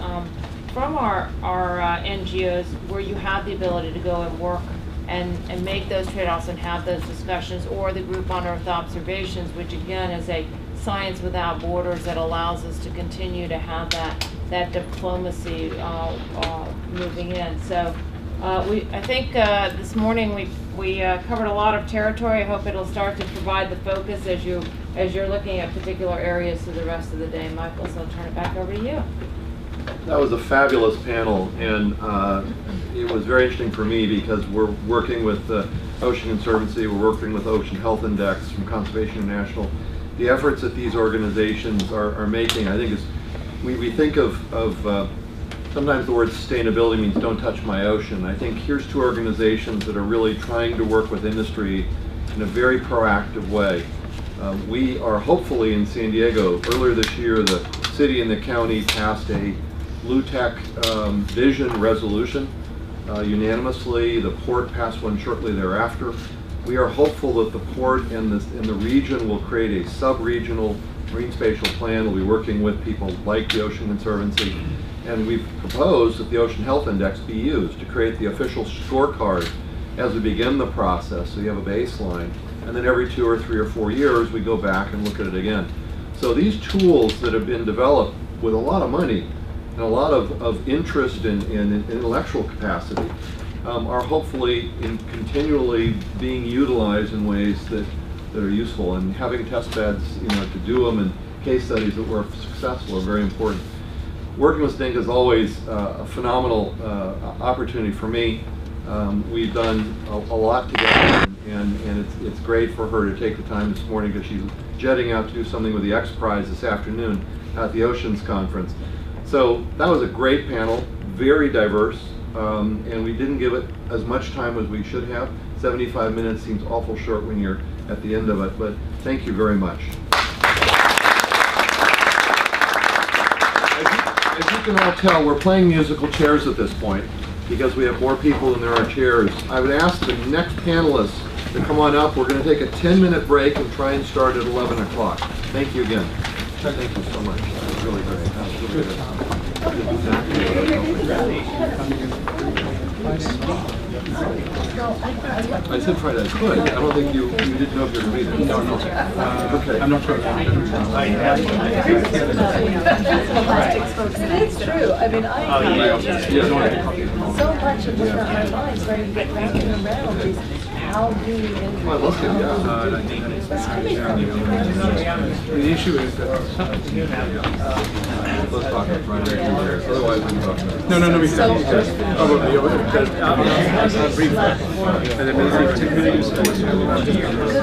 from our NGOs, where you have the ability to go and work and make those trade-offs and have those discussions, or the group on Earth observations, which again is a science without borders that allows us to continue to have that diplomacy moving in. So I think this morning we covered a lot of territory. I hope it'll start to provide the focus as you're looking at particular areas through the rest of the day. Michael, so I'll turn it back over to you. That was a fabulous panel, and it was very interesting for me because we're working with the Ocean Conservancy, we're working with Ocean Health Index from Conservation International. The efforts that these organizations are making, I think, is we think of sometimes the word sustainability means don't touch my ocean. I think here's 2 organizations that are really trying to work with industry in a very proactive way. We are hopefully in San Diego. Earlier this year, the city and the county passed a BlueTech vision resolution unanimously. The port passed one shortly thereafter. We are hopeful that the port and the region will create a sub-regional marine spatial plan. We'll be working with people like the Ocean Conservancy, and we've proposed that the Ocean Health Index be used to create the official scorecard as we begin the process, so you have a baseline, and then every 2 or 3 or 4 years we go back and look at it again. So these tools that have been developed with a lot of money and a lot of interest in intellectual capacity are hopefully continually being utilized in ways that are useful, and having test beds to do them and case studies that were successful are very important. Working with Zdenka is always a phenomenal opportunity for me. We've done a lot together, and it's great for her to take the time this morning because she's jetting out to do something with the X Prize this afternoon at the Oceans Conference. So that was a great panel, very diverse, and we didn't give it as much time as we should have. 75 minutes seems awful short when you're at the end of it, but thank you very much. As you can all tell, we're playing musical chairs at this point because we have more people than there are chairs. I would ask the next panelists to come on up. We're going to take a 10-minute break and try and start at 11 o'clock. Thank you again. Thank you so much. That was really great. That was really good. I said Friday I could. I don't think you didn't know if you were going to be there. No, no. Okay. I'm not sure. It's true. I mean, so much of what's on my mind starting to get wrapping around is how do we Well, let's get, The issue is that let's talk right there. Otherwise, we can talk. no, we can. Probably because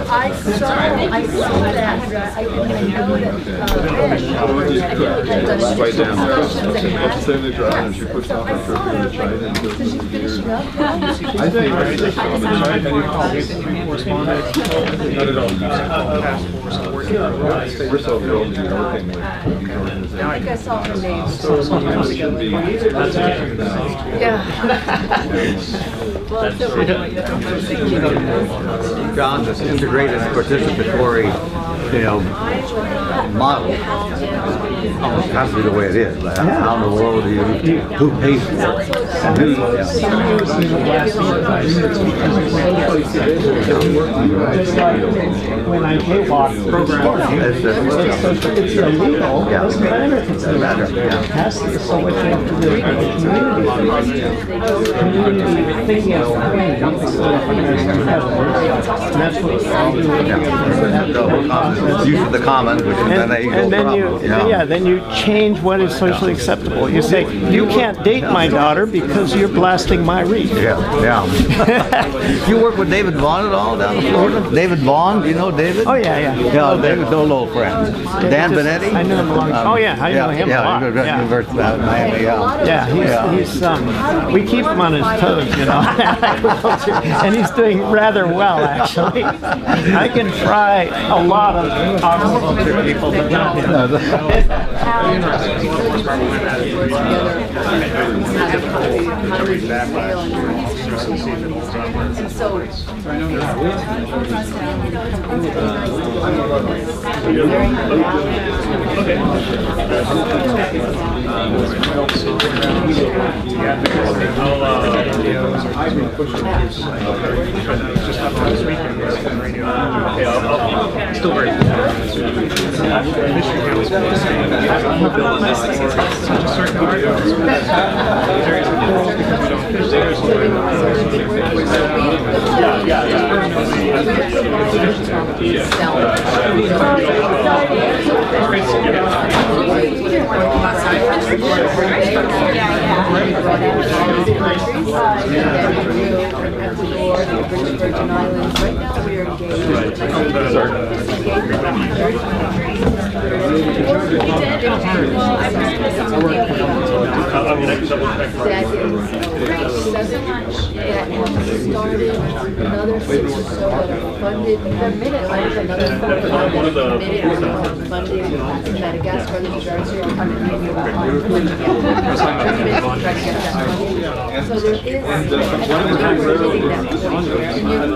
I saw that. I know that. Right down. Let's say they drive and she puts off her trip to China and goes to the years. I think it's not at all. Task force working. We're so thrilled to be working with these organizations. I think I saw her name. Sometimes it should be. John, this integrated participatory, model almost has to be the way it is. But how in the world do you, who pays for it? And who, When I jaywalk, it's illegal. It doesn't matter if it's illegal. So what you have to do is community thinking of and that's what use of the commons, which is then you change what is socially acceptable. You say, you can't date my daughter because you're blasting my reef. You work with David Vaughn at all down in Florida? David Vaughn, do you know David? Oh, yeah. Yeah, David's no old friend. Dan Benetti? I know him a long time. I know him a lot. University of Miami, we keep him on his toes, and he's doing rather well, actually. I can fry a lot of aquaculture people, but not him. Still very Another 6 or so that are funded, funding Madagascar, the Jersey, so there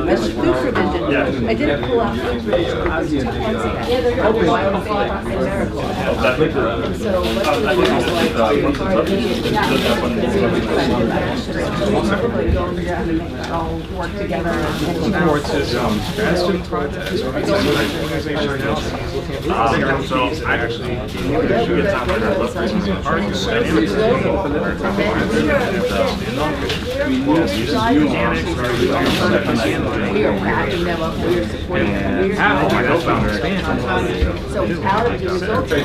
is supervision. I didn't pull out food provision. 2 months ago. Wildfire and miracle. So what's the all work together and supports his grad project. So I actually get time to look for some parts and we are backing them up, we are supporting them. So out of the results of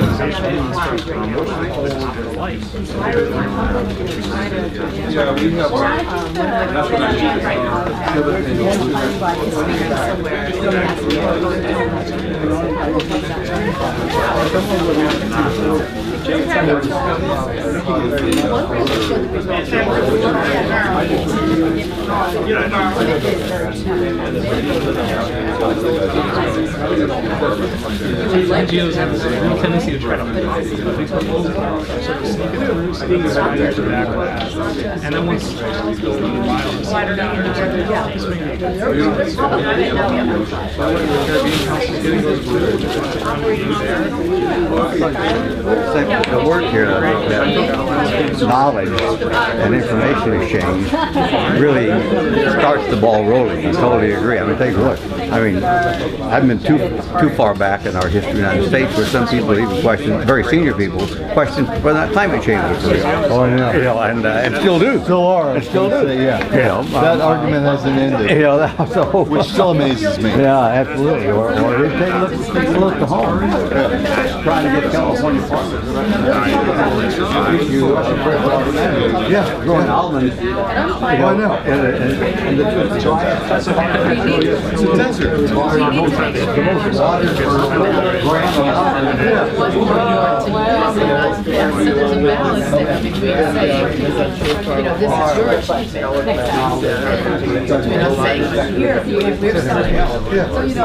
NGOs have this real tendency to try to sort of sneak it through, and then once the work here, knowledge and information exchange really starts the ball rolling. I totally agree. I mean, take a look. I mean, I haven't been too far back in our history of the United States where some people even question, very senior people, question whether or not climate change was real. Oh, yeah. You know, and still do. Still are. And still do. Yeah. You know, that argument hasn't ended. You know, so, which still amazes me. Yeah, absolutely. Or take a look to home. Trying to get California farmers. Yeah, growing almonds. I know. And it's a desert.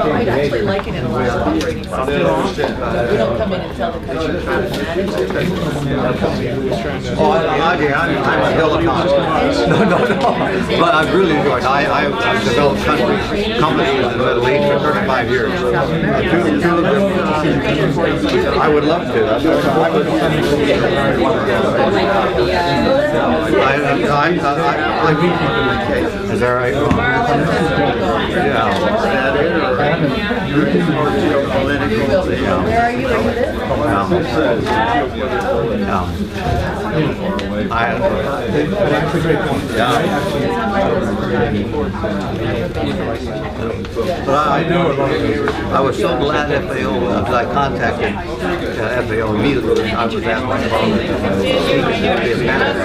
I'd actually liken it a lot to operating system. We don't come in and tell the country how to manage it. I'm a dilettante. No. But I've really enjoyed it. I've developed companies in the Middle East for 35 years. I would love to. Is that right? Yeah. Where are you? I was so glad FAO, because I contacted FAO immediately. I was asked my father to be a manager.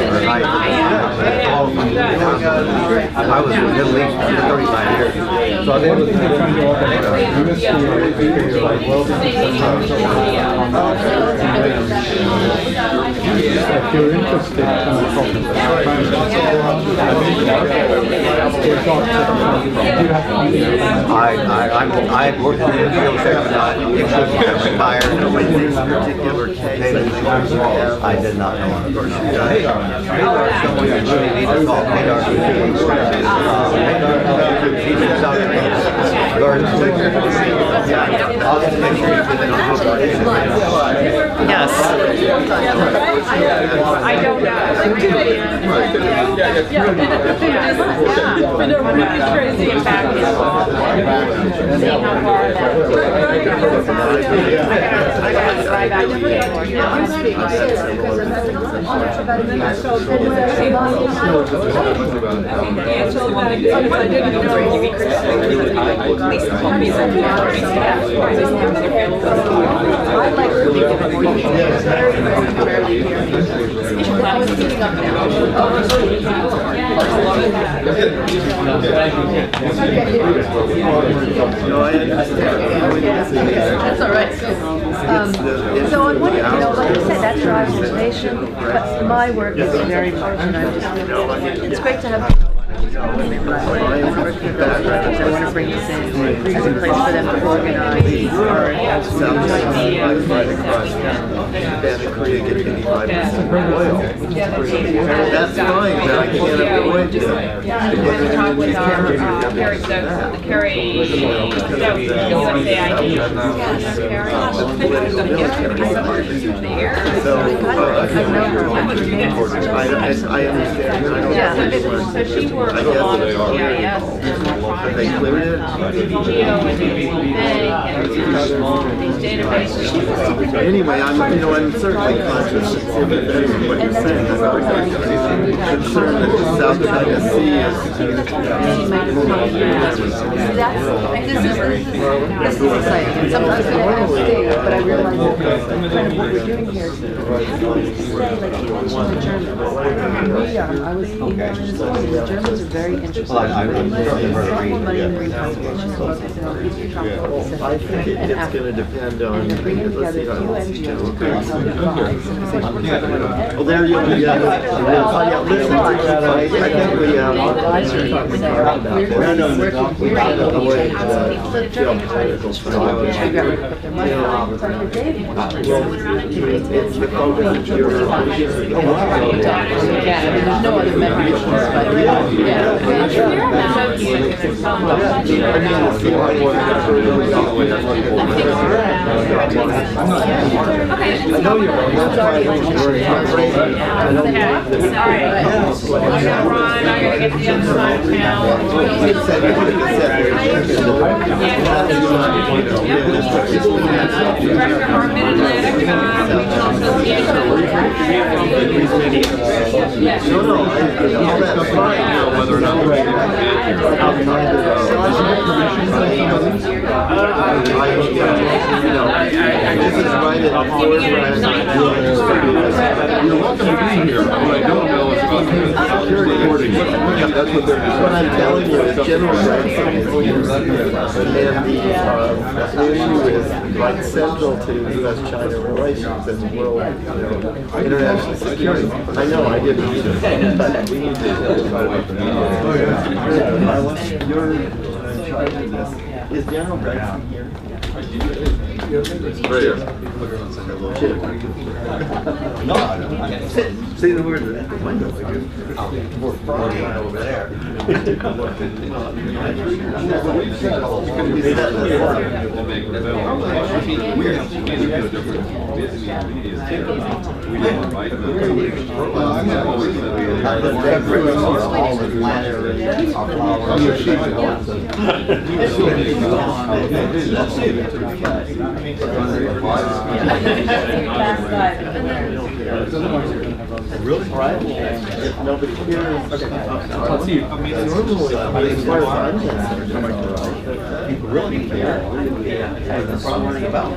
I was in the Middle East for 35 years. So I was able to if you're interested in I worked in the field sector. I retired in this particular case. I did not know. Someone you really need to call Yes. I don't know. Really crazy and back and seeing how far That's all right. So I'm wondering, like I said, that drives innovation, but my work is very fortunate. It's great to have I want to bring this in as a place for them to organize. That's fine, but I can't avoid it. I understand. So she works a lot of GIS and They cleared it? Geo and these databases. Anyway, I'm certainly conscious of what you're saying. I'm concerned that the South China Sea This is exciting. And sometimes I stay, but I realize that kind of what we're doing here is to say, like you mentioned the Germans. I was emailing this morning. The Germans are very interested. I money in marine conservation focused on Eastern tropical Pacific and Africa. It's going to depend on. And they're bringing together a few NGOs. Well, there you'll be. Listen to that. I think we. It's the focus of your. There's no other mechanisms, but know you're right. That's why I gotta run, I gotta get to the other side of whether or not you're welcome to be here. What I don't know is about security recording. That's what they're doing. What I'm telling you is general practice is here. And the issue is like central to U.S.-China relations and world international security. I know, I didn't either. But we need to you're in charge of this. Is General Gregson here? No, see the word at the window. We're far over there. Really? Right. If nobody cares. Okay. I'll see you. Normally, as far as I'm concerned, people really care. That's what I'm learning about.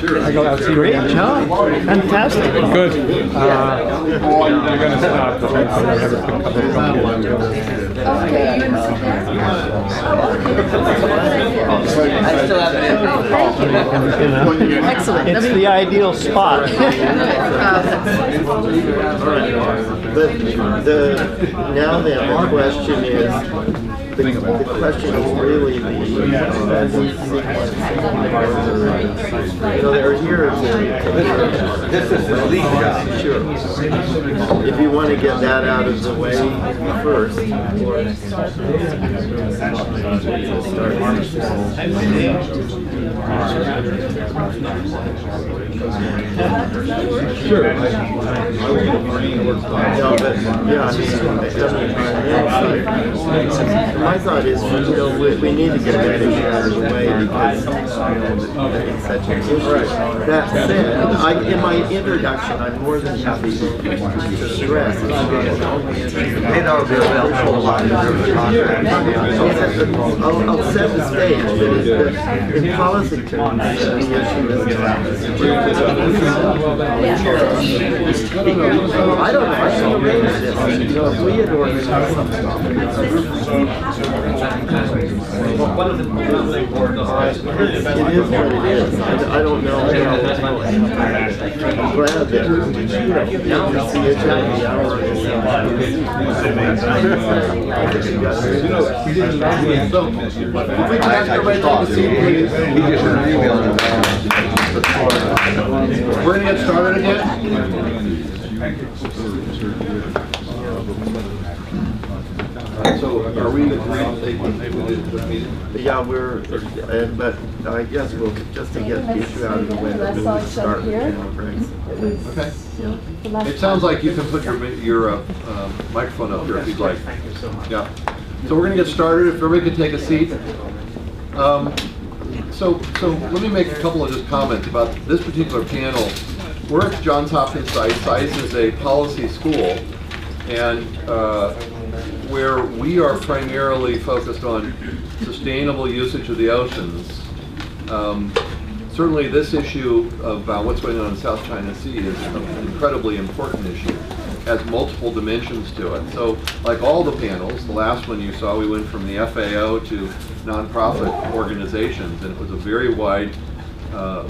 Sure. I go out to Great job. Fantastic. Good. You're going to start. Okay, you want to sit there? I still have it. Excellent. It's the ideal spot. Now then, the question is, the question is really the sequence. You know, there are years this is the lead job. Sure. If you want to get that out of the way first, Sure. My thought is, you know, we need to get that issue out of the way because it's such an issue. That said, in my introduction, I'm more than happy to stress I'll set the stage, but in policy terms, the issue is I don't know, I should arrange this. You know, if we had organized something. It is what it is. I don't know. I'm glad that we see each other the hour We're going to get started again. So are we agreed to take one? Yeah, but I guess we'll, just to get the issue out of the way, we'll start with General Gregson. Okay. It sounds like you can put your microphone up here if you'd like. Thank you so much. Yeah. So we're going to get started. If everybody could take a seat. So let me make a couple of just comments about this particular panel. We're at Johns Hopkins SAIS. SAIS is a policy school, and where we are primarily focused on sustainable usage of the oceans. Certainly this issue about what's going on in the South China Sea is an incredibly important issue. Has multiple dimensions to it. So like all the panels, the last one you saw, we went from the FAO to nonprofit organizations, and it was a very wide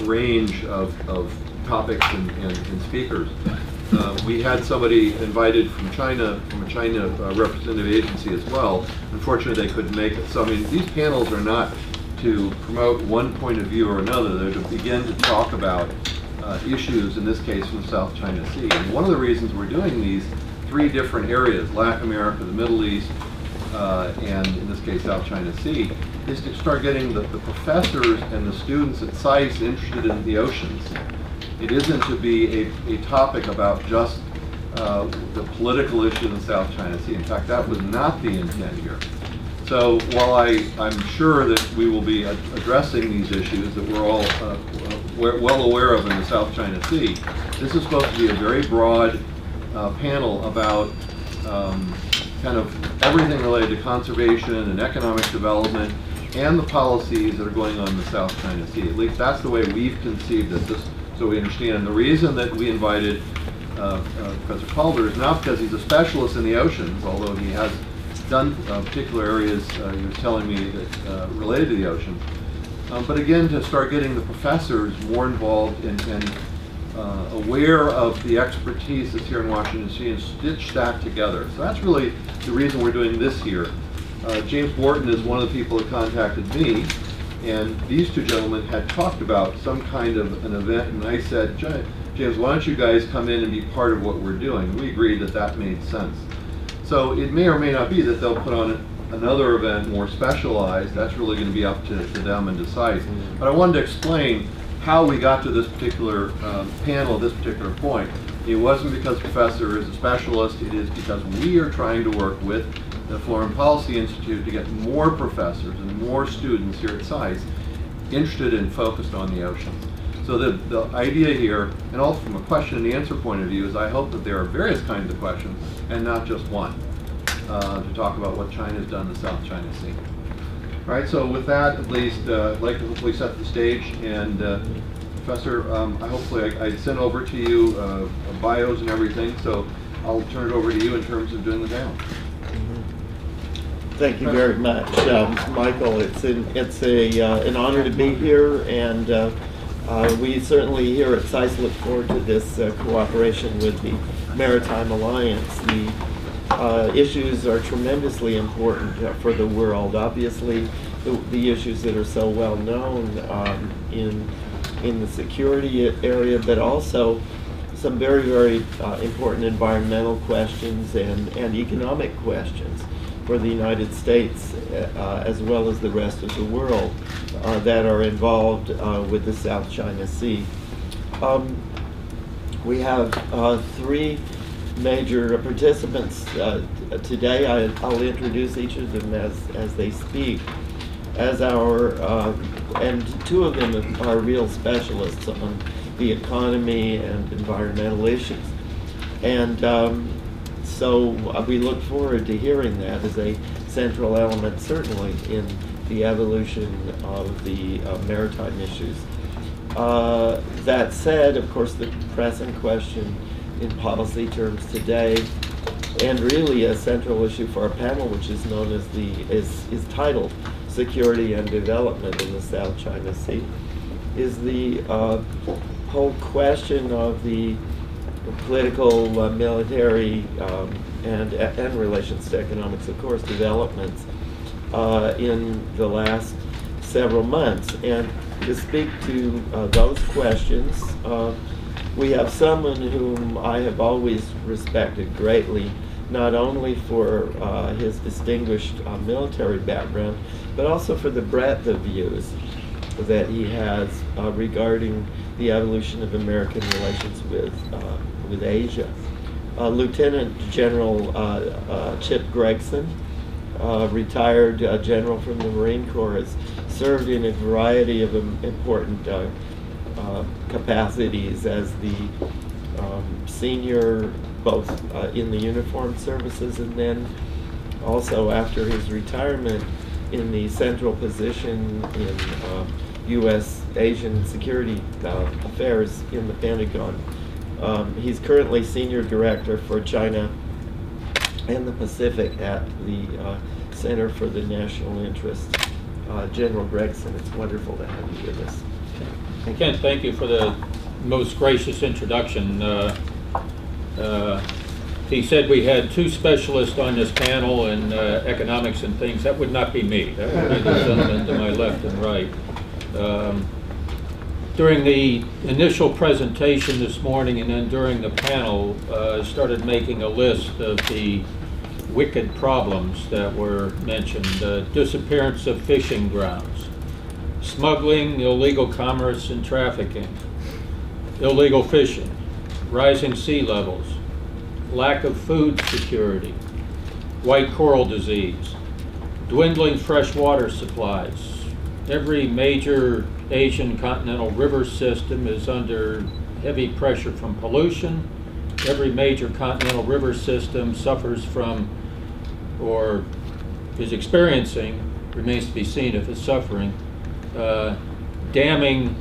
range of topics and speakers. We had somebody invited from China, from a China representative agency as well. Unfortunately, they couldn't make it. So I mean, these panels are not to promote one point of view or another. They're to begin to talk about issues, in this case from the South China Sea. And one of the reasons we're doing these 3 different areas, Latin America, the Middle East, and in this case South China Sea, is to start getting the professors and the students at SAIS interested in the oceans. It isn't to be a topic about just the political issues in the South China Sea. In fact, that was not the intent here. So while I'm sure that we will be addressing these issues that we're all well aware of in the South China Sea, this is supposed to be a very broad panel about kind of everything related to conservation and economic development and the policies that are going on in the South China Sea. At least that's the way we've conceived it, just so we understand. And the reason that we invited Professor Calder is not because he's a specialist in the oceans, although he has done particular areas he was telling me that related to the ocean, but again to start getting the professors more involved and aware of the expertise that's here in Washington DC and stitch that together. So that's really the reason we're doing this here. James Wharton is one of the people that contacted me, and these 2 gentlemen had talked about some kind of an event, and I said, James, why don't you guys come in and be part of what we're doing? We agreed that that made sense. So it may or may not be that they'll put on another event more specialized. That's really going to be up to them and decide. But I wanted to explain how we got to this particular panel at this particular point. It wasn't because the professor is a specialist. It is because we are trying to work with the Foreign Policy Institute to get more professors and more students here at SAIS interested and focused on the oceans. So the idea here, and also from a question and answer point of view, is I hope that there are various kinds of questions and not just one to talk about what China's done in the South China Sea. All right, so with that, at least, I'd like to hopefully set the stage. And Professor, I sent over to you bios and everything, so I'll turn it over to you in terms of doing the panel. Thank you very much, Michael. It's an honor to be here, and we certainly here at SAIS look forward to this cooperation with the Maritime Alliance. The issues are tremendously important for the world. Obviously, the issues that are so well known in the security area, but also some very, very important environmental questions and economic questions for the United States as well as the rest of the world that are involved with the South China Sea. We have 3 major participants today. I'll introduce each of them as they speak. As and 2 of them are real specialists on the economy and environmental issues. And so we look forward to hearing that as a central element, certainly, in the evolution of the maritime issues. That said, of course, the pressing question in policy terms today, and really a central issue for our panel, which is known as is titled Security and Development in the South China Sea, is the whole question of the political, military, and relations to economics, of course, developments in the last several months. And to speak to those questions, we have someone whom I have always respected greatly, not only for his distinguished military background, but also for the breadth of views that he has regarding the evolution of American relations with Asia. Lieutenant General Chip Gregson, retired general from the Marine Corps, has served in a variety of important capacities as the senior, both in the uniformed services and then also after his retirement in the central position in U.S. Asian security affairs in the Pentagon. He's currently Senior Director for China and the Pacific at the Center for the National Interest. General Gregson, it's wonderful to have you with us. Ken, thank you for the most gracious introduction. He said we had 2 specialists on this panel in economics and things. That would not be me. That would be the gentleman to my left and right. During the initial presentation this morning and then during the panel, I started making a list of the wicked problems that were mentioned. Disappearance of fishing grounds, smuggling, illegal commerce and trafficking, illegal fishing, rising sea levels, lack of food security, white coral disease, dwindling freshwater supplies. Every major Asian continental river system is under heavy pressure from pollution. Every major continental river system suffers from or is experiencing, remains to be seen if it's suffering, damming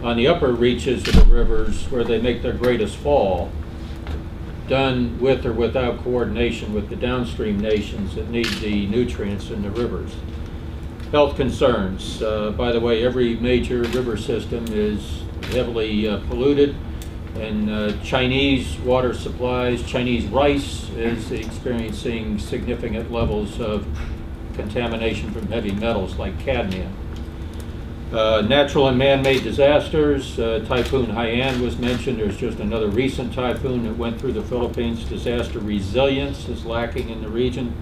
on the upper reaches of the rivers where they make their greatest fall, done with or without coordination with the downstream nations that need the nutrients in the rivers. Health concerns. By the way, every major river system is heavily polluted, and Chinese water supplies, Chinese rice is experiencing significant levels of contamination from heavy metals like cadmium. Natural and man-made disasters. Typhoon Haiyan was mentioned. There's just another recent typhoon that went through the Philippines. Disaster resilience is lacking in the region.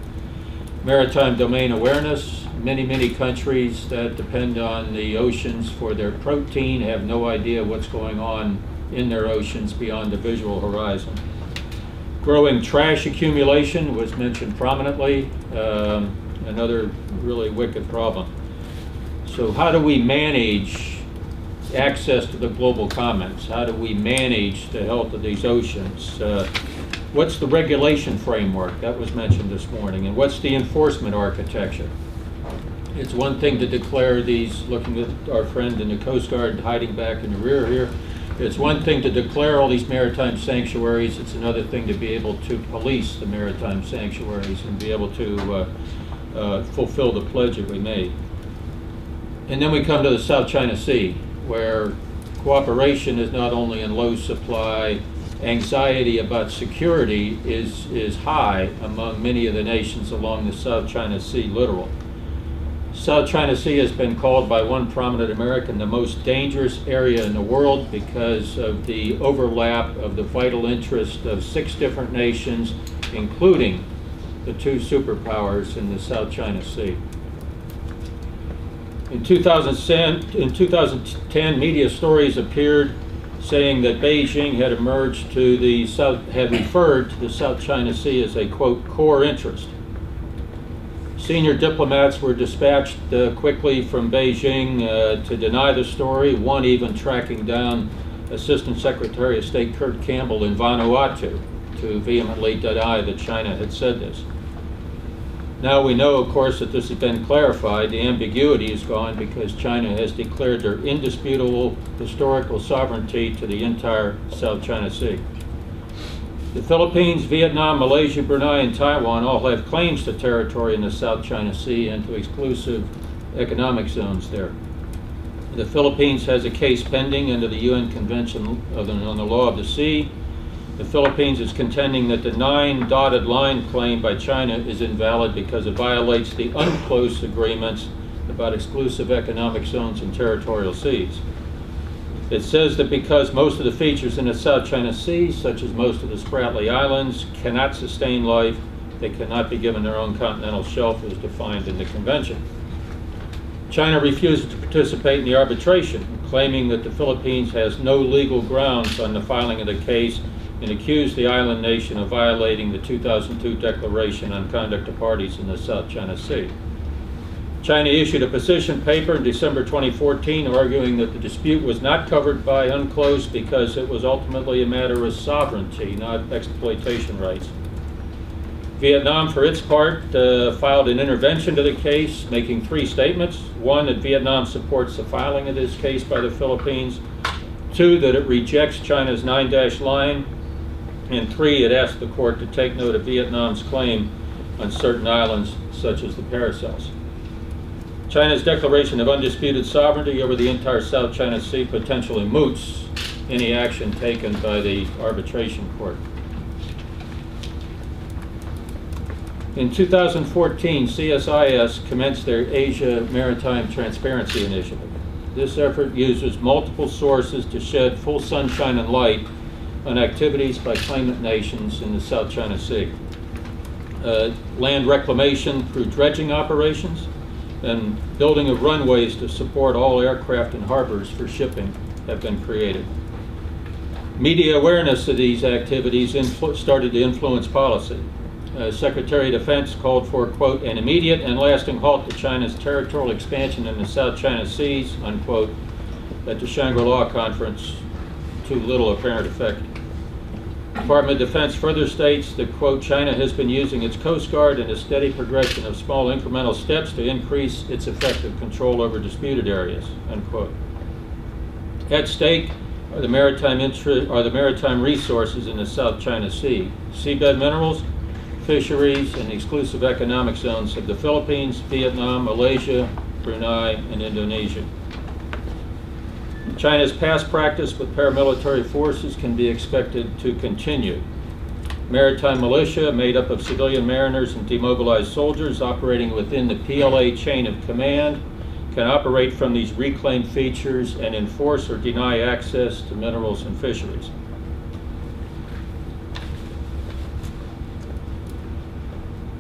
Maritime domain awareness. Many countries that depend on the oceans for their protein have no idea what's going on in their oceans beyond the visual horizon. Growing trash accumulation was mentioned prominently, another really wicked problem. So how do we manage access to the global commons? How do we manage the health of these oceans? What's the regulation framework? That was mentioned this morning. And what's the enforcement architecture? It's one thing to declare these, looking at our friend in the Coast Guard hiding back in the rear here, it's one thing to declare all these maritime sanctuaries. It's another thing to be able to police the maritime sanctuaries and be able to fulfill the pledge that we made. And then we come to the South China Sea, where cooperation is not only in low supply, anxiety about security is high among many of the nations along the South China Sea littoral. South China Sea has been called by one prominent American the most dangerous area in the world because of the overlap of the vital interest of 6 different nations, including the 2 superpowers in the South China Sea. In 2010, media stories appeared saying that Beijing had referred to the South China Sea as a, quote, core interest. Senior diplomats were dispatched quickly from Beijing to deny the story, one even tracking down Assistant Secretary of State Kurt Campbell in Vanuatu to vehemently deny that China had said this. Now we know, of course, that this has been clarified. The ambiguity is gone because China has declared their indisputable historical sovereignty to the entire South China Sea. The Philippines, Vietnam, Malaysia, Brunei, and Taiwan all have claims to territory in the South China Sea and to exclusive economic zones there. The Philippines has a case pending under the UN Convention on the Law of the Sea. The Philippines is contending that the 9 dotted line claim by China is invalid because it violates the UNCLOS agreements about exclusive economic zones and territorial seas. It says that because most of the features in the South China Sea, such as most of the Spratly Islands, cannot sustain life, they cannot be given their own continental shelf as defined in the convention. China refuses to participate in the arbitration, claiming that the Philippines has no legal grounds on the filing of the case and accused the island nation of violating the 2002 Declaration on Conduct of Parties in the South China Sea. China issued a position paper in December 2014 arguing that the dispute was not covered by UNCLOS because it was ultimately a matter of sovereignty, not exploitation rights. Vietnam, for its part, filed an intervention to the case, making 3 statements. 1, that Vietnam supports the filing of this case by the Philippines. 2, that it rejects China's 9-dash line. And 3, it asked the court to take note of Vietnam's claim on certain islands, such as the Paracels. China's declaration of undisputed sovereignty over the entire South China Sea potentially moots any action taken by the arbitration court. In 2014, CSIS commenced their Asia Maritime Transparency Initiative. This effort uses multiple sources to shed full sunshine and light on activities by claimant nations in the South China Sea. Land reclamation through dredging operations and building of runways to support all aircraft and harbors for shipping have been created. Media awareness of these activities started to influence policy. Secretary of Defense called for, quote, an immediate and lasting halt to China's territorial expansion in the South China Seas, unquote, at the Shangri-La Conference, to little apparent effect. Department of Defense further states that, quote, China has been using its Coast Guard in a steady progression of small incremental steps to increase its effective control over disputed areas, unquote. At stake are the maritime resources in the South China Sea, seabed minerals, fisheries, and exclusive economic zones of the Philippines, Vietnam, Malaysia, Brunei, and Indonesia. China's past practice with paramilitary forces can be expected to continue. Maritime militia, made up of civilian mariners and demobilized soldiers operating within the PLA chain of command, can operate from these reclaimed features and enforce or deny access to minerals and fisheries.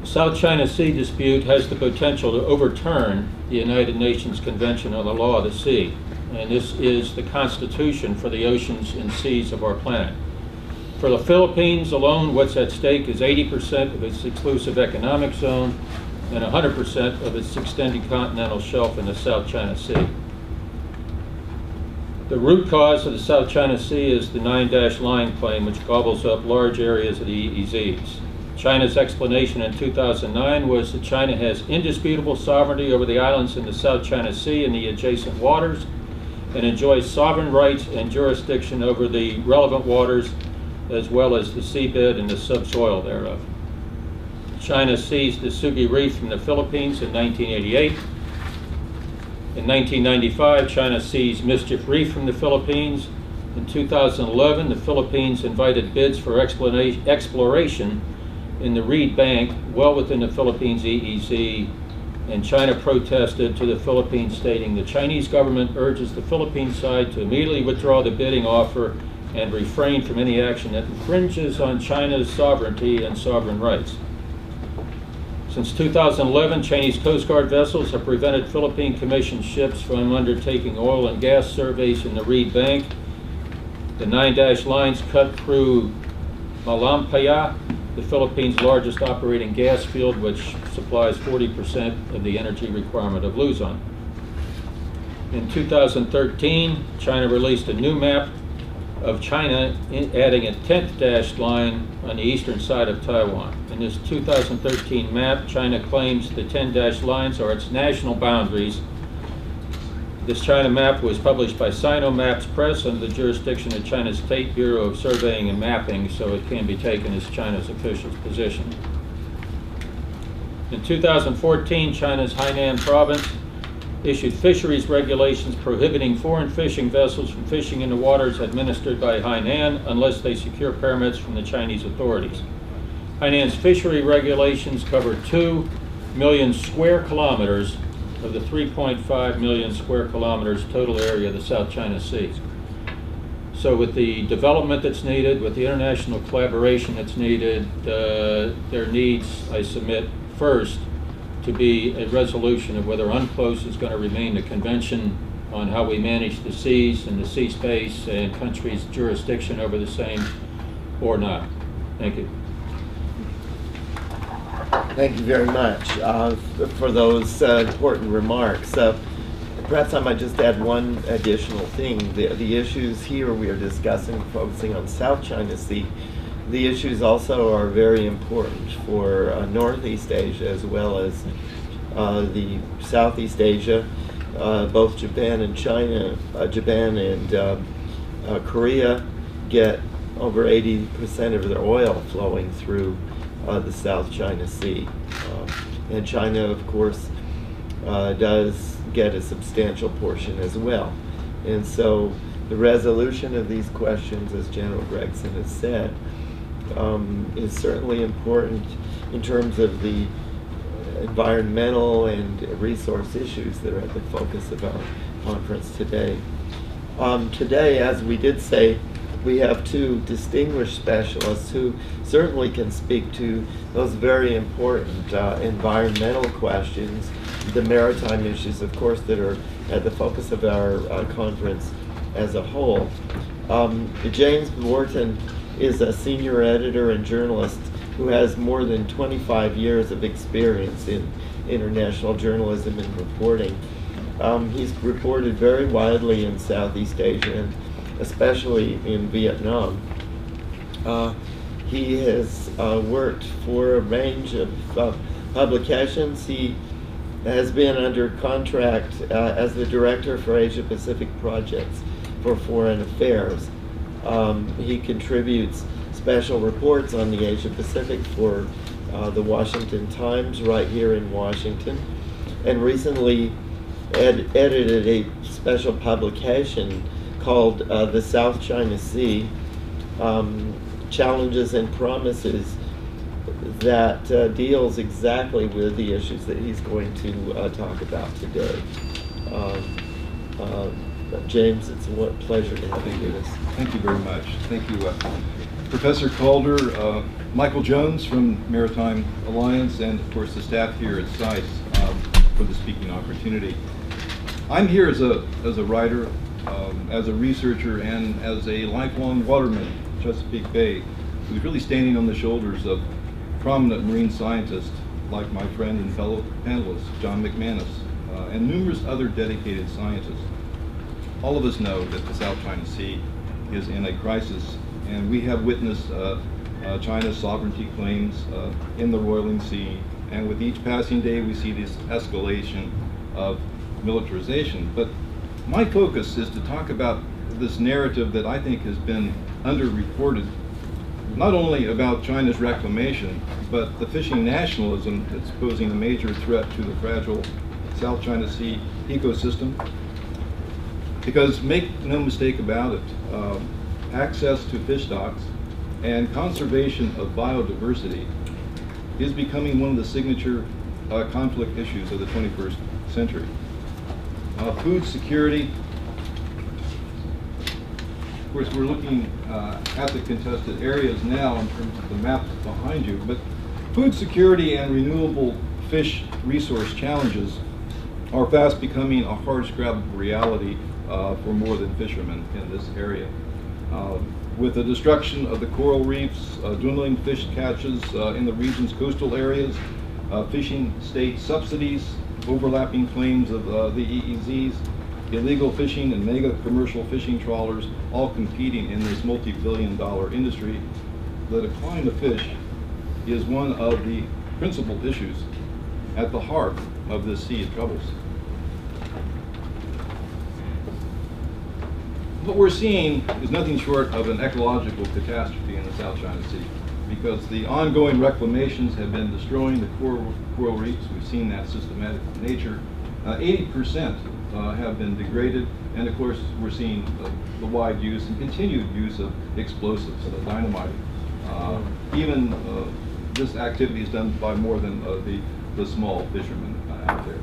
The South China Sea dispute has the potential to overturn the United Nations Convention on the Law of the Sea, and this is the constitution for the oceans and seas of our planet. For the Philippines alone, what's at stake is 80% of its exclusive economic zone and 100% of its extended continental shelf in the South China Sea. The root cause of the South China Sea is the 9-dash line claim, which gobbles up large areas of the EEZs. China's explanation in 2009 was that China has indisputable sovereignty over the islands in the South China Sea and the adjacent waters, and enjoys sovereign rights and jurisdiction over the relevant waters, as well as the seabed and the subsoil thereof. China seized the Sugi Reef from the Philippines in 1988. In 1995, China seized Mischief Reef from the Philippines. In 2011, the Philippines invited bids for exploration in the Reed Bank, well within the Philippines EEZ, and China protested to the Philippines, stating the Chinese government urges the Philippine side to immediately withdraw the bidding offer and refrain from any action that infringes on China's sovereignty and sovereign rights. Since 2011, Chinese Coast Guard vessels have prevented Philippine commissioned ships from undertaking oil and gas surveys in the Reed Bank. The 9-dash lines cut through Malampaya, the Philippines' largest operating gas field, which supplies 40% of the energy requirement of Luzon. In 2013, China released a new map of China, adding a 10th dash line on the eastern side of Taiwan. In this 2013 map, China claims the 10-dash lines are its national boundaries. This China map was published by Sinomaps Press under the jurisdiction of China's State Bureau of Surveying and Mapping, so it can be taken as China's official position. In 2014, China's Hainan province issued fisheries regulations prohibiting foreign fishing vessels from fishing in the waters administered by Hainan unless they secure permits from the Chinese authorities. Hainan's fishery regulations cover 2 million square kilometers of the 3.5 million square kilometers total area of the South China Sea. So with the development that's needed, with the international collaboration that's needed, there needs, I submit, first to be a resolution of whether UNCLOS is going to remain the convention on how we manage the seas and the sea space and countries' jurisdiction over the same or not. Thank you. Thank you very much for those important remarks. Perhaps I might just add one additional thing. The issues here we are discussing, focusing on South China Sea, the issues also are very important for Northeast Asia as well as the Southeast Asia. Both Japan and China, Japan and Korea get over 80% of their oil flowing through the South China Sea. And China, of course, does get a substantial portion as well. And so the resolution of these questions, as General Gregson has said, is certainly important in terms of the environmental and resource issues that are at the focus of our conference today. Today, as we did say, we have two distinguished specialists who certainly can speak to those very important environmental questions, the maritime issues, of course, that are at the focus of our conference as a whole. James Wharton is a senior editor and journalist who has more than 25 years of experience in international journalism and reporting. He's reported very widely in Southeast Asia and especially in Vietnam. He has worked for a range of publications. He has been under contract as the director for Asia Pacific projects for Foreign Affairs. He contributes special reports on the Asia Pacific for the Washington Times right here in Washington, and recently edited a special publication called The South China Sea, Challenges and Promises, that deals exactly with the issues that he's going to talk about today. James, it's a pleasure to have you with us. Thank you very much. Thank you, Professor Calder, Michael Jones from Maritime Alliance, and of course the staff here at SAIS for the speaking opportunity. I'm here as a writer, as a researcher, and as a lifelong waterman, Chesapeake Bay, who's really standing on the shoulders of prominent marine scientists like my friend and fellow panelist, John McManus, and numerous other dedicated scientists. All of us know that the South China Sea is in a crisis, and we have witnessed China's sovereignty claims in the roiling sea, and with each passing day we see this escalation of militarization. But my focus is to talk about this narrative that I think has been underreported, not only about China's reclamation, but the fishing nationalism that's posing a major threat to the fragile South China Sea ecosystem. Because make no mistake about it, access to fish stocks and conservation of biodiversity is becoming one of the signature conflict issues of the 21st century. Food security, of course we're looking at the contested areas now in terms of the map behind you, but food security and renewable fish resource challenges are fast becoming a hardscrabble reality for more than fishermen in this area. With the destruction of the coral reefs, dwindling fish catches in the region's coastal areas, fishing state subsidies, overlapping claims of the EEZs, illegal fishing and mega commercial fishing trawlers all competing in this multi-billion-dollar industry, the decline of fish is one of the principal issues at the heart of this sea of troubles. What we're seeing is nothing short of an ecological catastrophe in the South China Sea, because the ongoing reclamations have been destroying the coral reefs. We've seen that systematic nature. 80% have been degraded, and of course we're seeing the wide use and continued use of explosives, dynamite. Even this activity is done by more than the small fishermen out there.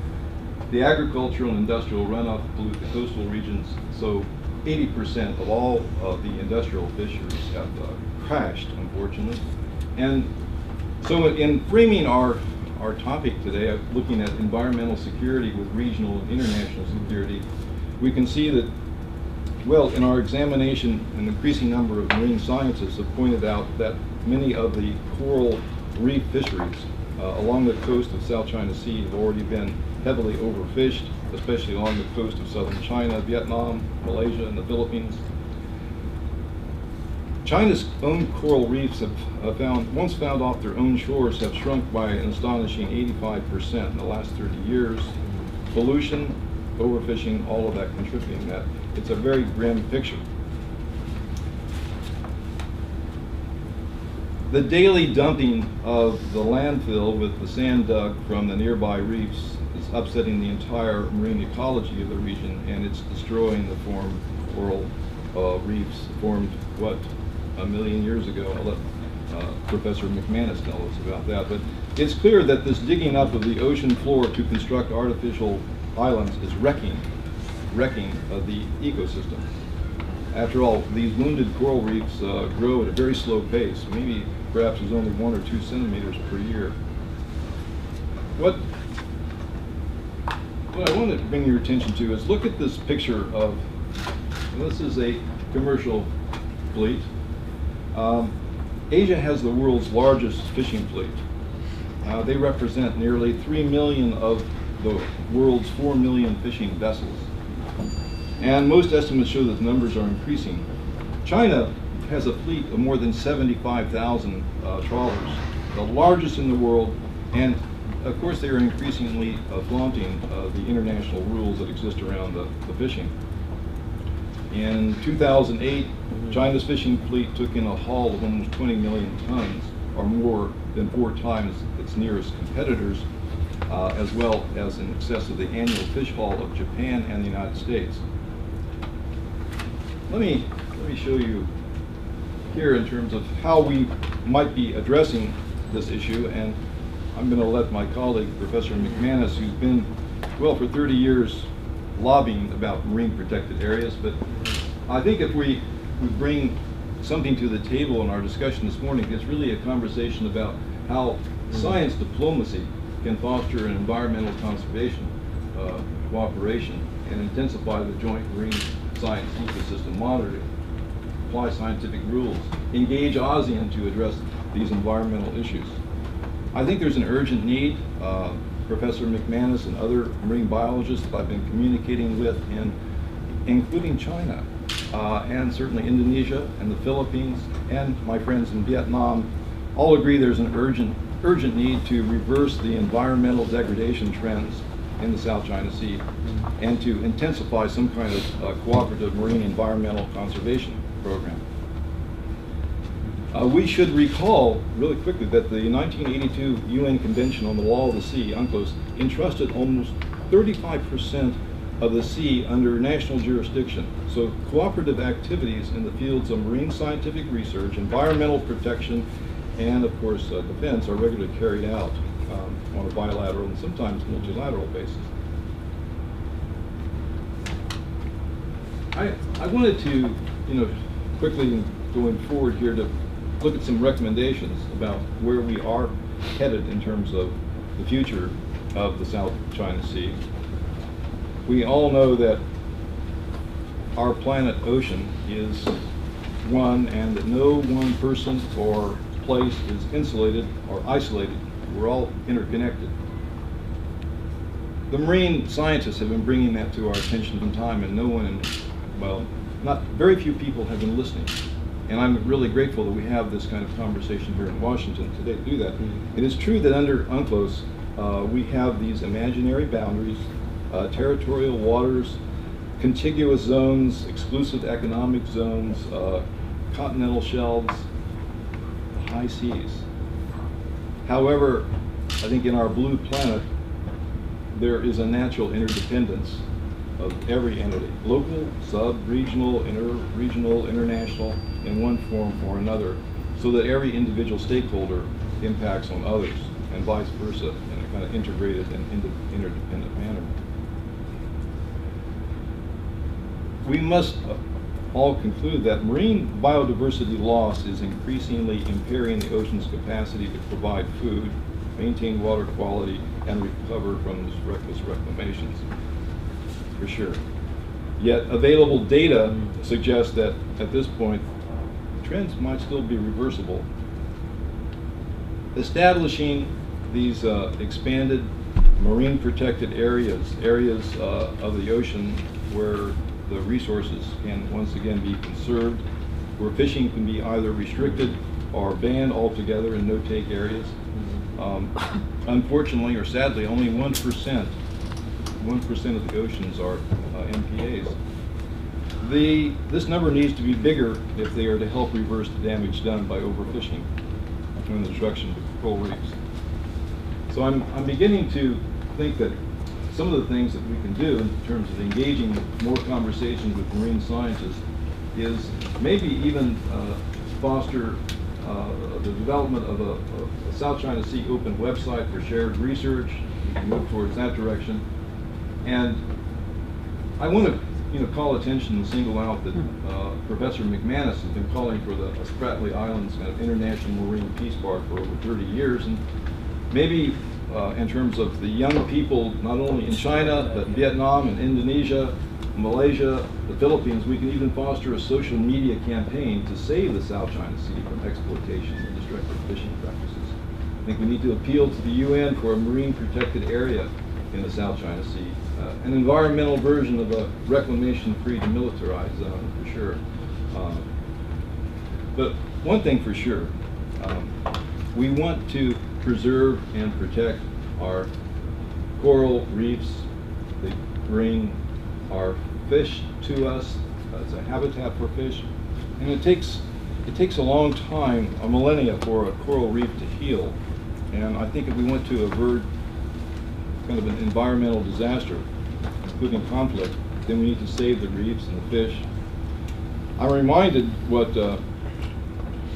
The agricultural and industrial runoff pollute the coastal regions, so 80% of all of the industrial fisheries have crashed, unfortunately. And so in framing our topic today, looking at environmental security with regional and international security, we can see that, well, in our examination, an increasing number of marine scientists have pointed out that many of the coral reef fisheries along the coast of South China Sea have already been heavily overfished, especially along the coast of southern China, Vietnam, Malaysia, and the Philippines. China's own coral reefs have once found off their own shores, have shrunk by an astonishing 85% in the last 30 years. Pollution, overfishing, all of that contributing to that. It's a very grim picture. The daily dumping of the landfill with the sand dug from the nearby reefs is upsetting the entire marine ecology of the region, and it's destroying the formed coral reefs formed, what, 1 million years ago. I'll let Professor McManus tell us about that. But it's clear that this digging up of the ocean floor to construct artificial islands is wrecking wrecking of the ecosystem. After all, these wounded coral reefs grow at a very slow pace, maybe perhaps it's only 1 or 2 centimeters per year. What I want to bring your attention to is look at this picture of, this is a commercial fleet. Asia has the world's largest fishing fleet. They represent nearly 3 million of the world's 4 million fishing vessels. And most estimates show that the numbers are increasing. China has a fleet of more than 75,000 trawlers, the largest in the world, and of course they are increasingly flaunting the international rules that exist around the fishing. In 2008, China's fishing fleet took in a haul of almost 20 million tons, or more than 4 times its nearest competitors, as well as in excess of the annual fish haul of Japan and the United States. Let me show you here in terms of how we might be addressing this issue, and I'm going to let my colleague, Professor McManus, who's been, well, for 30 years lobbying about marine protected areas, but I think if we bring something to the table in our discussion this morning, it's really a conversation about how science diplomacy can foster an environmental conservation cooperation and intensify the joint marine science ecosystem monitoring, apply scientific rules, engage ASEAN to address these environmental issues. I think there's an urgent need. Professor McManus and other marine biologists that I've been communicating with, including China, and certainly Indonesia and the Philippines, and my friends in Vietnam, all agree there's an urgent need to reverse the environmental degradation trends in the South China Sea and to intensify some kind of cooperative marine environmental conservation program. We should recall really quickly that the 1982 UN Convention on the Law of the Sea, UNCLOS, entrusted almost 35% of the sea under national jurisdiction. So cooperative activities in the fields of marine scientific research, environmental protection, and of course defense are regularly carried out on a bilateral and sometimes multilateral basis. I wanted to, quickly going forward here to look at some recommendations about where we are headed in terms of the future of the South China Sea. We all know that our planet ocean is one, and that no one person or place is insulated or isolated. We're all interconnected. The marine scientists have been bringing that to our attention in time, and no one, very few people have been listening. And I'm really grateful that we have this kind of conversation here in Washington today to do that. It is true that under UNCLOS, we have these imaginary boundaries, territorial waters, contiguous zones, exclusive economic zones, continental shelves, high seas. However, I think in our blue planet, there is a natural interdependence of every entity, local, sub-regional, inter-regional, international, in one form or another, so that every individual stakeholder impacts on others, and vice versa, in a kind of integrated and interdependent manner. We must all conclude that marine biodiversity loss is increasingly impairing the ocean's capacity to provide food, maintain water quality, and recover from these reckless reclamations, for sure. Yet available data suggests that at this point, trends might still be reversible. Establishing these expanded marine protected areas of the ocean where the resources can once again be conserved, where fishing can be either restricted or banned altogether in no-take areas. Unfortunately or sadly, only 1% of the oceans are MPAs. This number needs to be bigger if they are to help reverse the damage done by overfishing and the destruction of coral reefs. So I'm beginning to think that some of the things that we can do in terms of engaging more conversations with marine scientists is maybe even foster the development of a South China Sea open website for shared research. We can move towards that direction. And I want to call attention and single out that Professor McManus has been calling for the Spratly Islands kind of international marine peace park for over 30 years, and maybe in terms of the young people, not only in China, but Vietnam and Indonesia, Malaysia, the Philippines, we can even foster a social media campaign to save the South China Sea from exploitation and destructive fishing practices. I think we need to appeal to the UN for a marine protected area in the South China Sea, an environmental version of a reclamation-free demilitarized zone, for sure. But one thing for sure, we want to preserve and protect our coral reefs. They bring our fish to us as a habitat for fish, and it takes a long time, a millennia, for a coral reef to heal. And I think if we want to avert kind of an environmental disaster, including conflict, then we need to save the reefs and the fish. I'm reminded what the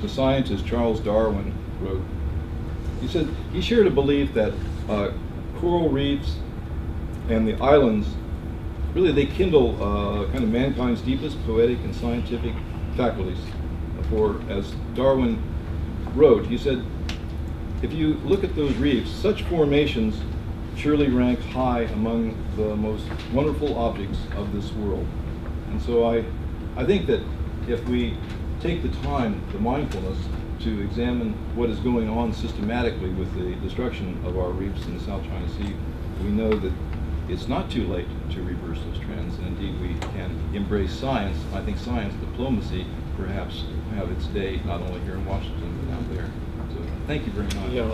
scientist Charles Darwin wrote. He said he shared a belief that coral reefs and the islands, really they kindle kind of mankind's deepest poetic and scientific faculties. For, as Darwin wrote, he said, if you look at those reefs, such formations surely rank high among the most wonderful objects of this world. And so I think that if we take the time, the mindfulness, to examine what is going on systematically with the destruction of our reefs in the South China Sea, we know that it's not too late to reverse those trends, and indeed we can embrace science. I think science diplomacy perhaps have its day not only here in Washington but out there. So thank you very much. Yeah.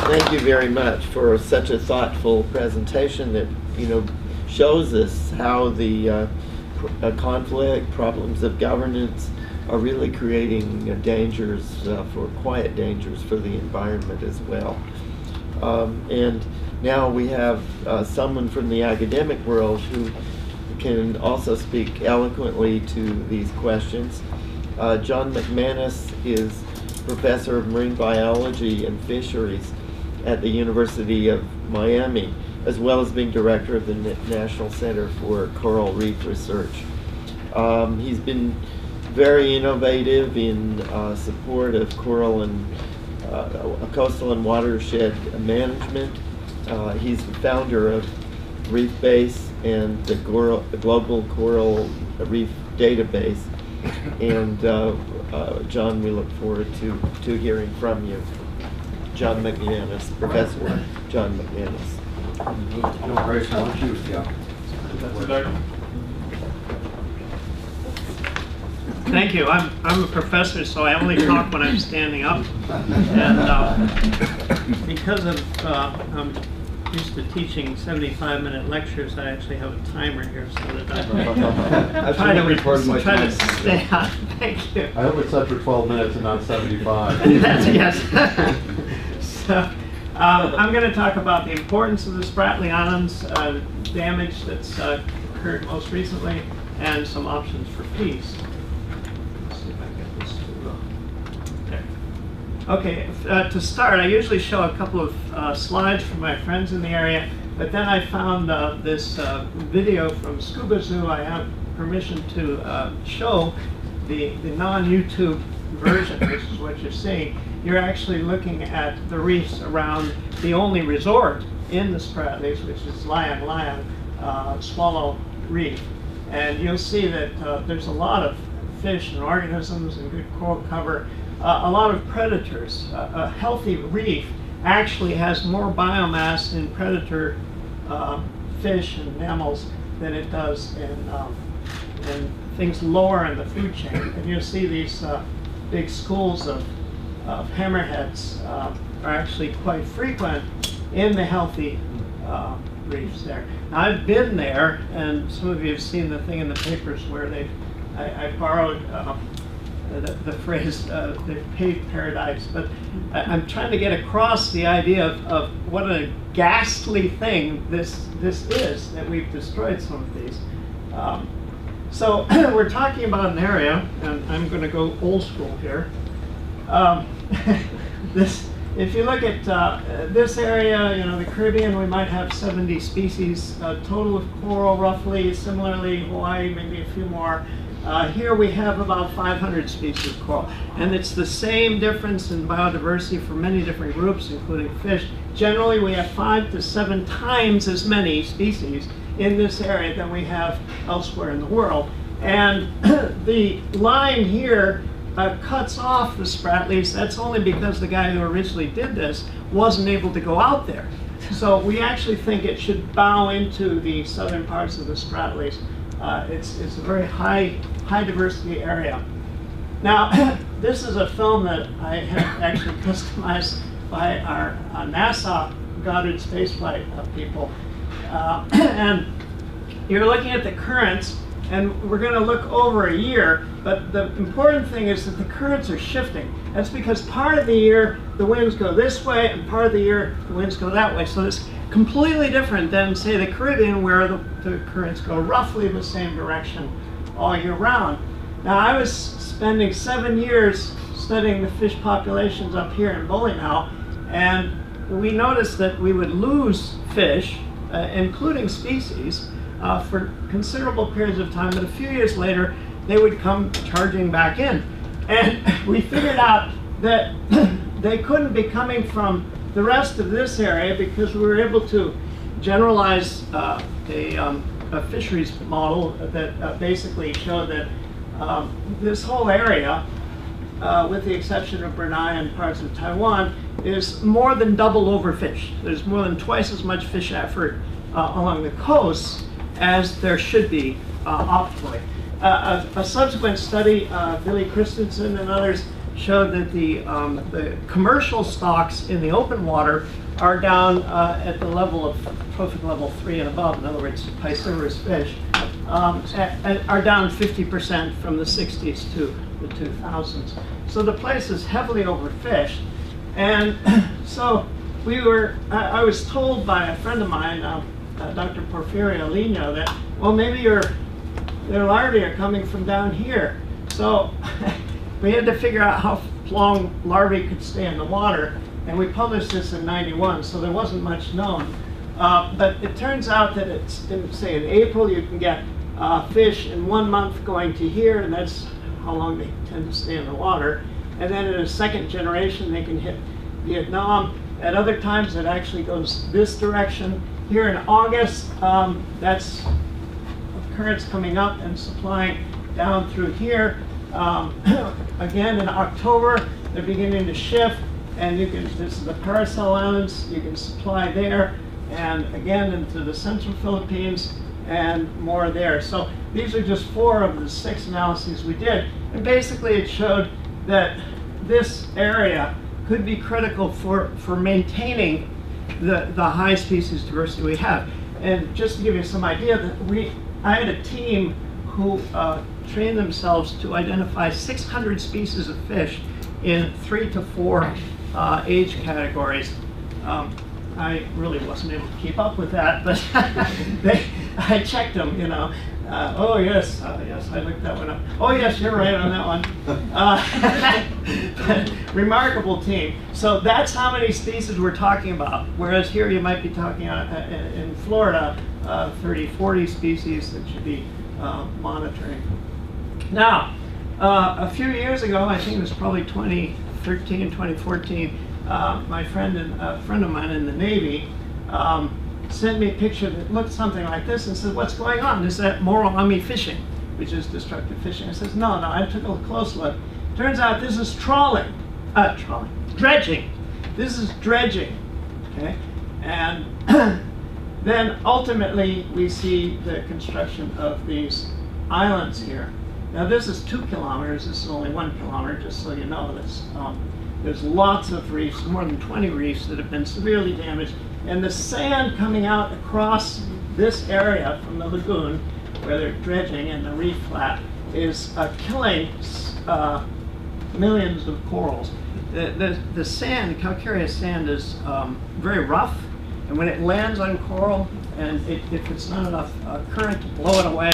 Thank you very much for such a thoughtful presentation that shows us how the conflict, problems of governance are really creating dangers, quiet dangers for the environment as well. And now we have someone from the academic world who can also speak eloquently to these questions. John McManus is professor of marine biology and fisheries at the University of Miami, as well as being director of the National Center for Coral Reef Research. He's been very innovative in support of coral and coastal and watershed management. He's the founder of Reef Base and the Global Coral Reef Database. And John, we look forward to hearing from you. John McManus, Professor John McManus. Grace, why don't you? Yeah. Thank you. I'm a professor, so I only talk when I'm standing up. And because of I'm used to teaching 75-minute lectures, I actually have a timer here so that I try to stay on. Thank you. I hope it's set for 12 minutes and not 75. Yes. So, I'm going to talk about the importance of the Spratly Islands, damage that's occurred most recently, and some options for peace. Let's see if I get this to there. Okay, to start, I usually show a couple of slides from my friends in the area, but then I found this video from Scuba Zoo. I have permission to show the non-YouTube version, which is what you're seeing. You're actually looking at the reefs around the only resort in the Spratlys, which is Layang Swallow Reef. And you'll see that there's a lot of fish and organisms and good coral cover, a lot of predators. A healthy reef actually has more biomass in predator fish and mammals than it does in things lower in the food chain. And you'll see these big schools of hammerheads are actually quite frequent in the healthy reefs there. Now, I've been there, and some of you have seen the thing in the papers where I borrowed the phrase, they've paved paradise, but I'm trying to get across the idea of what a ghastly thing this is, that we've destroyed some of these. So we're talking about an area, and I'm going to go old school here. This if you look at this area, you know, the Caribbean, we might have 70 species total of coral, roughly. Similarly, Hawaii, maybe a few more. Here we have about 500 species of coral. And it's the same difference in biodiversity for many different groups, including fish. Generally, we have 5 to 7 times as many species in this area than we have elsewhere in the world. And the line here cuts off the spratlys. That's only because the guy who originally did this wasn't able to go out there. So we actually think it should bow into the southern parts of the spratlys. It's a very high diversity area. Now, this is a film that I have actually customized by our NASA Goddard spaceflight people. And you're looking at the currents, and we're going to look over a year, but the important thing is that the currents are shifting. That's because part of the year the winds go this way, and part of the year the winds go that way. So it's completely different than, say, the Caribbean, where the currents go roughly the same direction all year round. Now, I was spending 7 years studying the fish populations up here in Bowling-Owl, and we noticed that we would lose fish, including species, for considerable periods of time, but a few years later, they would come charging back in. And we figured out that they couldn't be coming from the rest of this area because we were able to generalize a fisheries model that basically showed that this whole area, with the exception of Brunei and parts of Taiwan, is more than double overfished. There's more than twice as much fish effort along the coast as there should be optimally. A subsequent study, Billy Christensen and others, showed that the commercial stocks in the open water are down at the level of trophic level 3 and above. In other words, piscivorous fish are down 50% from the 60s to the 2000s. So the place is heavily overfished. And so I was told by a friend of mine, Dr. Porfirio Lino, that, well, maybe their larvae are coming from down here. So we had to figure out how long larvae could stay in the water, and we published this in '91, so there wasn't much known. But it turns out that it's, say in April, you can get fish in 1 month going to here, and that's how long they tend to stay in the water. And then in a second generation, they can hit Vietnam. At other times, it actually goes this direction. Here in August, that's currents coming up and supplying down through here. Again, in October, they're beginning to shift, and this is the Paracel Islands, you can supply there, and again into the central Philippines, and more there. So these are just 4 of the 6 analyses we did, and basically it showed that this area could be critical for maintaining the high species diversity we have. And just to give you some idea, I had a team who trained themselves to identify 600 species of fish in 3 to 4 age categories. I really wasn't able to keep up with that, but I checked them, you know. Oh yes, yes, I looked that one up. Oh yes, you're right on that one. Remarkable team. So that's how many species we're talking about. Whereas here you might be talking in Florida, 30, 40 species that should be monitoring. Now, a few years ago, I think it was probably 2013, 2014, my friend and a friend of mine in the Navy sent me a picture that looked something like this and said, "What's going on? Is that moral-ami fishing, which is destructive fishing?" I says, no, I took a close look. Turns out this is dredging. This is dredging, okay? And then ultimately we see the construction of these islands here. Now this is 2 kilometers, this is only 1 kilometer, just so you know this. There's lots of reefs, more than 20 reefs that have been severely damaged. And the sand coming out across this area from the lagoon, where they're dredging and the reef flat, is killing millions of corals. The sand, calcareous sand, is very rough, and when it lands on coral, and if it's not enough current to blow it away,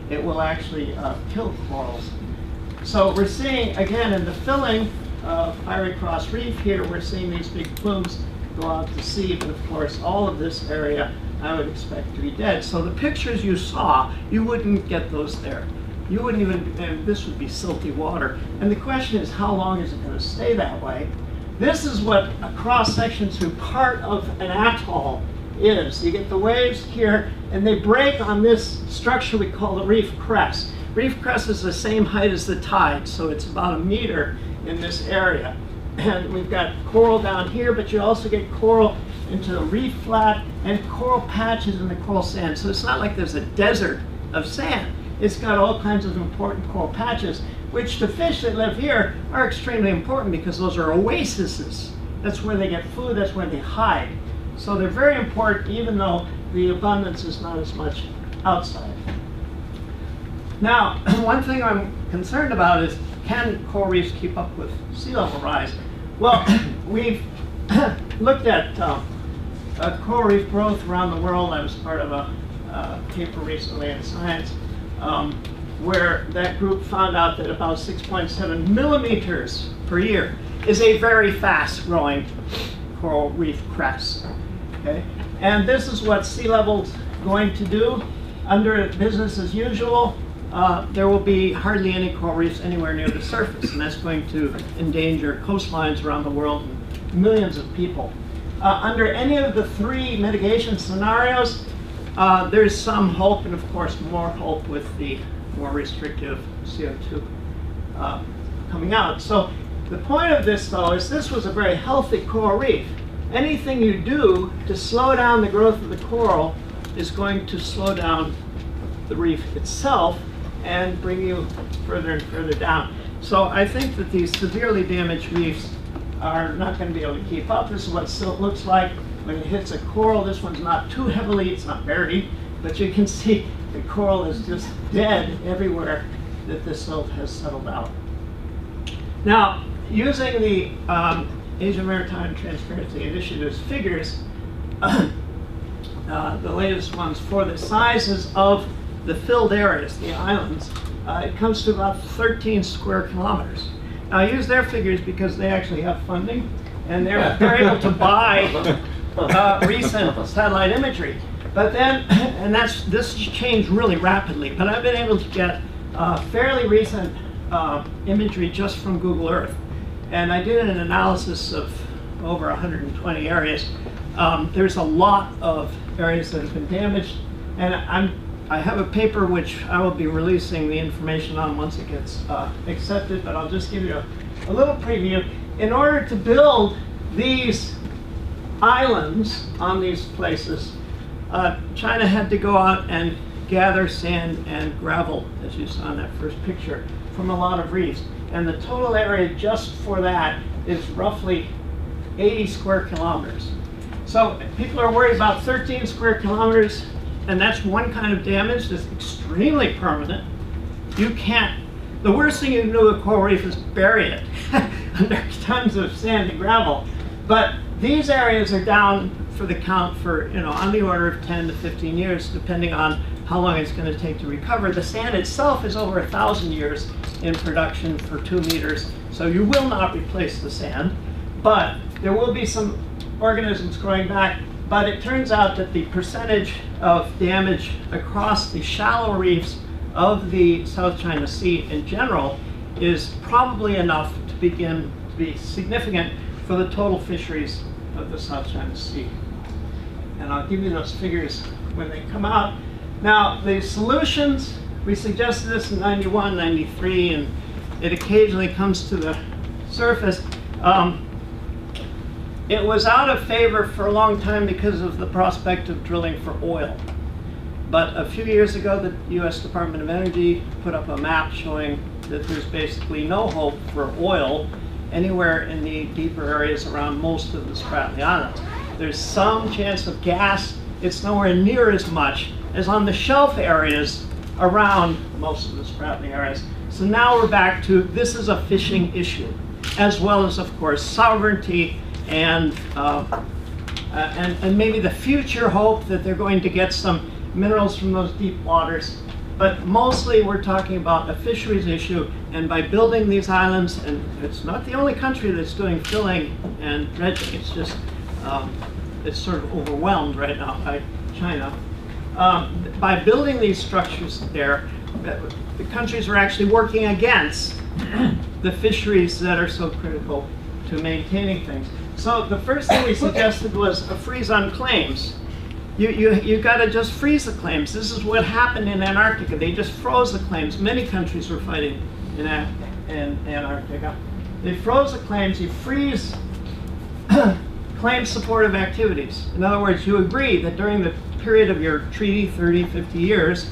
it will actually kill corals. So we're seeing, again, in the filling, fiery cross reef. Here we're seeing these big plumes go out to sea, but of course all of this area I would expect to be dead. So the pictures you saw, you wouldn't get those there. You wouldn't even, and this would be silty water. And the question is, how long is it going to stay that way? This is what a cross-section through part of an atoll is. You get the waves here, and they break on this structure we call the reef crest. Reef crest is the same height as the tide, so it's about 1 meter in this area. And we've got coral down here, but you also get coral into the reef flat and coral patches in the coral sand. So it's not like there's a desert of sand. It's got all kinds of important coral patches, which to fish that live here are extremely important because those are oases. That's where they get food, that's where they hide. So they're very important even though the abundance is not as much outside. Now, one thing I'm concerned about is, can coral reefs keep up with sea level rise? Well, we've looked at coral reef growth around the world. I was part of a paper recently in Science where that group found out that about 6.7 millimeters per year is a very fast growing coral reef crest. Okay? And this is what sea level's going to do. Under business as usual, there will be hardly any coral reefs anywhere near the surface, and that's going to endanger coastlines around the world and millions of people. Under any of the 3 mitigation scenarios, there's some hope, and of course more hope with the more restrictive CO2 coming out. So the point of this, though, is this was a very healthy coral reef. Anything you do to slow down the growth of the coral is going to slow down the reef itself and bring you further and further down. So I think that these severely damaged reefs are not going to be able to keep up. This is what silt looks like when it hits a coral. This one's not too heavily, it's not buried, but you can see the coral is just dead everywhere that the silt has settled out. Now, using the Asian Maritime Transparency Initiative's figures, the latest ones for the sizes of the filled areas, the islands, it comes to about 13 square kilometers. Now, I use their figures because they actually have funding, and they're able to buy recent satellite imagery. But then, and this changed really rapidly, but I've been able to get fairly recent imagery just from Google Earth. And I did an analysis of over 120 areas. There's a lot of areas that have been damaged, and I have a paper which I will be releasing the information on once it gets accepted, but I'll just give you a little preview. In order to build these islands on these places, China had to go out and gather sand and gravel, as you saw in that first picture, from a lot of reefs. And the total area just for that is roughly 80 square kilometers. So people are worried about 13 square kilometers, and that's one kind of damage that's extremely permanent. You can't, the worst thing you can do with a coral reef is bury it under tons of sand and gravel. But these areas are down for the count for, on the order of 10 to 15 years, depending on how long it's going to take to recover. The sand itself is over 1,000 years in production for 2 meters, so you will not replace the sand, but there will be some organisms growing back. But it turns out that the percentage of damage across the shallow reefs of the South China Sea in general is probably enough to begin to be significant for the total fisheries of the South China Sea. And I'll give you those figures when they come out. Now, the solutions, we suggested this in 91, 93, and it occasionally comes to the surface. It was out of favor for a long time because of the prospect of drilling for oil. But a few years ago, the US Department of Energy put up a map showing that there's basically no hope for oil anywhere in the deeper areas around most of the Spratly Islands. There's some chance of gas. It's nowhere near as much as on the shelf areas around most of the Spratly areas. So now we're back to, this is a fishing issue, as well as, of course, sovereignty and maybe the future hope that they're going to get some minerals from those deep waters. But mostly we're talking about a fisheries issue, and by building these islands, and it's not the only country that's doing filling and dredging, it's just, it's sort of overwhelmed right now by China. By building these structures there, the countries are actually working against the fisheries that are so critical to maintaining things. So the first thing we suggested was a freeze on claims. You got to just freeze the claims. This is what happened in Antarctica. They just froze the claims. Many countries were fighting in Antarctica. They froze the claims. You freeze claim supportive activities. In other words, you agree that during the period of your treaty, 30, 50 years,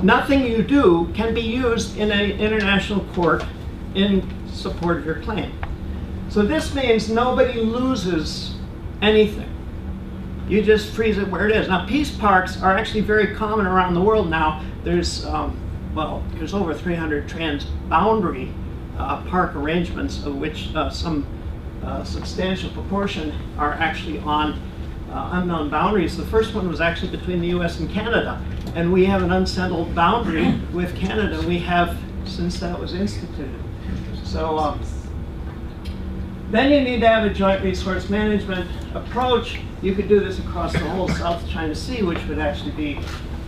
nothing you do can be used in an international court in support of your claim. So this means nobody loses anything. You just freeze it where it is. Now, peace parks are actually very common around the world now. There's, well, there's over 300 transboundary park arrangements, of which some substantial proportion are actually on unknown boundaries. The first one was actually between the US and Canada, and we have an unsettled boundary with Canada. We have since that was instituted. So then you need to have a joint resource management approach. You could do this across the whole South China Sea, which would actually be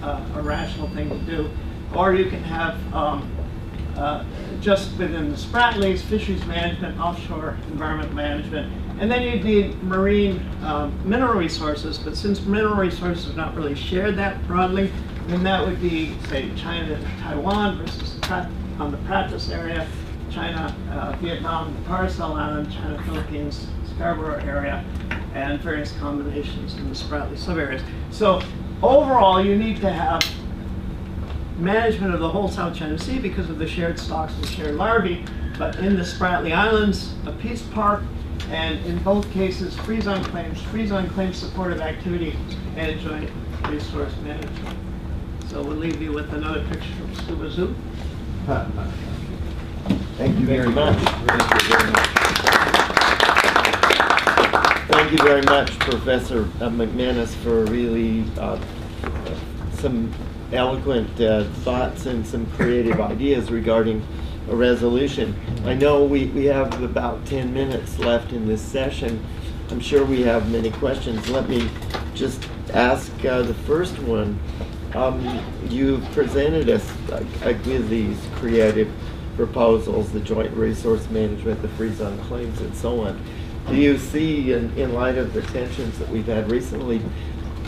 a rational thing to do. Or you can have just within the Spratlys, fisheries management, offshore environment management. And then you'd need marine mineral resources, but since mineral resources are not really shared that broadly, then that would be, say, China and Taiwan versus on the Pratas area, China, Vietnam, the Paracel Island, China, Philippines, Scarborough area, and various combinations in the Spratly subareas. So overall, you need to have management of the whole South China Sea because of the shared stocks and shared larvae, but in the Spratly Islands, a peace park, and in both cases, freeze on claims supportive activity, and joint resource management. So we'll leave you with another picture from Scuba Zoo. Thank you very much. Thank you very much, Professor McManus, for really some eloquent thoughts and some creative ideas regarding a resolution. I know we have about 10 minutes left in this session. I'm sure we have many questions. Let me just ask the first one. You presented us with these creative proposals, the joint resource management, the freeze on claims, and so on. Do you see, in light of the tensions that we've had recently,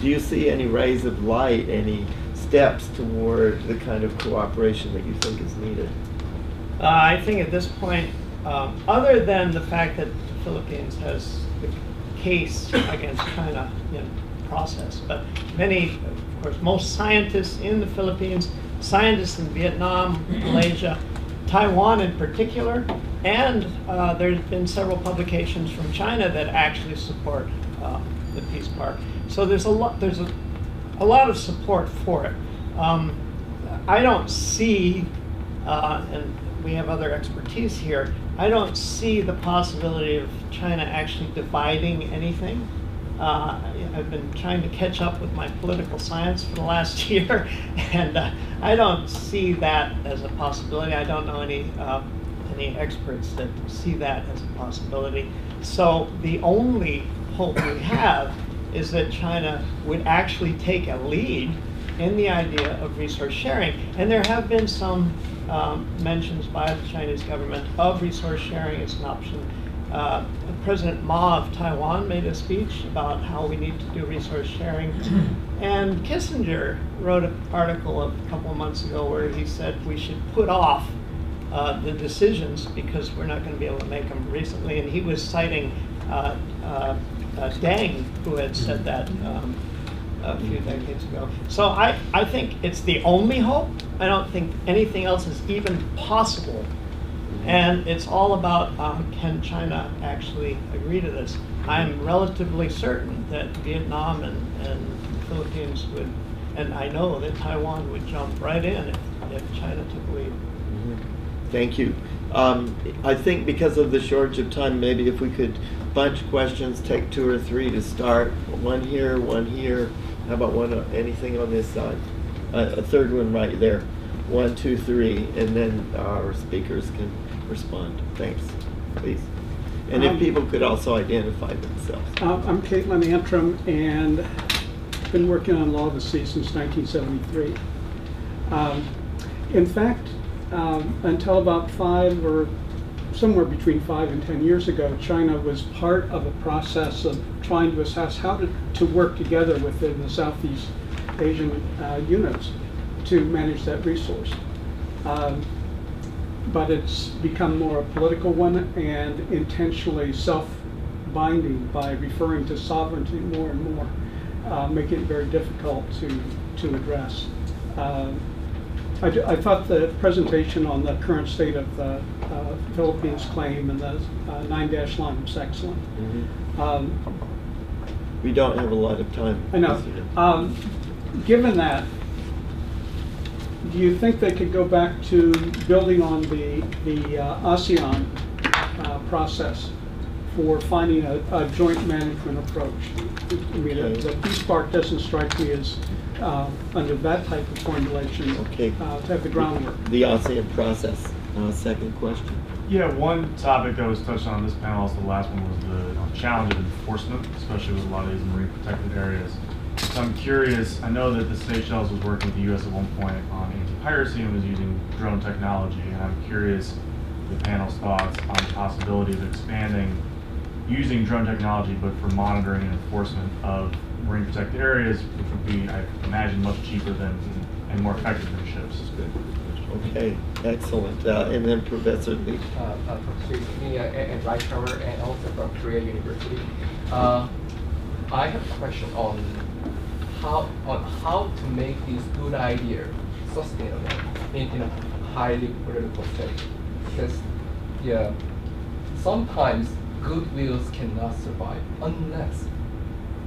do you see any rays of light, any steps toward the kind of cooperation that you think is needed? I think at this point, other than the fact that the Philippines has the case against China in process, but many, of course, most scientists in the Philippines, scientists in Vietnam, Malaysia, Taiwan in particular, and there's been several publications from China that actually support the peace park. So there's a lot of support for it. I don't see, and we have other expertise here, I don't see the possibility of China actually dividing anything. I've been trying to catch up with my political science for the last year, and I don't see that as a possibility. I don't know any experts that see that as a possibility. So the only hope we have is that China would actually take a lead in the idea of resource sharing. And there have been some mentions by the Chinese government of resource sharing as an option. President Ma of Taiwan made a speech about how we need to do resource sharing. And Kissinger wrote an article a couple of months ago where he said we should put off the decisions because we're not going to be able to make them recently. And he was citing Deng, who had said that a few decades ago. So I think it's the only hope. I don't think anything else is even possible. And it's all about can China actually agree to this? I'm relatively certain that Vietnam and the Philippines would, and I know that Taiwan would jump right in if China took the lead. Thank you. I think because of the shortage of time, maybe if we could bunch questions, take 2 or 3 to start. One here, one here. How about anything on this side? a third one right there. 1, 2, 3, and then our speakers can respond. Thanks, please. And if people could also identify themselves. I'm Caitlin Antrim, and been working on law of the sea since 1973. In fact, until about 5 or somewhere between 5 and 10 years ago, China was part of a process of trying to assess how to work together within the Southeast Asian units to manage that resource. But it's become more a political one and intentionally self-binding by referring to sovereignty more and more, making it very difficult to address. I thought the presentation on the current state of the Philippines claim and the 9-dash line was excellent. We don't have a lot of time. I know. Given that, do you think they could go back to building on the ASEAN process for finding a joint management approach? I mean, the Peace Park doesn't strike me as under that type of formulation to have the groundwork. The ASEAN process. Second question. Yeah, one topic that was touched on in this panel, the last one, was the challenge of enforcement, especially with a lot of these marine protected areas. So I'm curious, I know that the Seychelles was working with the U.S. at one point on anti-piracy and was using drone technology, and I'm curious the panel's thoughts on the possibility of expanding using drone technology, but for monitoring and enforcement of marine protected areas, which would be, I imagine, much cheaper than and more effective than ships. Okay, excellent. And then Professor Lee. From Sweden and Reichheimer, and also from Korea University. I have a question on how to make this good idea sustainable in a highly political setting. Because sometimes goodwills cannot survive unless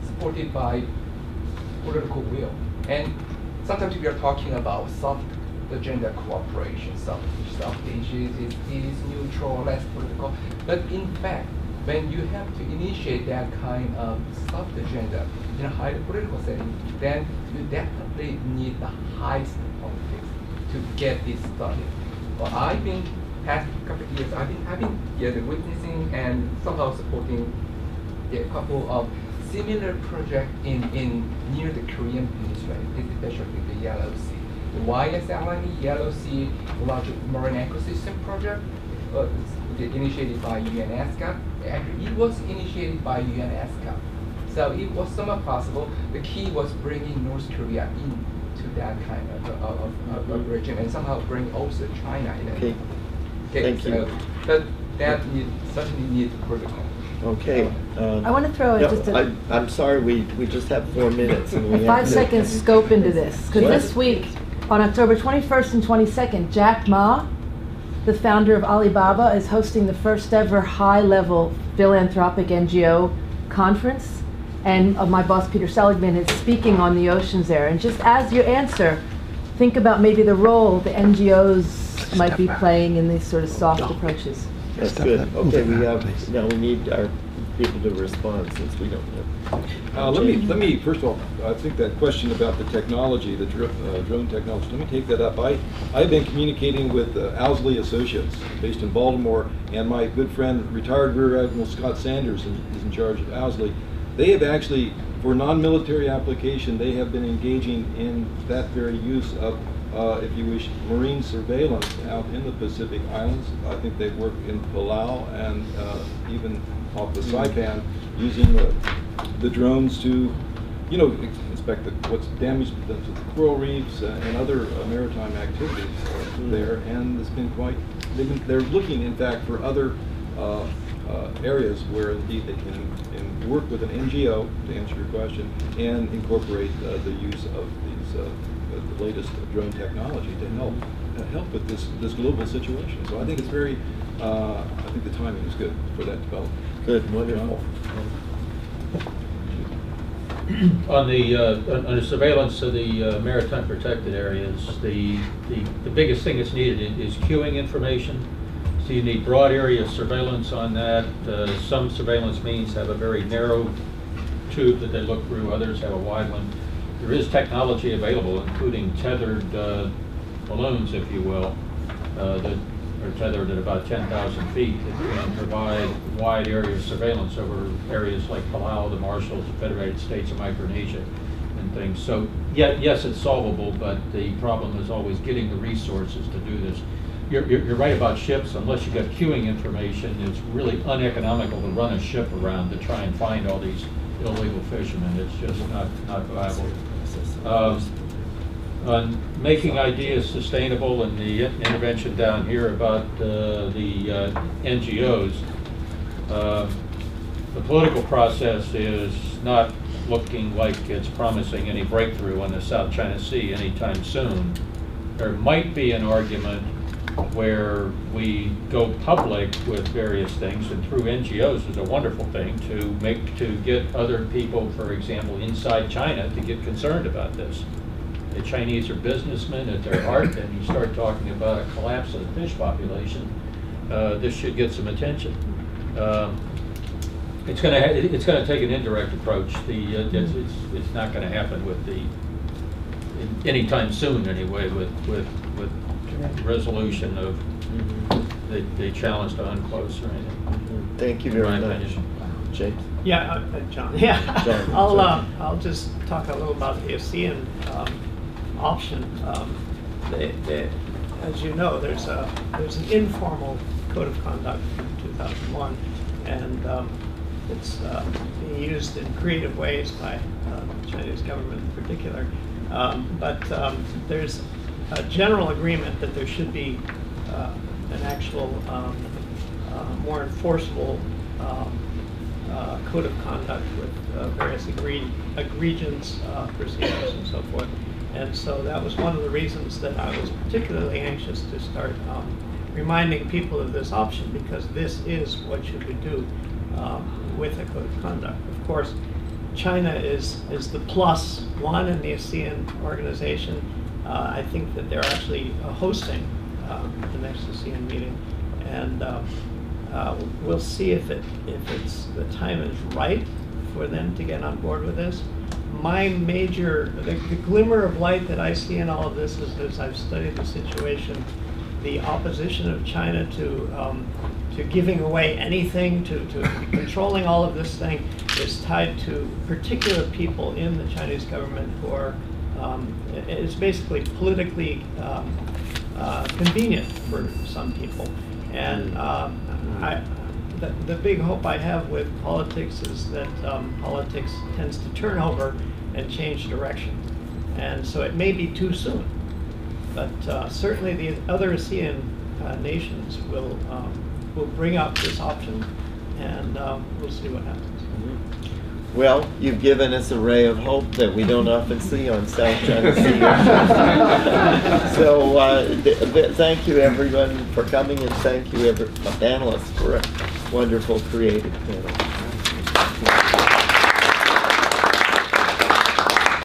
supported by political will. And sometimes we are talking about soft agenda cooperation, South Asia is neutral, less political. But in fact, when you have to initiate that kind of soft agenda in a highly political setting, then you definitely need the highest politics to get this started. Well, I've been past couple of years, I've been witnessing and somehow supporting a couple of similar projects in near the Korean Peninsula, especially the Yellow Sea. The YSLME Yellow Sea Large Marine Ecosystem Project initiated by UNESCO. Actually, it was initiated by UNESCO. So it was somewhat possible. The key was bringing North Korea into that kind of regime and somehow bring also China in it. Okay. Thank you. But that certainly needs protocol. Okay. I want to throw in just a... I'm sorry, we just have 4 minutes. And we 5 seconds scope into this. Because this week, on October 21st and 22nd, Jack Ma, the founder of Alibaba, is hosting the first ever high-level philanthropic NGO conference. And my boss, Peter Seligman, is speaking on the oceans there. And just as you answer, think about maybe the role the NGOs might be playing in these sort of soft approaches. That's good. Okay, we need our people to respond since we don't have. Let me first of all, I think that question about the technology, the drone technology. Let me take that up. I've been communicating with Owsley Associates, based in Baltimore, and my good friend, retired Rear Admiral Scott Sanders, is in charge of Owsley. They have actually, for non-military application, they have been engaging in that very use of, if you wish, marine surveillance out in the Pacific Islands. I think they work in Palau and even off the Saipan, using the drones to, inspect what's damage to the coral reefs and other maritime activities there. And it's been they're looking, in fact, for other areas where indeed they can work with an NGO, to answer your question, and incorporate the use of these the latest drone technology to help with this global situation. So I think it's very, I think the timing is good for that development. Good, wonderful. On the surveillance of the maritime protected areas, the biggest thing that's needed is queuing information. So you need broad area surveillance on that. Some surveillance means have a very narrow tube that they look through, others have a wide one. there is technology available, including tethered balloons, if you will, that are tethered at about 10,000 feet that can provide wide area surveillance over areas like Palau, the Marshalls, the Federated States of Micronesia, and things. So, yes, it's solvable, but the problem is always getting the resources to do this. You're right about ships. Unless you've got queuing information, it's really uneconomical to run a ship around to try and find all these illegal fishermen. It's just not viable. On making ideas sustainable and the intervention down here about the NGOs, the political process is not looking like it's promising any breakthrough on the South China Sea anytime soon. There might be an argument where we go public with various things, and through NGOs is a wonderful thing to get other people, for example, inside China, to get concerned about this. The Chinese are businessmen at their heart, and you start talking about a collapse of the fish population, this should get some attention. It's going to take an indirect approach. It's not going to happen with anytime soon anyway with resolution of the challenge to UNCLOS or anything. Thank you very much. James? Yeah, John. Yeah, John. I'll just talk a little about the ASEAN option. As you know, there's an informal code of conduct from 2001, and it's being used in creative ways by the Chinese government in particular. But there's a general agreement that there should be an actual more enforceable code of conduct with various egregious procedures and so forth. And so that was one of the reasons that I was particularly anxious to start reminding people of this option, because this is what should we do with a code of conduct. Of course, China is the +1 in the ASEAN organization. I think that they're actually hosting the next ASEAN meeting, and we'll see if the time is right for them to get on board with this. The glimmer of light that I see in all of this is, as I've studied the situation, the opposition of China to giving away anything, to controlling all of this thing, is tied to particular people in the Chinese government who are, it's basically politically convenient for some people. And the big hope I have with politics is that politics tends to turn over and change direction. And so it may be too soon, but certainly the other ASEAN nations will bring up this option, and we'll see what happens. Well, you've given us a ray of hope that we don't often see on South China Sea. So thank you everyone for coming, and thank you panelists for a wonderful creative panel.